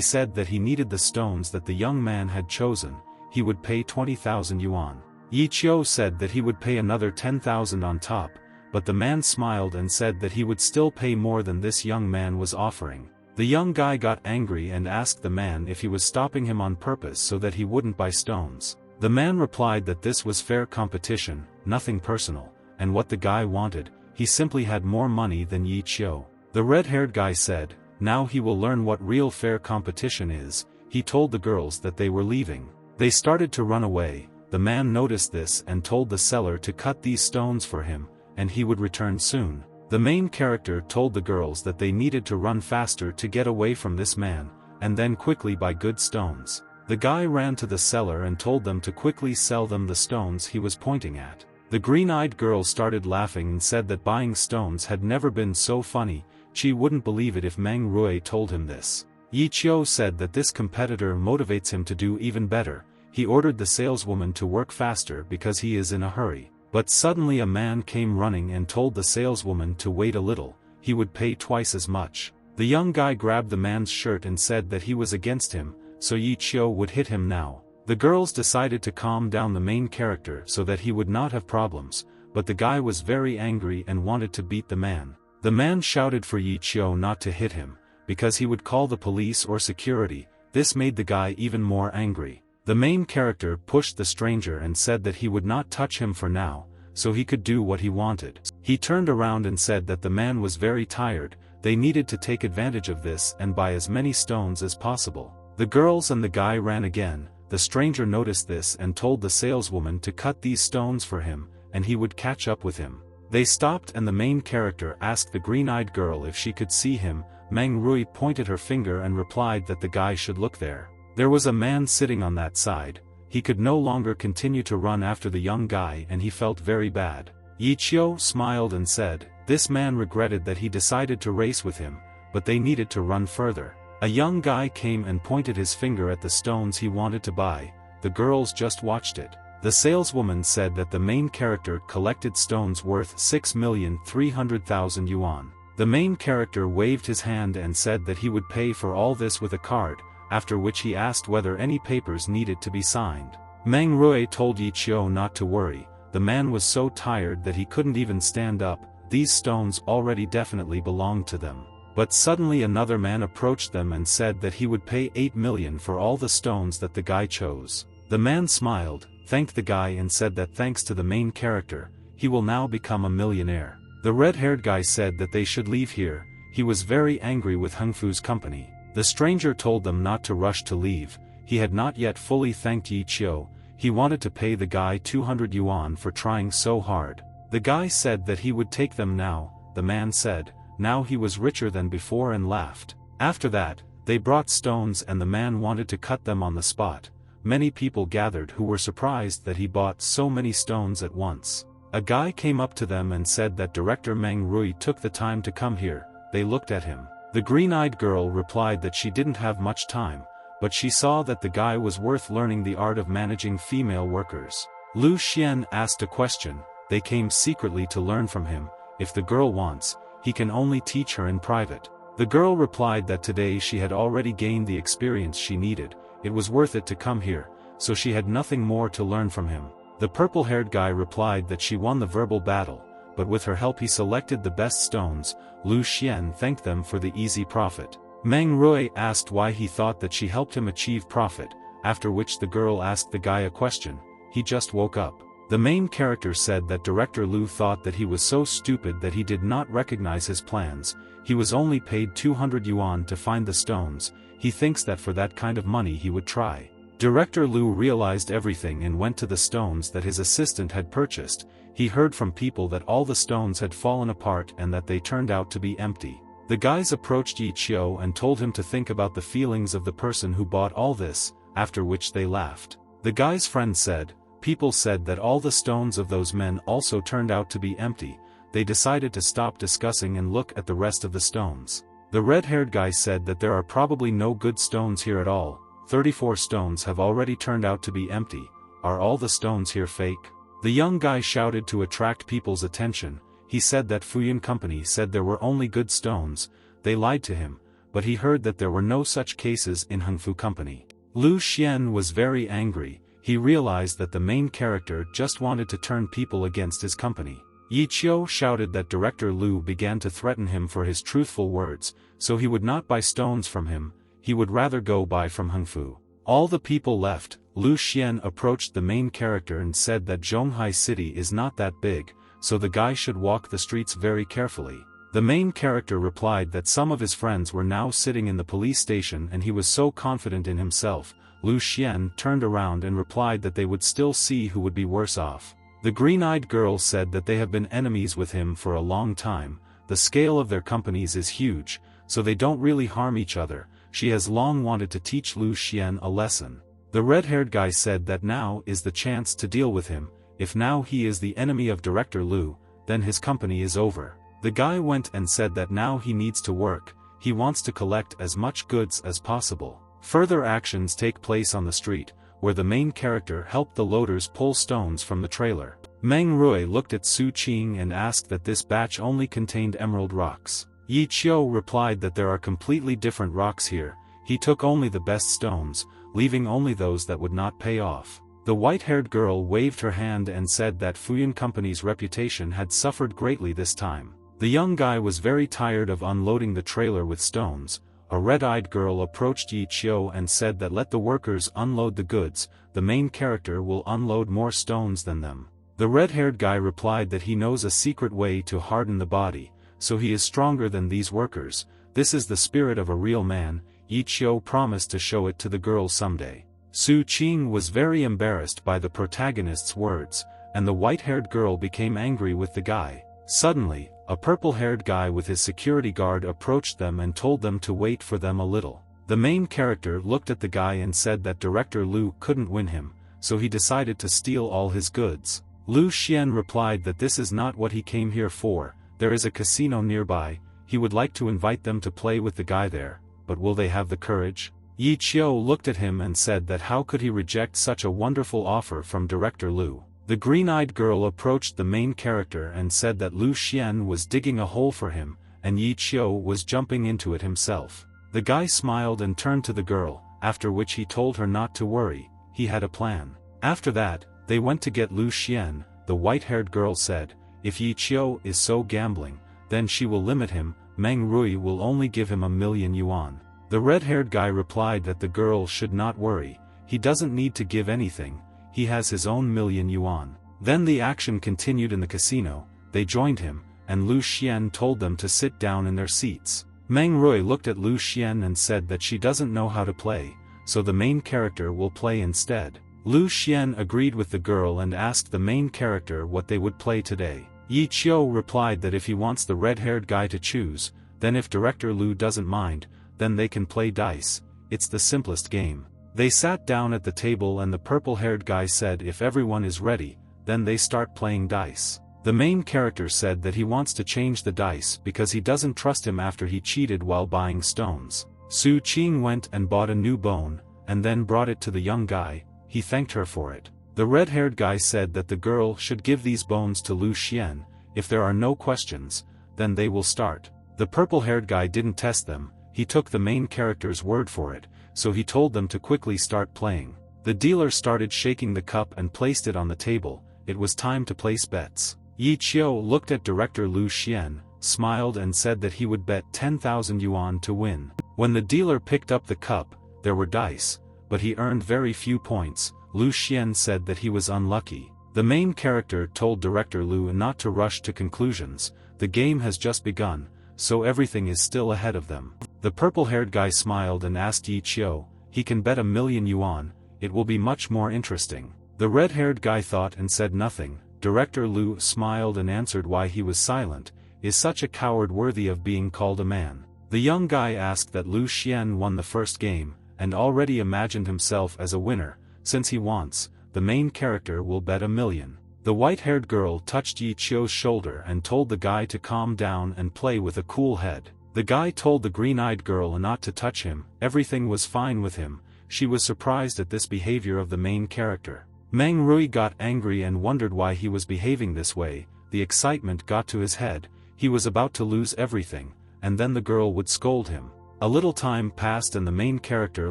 [SPEAKER 1] said that he needed the stones that the young man had chosen. He would pay 20,000 yuan. Yi Qiu said that he would pay another 10,000 on top, but the man smiled and said that he would still pay more than this young man was offering. The young guy got angry and asked the man if he was stopping him on purpose so that he wouldn't buy stones. The man replied that this was fair competition, nothing personal, and what the guy wanted, he simply had more money than Yi Qiu. The red-haired guy said, now he will learn what real fair competition is. He told the girls that they were leaving. They started to run away. The man noticed this and told the seller to cut these stones for him, and he would return soon. The main character told the girls that they needed to run faster to get away from this man, and then quickly buy good stones. The guy ran to the seller and told them to quickly sell them the stones he was pointing at. The green-eyed girl started laughing and said that buying stones had never been so funny. She wouldn't believe it if Meng Rui told him this. Yi Qiu said that this competitor motivates him to do even better. he ordered the saleswoman to work faster because he is in a hurry. But suddenly a man came running and told the saleswoman to wait a little, he would pay twice as much. The young guy grabbed the man's shirt and said that he was against him, so Yi Chio would hit him now. The girls decided to calm down the main character so that he would not have problems, but the guy was very angry and wanted to beat the man. The man shouted for Yi Chio not to hit him, because he would call the police or security. This made the guy even more angry. The main character pushed the stranger and said that he would not touch him for now, so he could do what he wanted. He turned around and said that the man was very tired, they needed to take advantage of this and buy as many stones as possible. The girls and the guy ran again. The stranger noticed this and told the saleswoman to cut these stones for him, and he would catch up with him. They stopped and the main character asked the green-eyed girl if she could see him. Meng Rui pointed her finger and replied that the guy should look there. There was a man sitting on that side. He could no longer continue to run after the young guy and he felt very bad. Yi Chio smiled and said, this man regretted that he decided to race with him, but they needed to run further. A young guy came and pointed his finger at the stones he wanted to buy. The girls just watched it. The saleswoman said that the main character collected stones worth 6,300,000 yuan. The main character waved his hand and said that he would pay for all this with a card, after which he asked whether any papers needed to be signed. Meng Rui told Yi Chio not to worry, the man was so tired that he couldn't even stand up, these stones already definitely belonged to them. But suddenly another man approached them and said that he would pay 8 million for all the stones that the guy chose. The man smiled, thanked the guy and said that thanks to the main character, he will now become a millionaire. The red-haired guy said that they should leave here. He was very angry with Hengfu's company. The stranger told them not to rush to leave. He had not yet fully thanked Yi Chio. He wanted to pay the guy 200 yuan for trying so hard. The guy said that he would take them now. The man said, now he was richer than before and laughed. After that, they brought stones and the man wanted to cut them on the spot. Many people gathered who were surprised that he bought so many stones at once. A guy came up to them and said that Director Meng Rui took the time to come here. They looked at him. The green-eyed girl replied that she didn't have much time, but she saw that the guy was worth learning the art of managing female workers. Lu Xian asked a question. They came secretly to learn from him. If the girl wants, he can only teach her in private. The girl replied that today she had already gained the experience she needed. It was worth it to come here, so she had nothing more to learn from him. The purple-haired guy replied that she won the verbal battle, but with her help he selected the best stones. Lu Xian thanked them for the easy profit. Meng Rui asked why he thought that she helped him achieve profit, after which the girl asked the guy a question. He just woke up. The main character said that Director Lu thought that he was so stupid that he did not recognize his plans. He was only paid 200 yuan to find the stones. He thinks that for that kind of money he would try. Director Lu realized everything and went to the stones that his assistant had purchased. He heard from people that all the stones had fallen apart and that they turned out to be empty. The guys approached Yi Chio and told him to think about the feelings of the person who bought all this, after which they laughed. The guy's friend said, people said that all the stones of those men also turned out to be empty. They decided to stop discussing and look at the rest of the stones. The red-haired guy said that there are probably no good stones here at all. 34 stones have already turned out to be empty. Are all the stones here fake? The young guy shouted to attract people's attention. He said that Fuyun Company said there were only good stones. They lied to him, but he heard that there were no such cases in Hengfu Company. Lu Xian was very angry. He realized that the main character just wanted to turn people against his company. Yi Chio shouted that Director Lu began to threaten him for his truthful words, so he would not buy stones from him. He would rather go buy from Hengfu. All the people left. Lu Xian approached the main character and said that Zhonghai City is not that big, so the guy should walk the streets very carefully. The main character replied that some of his friends were now sitting in the police station and he was so confident in himself. Lu Xian turned around and replied that they would still see who would be worse off. The green-eyed girl said that they have been enemies with him for a long time. The scale of their companies is huge, so they don't really harm each other. She has long wanted to teach Lu Xian a lesson. The red-haired guy said that now is the chance to deal with him. If now he is the enemy of Director Lu, then his company is over. The guy went and said that now he needs to work. He wants to collect as much goods as possible. Further actions take place on the street. where the main character helped the loaders pull stones from the trailer. Meng Rui looked at Su Qing and asked that this batch only contained emerald rocks. Yi Qiu replied that there are completely different rocks here. He took only the best stones, leaving only those that would not pay off. The white-haired girl waved her hand and said that Fuyun Company's reputation had suffered greatly this time. The young guy was very tired of unloading the trailer with stones. A red-eyed girl approached Yi Qiu and said that let the workers unload the goods, the main character will unload more stones than them. The red-haired guy replied that he knows a secret way to harden the body, so he is stronger than these workers. This is the spirit of a real man. Yi Qiu promised to show it to the girl someday. Su Qing was very embarrassed by the protagonist's words, and the white-haired girl became angry with the guy. Suddenly, a purple-haired guy with his security guard approached them and told them to wait for them a little. The main character looked at the guy and said that Director Lu couldn't win him, so he decided to steal all his goods. Lu Xian replied that this is not what he came here for. There is a casino nearby. He would like to invite them to play with the guy there, but will they have the courage? Yi Qiu looked at him and said that how could he reject such a wonderful offer from Director Lu. The green-eyed girl approached the main character and said that Lu Xian was digging a hole for him, and Yi Qiu was jumping into it himself. The guy smiled and turned to the girl, after which he told her not to worry, he had a plan. After that, they went to get Lu Xian. The white-haired girl said, if Yi Qiu is so gambling, then she will limit him. Meng Rui will only give him 1,000,000 yuan. The red-haired guy replied that the girl should not worry, he doesn't need to give anything, he has his own 1,000,000 yuan. Then the action continued in the casino. They joined him, and Lu Xian told them to sit down in their seats. Meng Rui looked at Lu Xian and said that she doesn't know how to play, so the main character will play instead. Lu Xian agreed with the girl and asked the main character what they would play today. Yi Qiu replied that if he wants the red-haired guy to choose, then if Director Lu doesn't mind, then they can play dice. It's the simplest game. They sat down at the table and the purple-haired guy said if everyone is ready, then they start playing dice. The main character said that he wants to change the dice because he doesn't trust him after he cheated while buying stones. Su Qing went and bought a new bone, and then brought it to the young guy. He thanked her for it. The red-haired guy said that the girl should give these bones to Lu Xian. If there are no questions, then they will start. The purple-haired guy didn't test them, he took the main character's word for it, so he told them to quickly start playing. The dealer started shaking the cup and placed it on the table. It was time to place bets. Yi Qiu looked at Director Lu Xian, smiled and said that he would bet 10,000 yuan to win. When the dealer picked up the cup, there were dice, but he earned very few points. Lu Xian said that he was unlucky. The main character told Director Lu not to rush to conclusions. The game has just begun, so everything is still ahead of them. The purple-haired guy smiled and asked Yi Qiu, he can bet 1,000,000 yuan, it will be much more interesting. The red-haired guy thought and said nothing. Director Lu smiled and answered why he was silent. Is such a coward worthy of being called a man? The young guy asked that Lu Xian won the first game, and already imagined himself as a winner. Since he wants, the main character will bet 1,000,000. The white-haired girl touched Yi Qiu's shoulder and told the guy to calm down and play with a cool head. The guy told the green-eyed girl not to touch him. Everything was fine with him. She was surprised at this behavior of the main character. Meng Rui got angry and wondered why he was behaving this way. The excitement got to his head. He was about to lose everything, and then the girl would scold him. A little time passed and the main character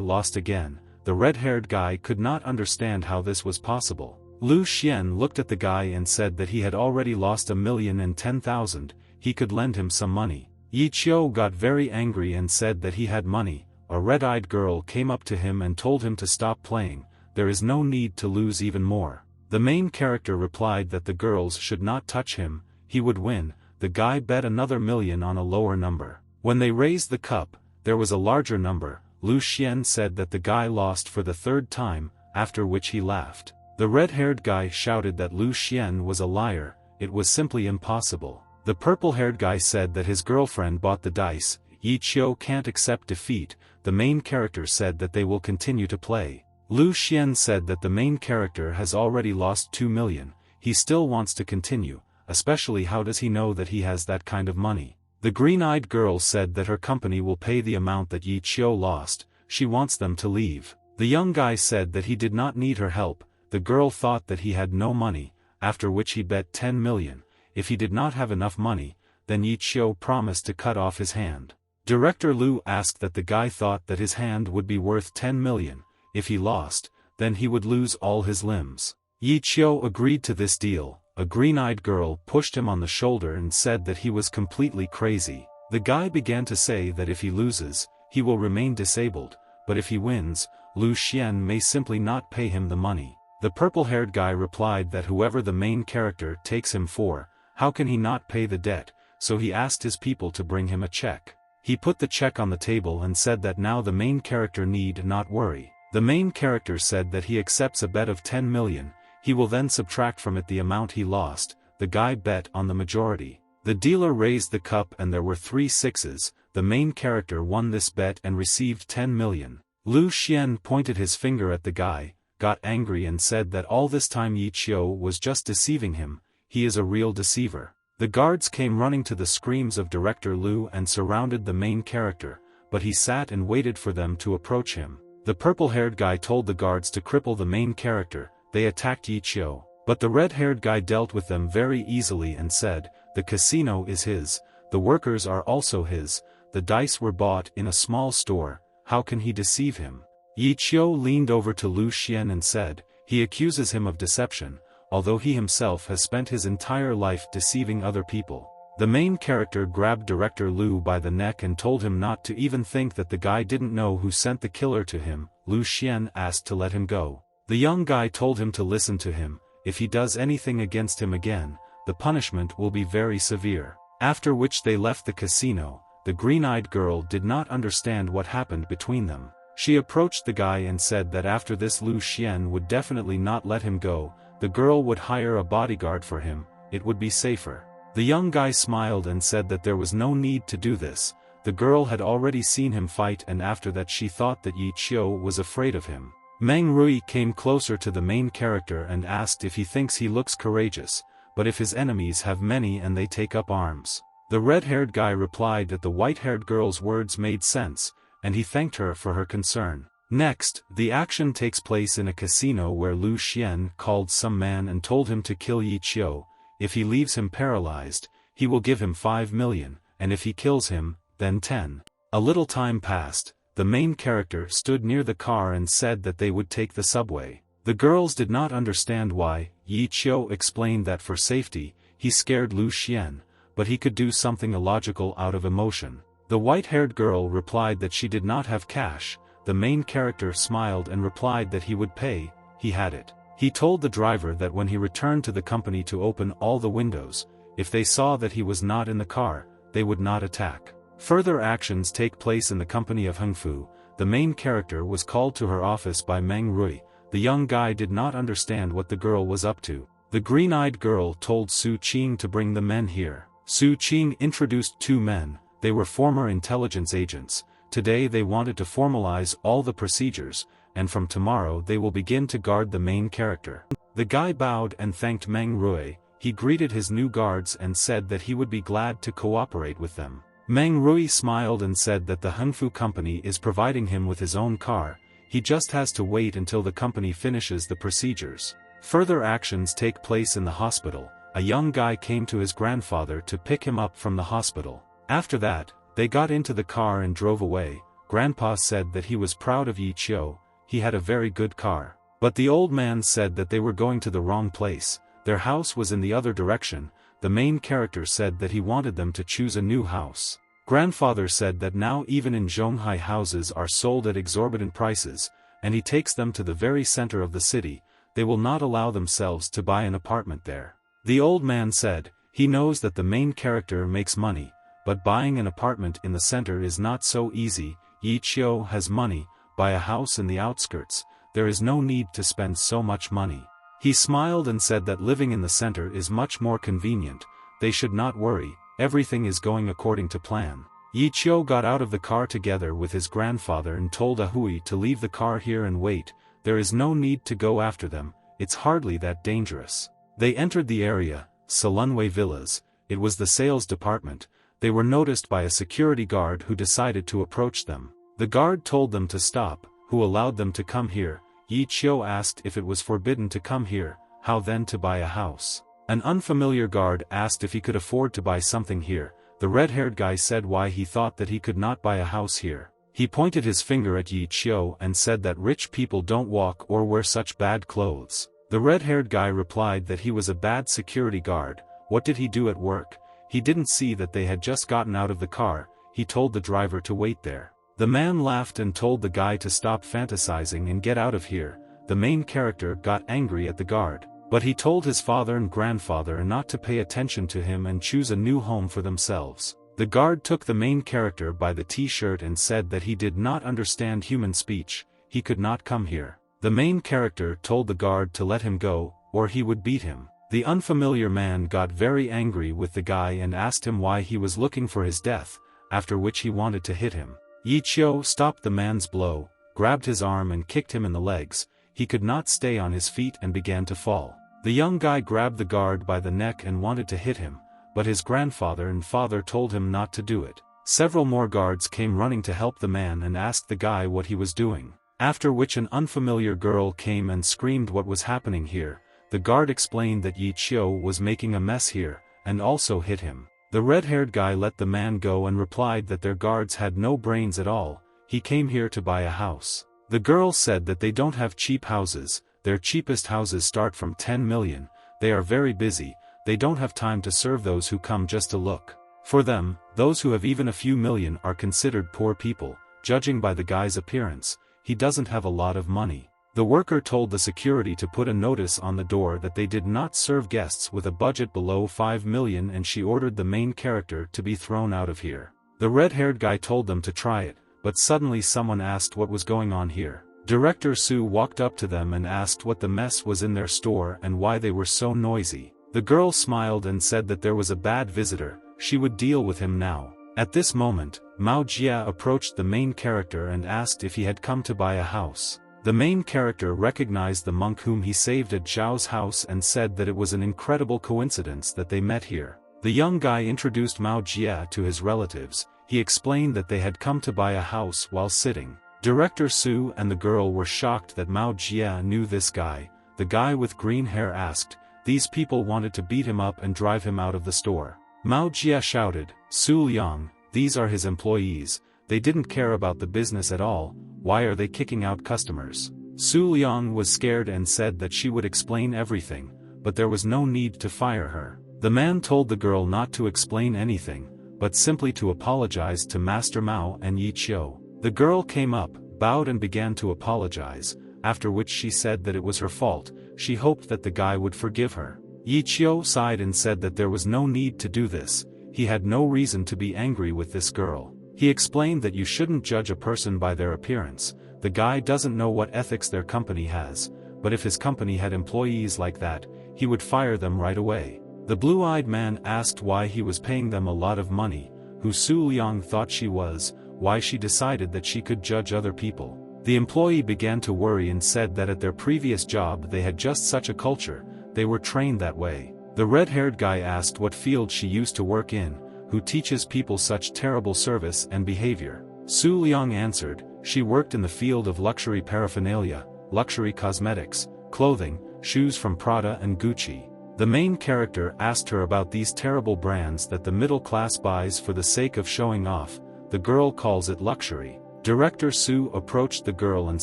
[SPEAKER 1] lost again. The red-haired guy could not understand how this was possible. Lu Xian looked at the guy and said that he had already lost 1,010,000, he could lend him some money. Yi Qiu got very angry and said that he had money. A red-eyed girl came up to him and told him to stop playing. There is no need to lose even more. The main character replied that the girls should not touch him, he would win. The guy bet another 1,000,000 on a lower number. When they raised the cup, there was a larger number. Lu Xian said that the guy lost for the third time, after which he laughed. The red-haired guy shouted that Lu Xian was a liar. It was simply impossible. The purple-haired guy said that his girlfriend bought the dice. Yi Qiu can't accept defeat. The main character said that they will continue to play. Lu Xian said that the main character has already lost 2,000,000. He still wants to continue, especially how does he know that he has that kind of money? The green-eyed girl said that her company will pay the amount that Yi Qiu lost. She wants them to leave. The young guy said that he did not need her help. The girl thought that he had no money, after which he bet 10 million. If he did not have enough money, then Yi Qiu promised to cut off his hand. Director Liu asked that the guy thought that his hand would be worth 10 million, if he lost, then he would lose all his limbs. Yi Qiu agreed to this deal. A green-eyed girl pushed him on the shoulder and said that he was completely crazy. The guy began to say that if he loses, he will remain disabled, but if he wins, Lu Xian may simply not pay him the money. The purple-haired guy replied that whoever the main character takes him for, how can he not pay the debt, so he asked his people to bring him a check. He put the check on the table and said that now the main character need not worry. The main character said that he accepts a bet of 10 million, he will then subtract from it the amount he lost. The guy bet on the majority. The dealer raised the cup and there were 3 sixes, the main character won this bet and received 10 million. Lu Xian pointed his finger at the guy, got angry and said that all this time Yi Qiu was just deceiving him, he is a real deceiver. The guards came running to the screams of Director Liu and surrounded the main character, but he sat and waited for them to approach him. The purple-haired guy told the guards to cripple the main character. They attacked Yi Qiu, but the red-haired guy dealt with them very easily and said, the casino is his, the workers are also his, the dice were bought in a small store, how can he deceive him? Yi Qiu leaned over to Lu Xian and said, he accuses him of deception, although he himself has spent his entire life deceiving other people. The main character grabbed Director Liu by the neck and told him not to even think that the guy didn't know who sent the killer to him. Lu Xian asked to let him go. The young guy told him to listen to him, if he does anything against him again, the punishment will be very severe. After which they left the casino. The green-eyed girl did not understand what happened between them. She approached the guy and said that after this Lu Xian would definitely not let him go, the girl would hire a bodyguard for him, it would be safer. The young guy smiled and said that there was no need to do this. The girl had already seen him fight and after that she thought that Yi Qiu was afraid of him. Meng Rui came closer to the main character and asked if he thinks he looks courageous, but if his enemies have many and they take up arms. The red-haired guy replied that the white-haired girl's words made sense, and he thanked her for her concern. Next, the action takes place in a casino where Lu Xian called some man and told him to kill Yi Qiu. If he leaves him paralyzed, he will give him 5 million, and if he kills him, then 10. A little time passed. The main character stood near the car and said that they would take the subway. The girls did not understand why. Yi Qiu explained that for safety, he scared Lu Xian, but he could do something illogical out of emotion. The white-haired girl replied that she did not have cash. The main character smiled and replied that he would pay, he had it. He told the driver that when he returned to the company to open all the windows, if they saw that he was not in the car, they would not attack. Further actions take place in the company of Hengfu. The main character was called to her office by Meng Rui. The young guy did not understand what the girl was up to. The green-eyed girl told Su Qing to bring the men here. Su Qing introduced 2 men, they were former intelligence agents. Today they wanted to formalize all the procedures, and from tomorrow they will begin to guard the main character. The guy bowed and thanked Meng Rui. He greeted his new guards and said that he would be glad to cooperate with them. Meng Rui smiled and said that the Hengfu company is providing him with his own car, he just has to wait until the company finishes the procedures. Further actions take place in the hospital. A young guy came to his grandfather to pick him up from the hospital. After that, they got into the car and drove away. Grandpa said that he was proud of Yi Qiu, he had a very good car. But the old man said that they were going to the wrong place, their house was in the other direction. The main character said that he wanted them to choose a new house. Grandfather said that now even in Zhonghai houses are sold at exorbitant prices, and he takes them to the very center of the city. They will not allow themselves to buy an apartment there. The old man said, he knows that the main character makes money, but buying an apartment in the center is not so easy. Yi Qiu has money, buy a house in the outskirts, there is no need to spend so much money. He smiled and said that living in the center is much more convenient, they should not worry, everything is going according to plan. Yi Qiu got out of the car together with his grandfather and told Ahui to leave the car here and wait, there is no need to go after them, it's hardly that dangerous. They entered the area, Salunwei Villas, it was the sales department. They were noticed by a security guard who decided to approach them. The guard told them to stop. who allowed them to come here. Yi Qiu asked if it was forbidden to come here, how then to buy a house? An unfamiliar guard asked if he could afford to buy something here. The red-haired guy said why he thought that he could not buy a house here. He pointed his finger at Yi Qiu and said that rich people don't walk or wear such bad clothes. The red-haired guy replied that he was a bad security guard. What did he do at work? He didn't see that they had just gotten out of the car. He told the driver to wait there. The man laughed and told the guy to stop fantasizing and get out of here. The main character got angry at the guard, but he told his father and grandfather not to pay attention to him and choose a new home for themselves. The guard took the main character by the t-shirt and said that he did not understand human speech, he could not come here. The main character told the guard to let him go, or he would beat him. The unfamiliar man got very angry with the guy and asked him why he was looking for his death, after which he wanted to hit him. Yi Qiu stopped the man's blow, grabbed his arm and kicked him in the legs. He could not stay on his feet and began to fall. The young guy grabbed the guard by the neck and wanted to hit him, but his grandfather and father told him not to do it. Several more guards came running to help the man and asked the guy what he was doing, after which an unfamiliar girl came and screamed what was happening here. The guard explained that Yi Qiu was making a mess here, and also hit him. The red-haired guy let the man go and replied that their guards had no brains at all. He came here to buy a house. The girl said that they don't have cheap houses, their cheapest houses start from 10 million, they are very busy, they don't have time to serve those who come just to look. For them, those who have even a few million are considered poor people, judging by the guy's appearance, he doesn't have a lot of money. The worker told the security to put a notice on the door that they did not serve guests with a budget below 5 million and she ordered the main character to be thrown out of here. The red-haired guy told them to try it, but suddenly someone asked what was going on here. Director Su walked up to them and asked what the mess was in their store and why they were so noisy. The girl smiled and said that there was a bad visitor, she would deal with him now. At this moment, Mao Jia approached the main character and asked if he had come to buy a house. The main character recognized the monk whom he saved at Zhao's house and said that it was an incredible coincidence that they met here. The young guy introduced Mao Jia to his relatives. He explained that they had come to buy a house while sitting. Director Su and the girl were shocked that Mao Jia knew this guy. The guy with green hair asked, these people wanted to beat him up and drive him out of the store. Mao Jia shouted, Su Liang, these are his employees, they didn't care about the business at all, why are they kicking out customers? Su Liang was scared and said that she would explain everything, but there was no need to fire her. The man told the girl not to explain anything, but simply to apologize to Master Mao and Yi Qiu. The girl came up, bowed and began to apologize, after which she said that it was her fault, she hoped that the guy would forgive her. Yi Qiu sighed and said that there was no need to do this, he had no reason to be angry with this girl. He explained that you shouldn't judge a person by their appearance, the guy doesn't know what ethics their company has, but if his company had employees like that, he would fire them right away. The blue-eyed man asked why he was paying them a lot of money, who Su Liang thought she was, why she decided that she could judge other people. The employee began to worry and said that at their previous job they had just such a culture, they were trained that way. The red-haired guy asked what field she used to work in, who teaches people such terrible service and behavior. Su Liang answered, she worked in the field of luxury paraphernalia, luxury cosmetics, clothing, shoes from Prada and Gucci. The main character asked her about these terrible brands that the middle class buys for the sake of showing off, the girl calls it luxury. Director Su approached the girl and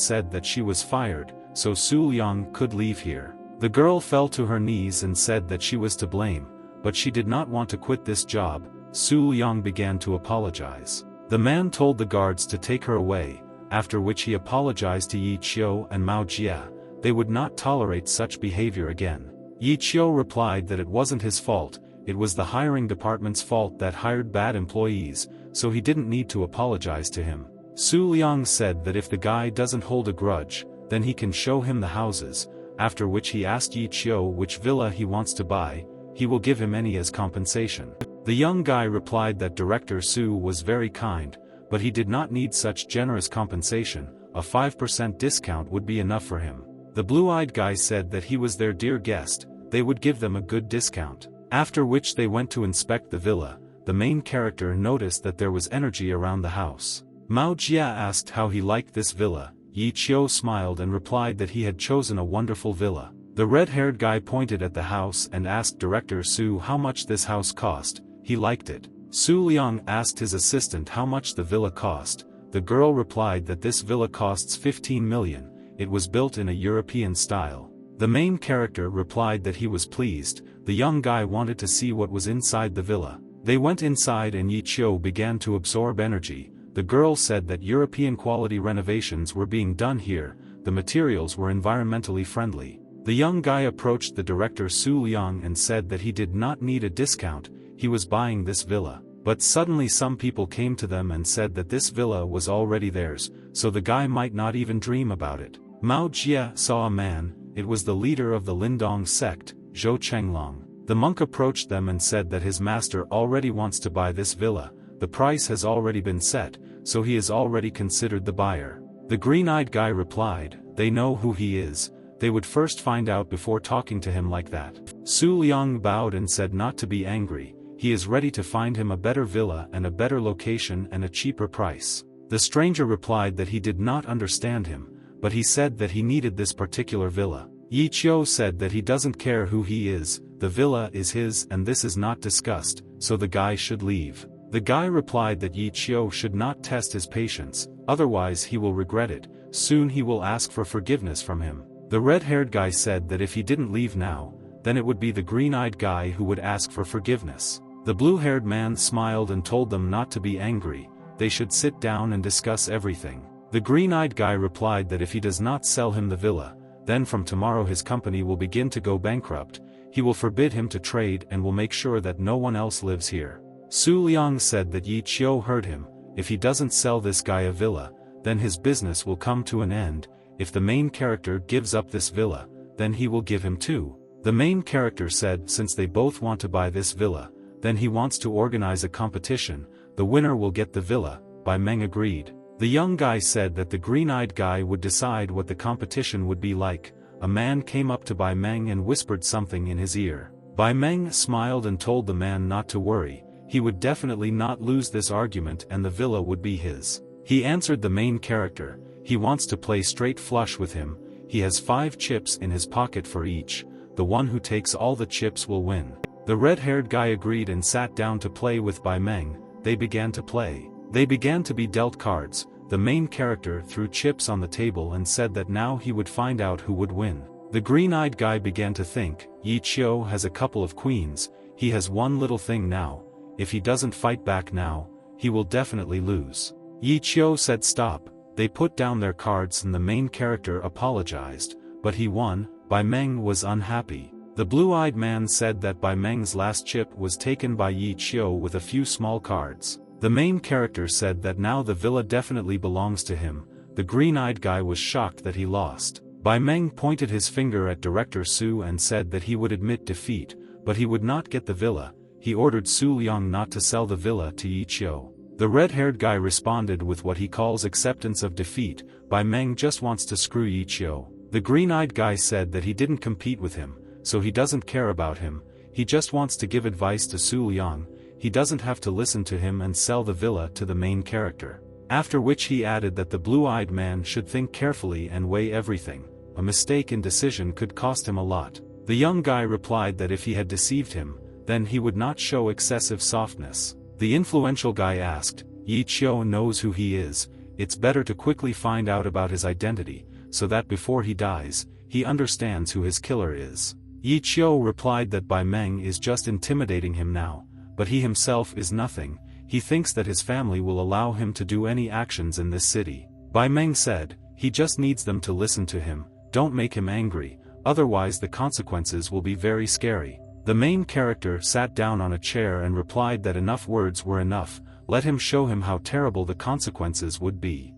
[SPEAKER 1] said that she was fired, so Su Liang could leave here. The girl fell to her knees and said that she was to blame, but she did not want to quit this job. Su Liang began to apologize. The man told the guards to take her away, after which he apologized to Yi Qiu and Mao Jia. They would not tolerate such behavior again. Yi Qiu replied that it wasn't his fault, it was the hiring department's fault that hired bad employees, so he didn't need to apologize to him. Su Liang said that if the guy doesn't hold a grudge, then he can show him the houses, after which he asked Yi Qiu which villa he wants to buy, he will give him any as compensation. The young guy replied that Director Su was very kind, but he did not need such generous compensation, a 5% discount would be enough for him. The blue-eyed guy said that he was their dear guest, they would give them a good discount. After which they went to inspect the villa. The main character noticed that there was energy around the house. Mao Jia asked how he liked this villa. Yi Qiu smiled and replied that he had chosen a wonderful villa. The red-haired guy pointed at the house and asked Director Su how much this house cost. He liked it. Su Liang asked his assistant how much the villa cost. The girl replied that this villa costs 15 million, it was built in a European style. The main character replied that he was pleased. The young guy wanted to see what was inside the villa. They went inside and Yi Qiu began to absorb energy. The girl said that European quality renovations were being done here, the materials were environmentally friendly. The young guy approached the director Su Liang and said that he did not need a discount, he was buying this villa. But suddenly some people came to them and said that this villa was already theirs, so the guy might not even dream about it. Mao Jie saw a man, it was the leader of the Lindong sect, Zhou Chenglong. The monk approached them and said that his master already wants to buy this villa, the price has already been set, so he is already considered the buyer. The green-eyed guy replied, they know who he is, they would first find out before talking to him like that. Su Liang bowed and said not to be angry, he is ready to find him a better villa and a better location and a cheaper price. The stranger replied that he did not understand him, but he said that he needed this particular villa. Yi Qiu said that he doesn't care who he is, the villa is his and this is not discussed, so the guy should leave. The guy replied that Yi Qiu should not test his patience, otherwise he will regret it, soon he will ask for forgiveness from him. The red-haired guy said that if he didn't leave now, then it would be the green-eyed guy who would ask for forgiveness. The blue-haired man smiled and told them not to be angry, they should sit down and discuss everything. The green-eyed guy replied that if he does not sell him the villa, then from tomorrow his company will begin to go bankrupt, he will forbid him to trade and will make sure that no one else lives here. Su Liang said that Yi Qiu heard him, if he doesn't sell this guy a villa, then his business will come to an end, if the main character gives up this villa, then he will give him two. The main character said since they both want to buy this villa, then he wants to organize a competition, the winner will get the villa. Bai Meng agreed. The young guy said that the green-eyed guy would decide what the competition would be like. A man came up to Bai Meng and whispered something in his ear. Bai Meng smiled and told the man not to worry, he would definitely not lose this argument and the villa would be his. He answered the main character, he wants to play straight flush with him, he has 5 chips in his pocket for each, the one who takes all the chips will win. The red-haired guy agreed and sat down to play with Bai Meng. They began to play. They began to be dealt cards. The main character threw chips on the table and said that now he would find out who would win. The green-eyed guy began to think, Yi Qiu has a couple of queens, he has one little thing now, if he doesn't fight back now, he will definitely lose. Yi Qiu said stop, they put down their cards and the main character apologized, but he won. Bai Meng was unhappy. The blue-eyed man said that Bai Meng's last chip was taken by Yi Qiu with a few small cards. The main character said that now the villa definitely belongs to him. The green-eyed guy was shocked that he lost. Bai Meng pointed his finger at Director Su and said that he would admit defeat, but he would not get the villa. He ordered Su Liang not to sell the villa to Yi Qiu. The red-haired guy responded with what he calls acceptance of defeat. Bai Meng just wants to screw Yi Qiu. The green-eyed guy said that he didn't compete with him, so he doesn't care about him, he just wants to give advice to Su Liang, he doesn't have to listen to him and sell the villa to the main character. After which he added that the blue-eyed man should think carefully and weigh everything, a mistake in decision could cost him a lot. The young guy replied that if he had deceived him, then he would not show excessive softness. The influential guy asked, Yi Qiu knows who he is, it's better to quickly find out about his identity, so that before he dies, he understands who his killer is. Yi Qiu replied that Bai Meng is just intimidating him now, but he himself is nothing, he thinks that his family will allow him to do any actions in this city. Bai Meng said, he just needs them to listen to him, don't make him angry, otherwise the consequences will be very scary. The main character sat down on a chair and replied that enough words were enough, let him show him how terrible the consequences would be.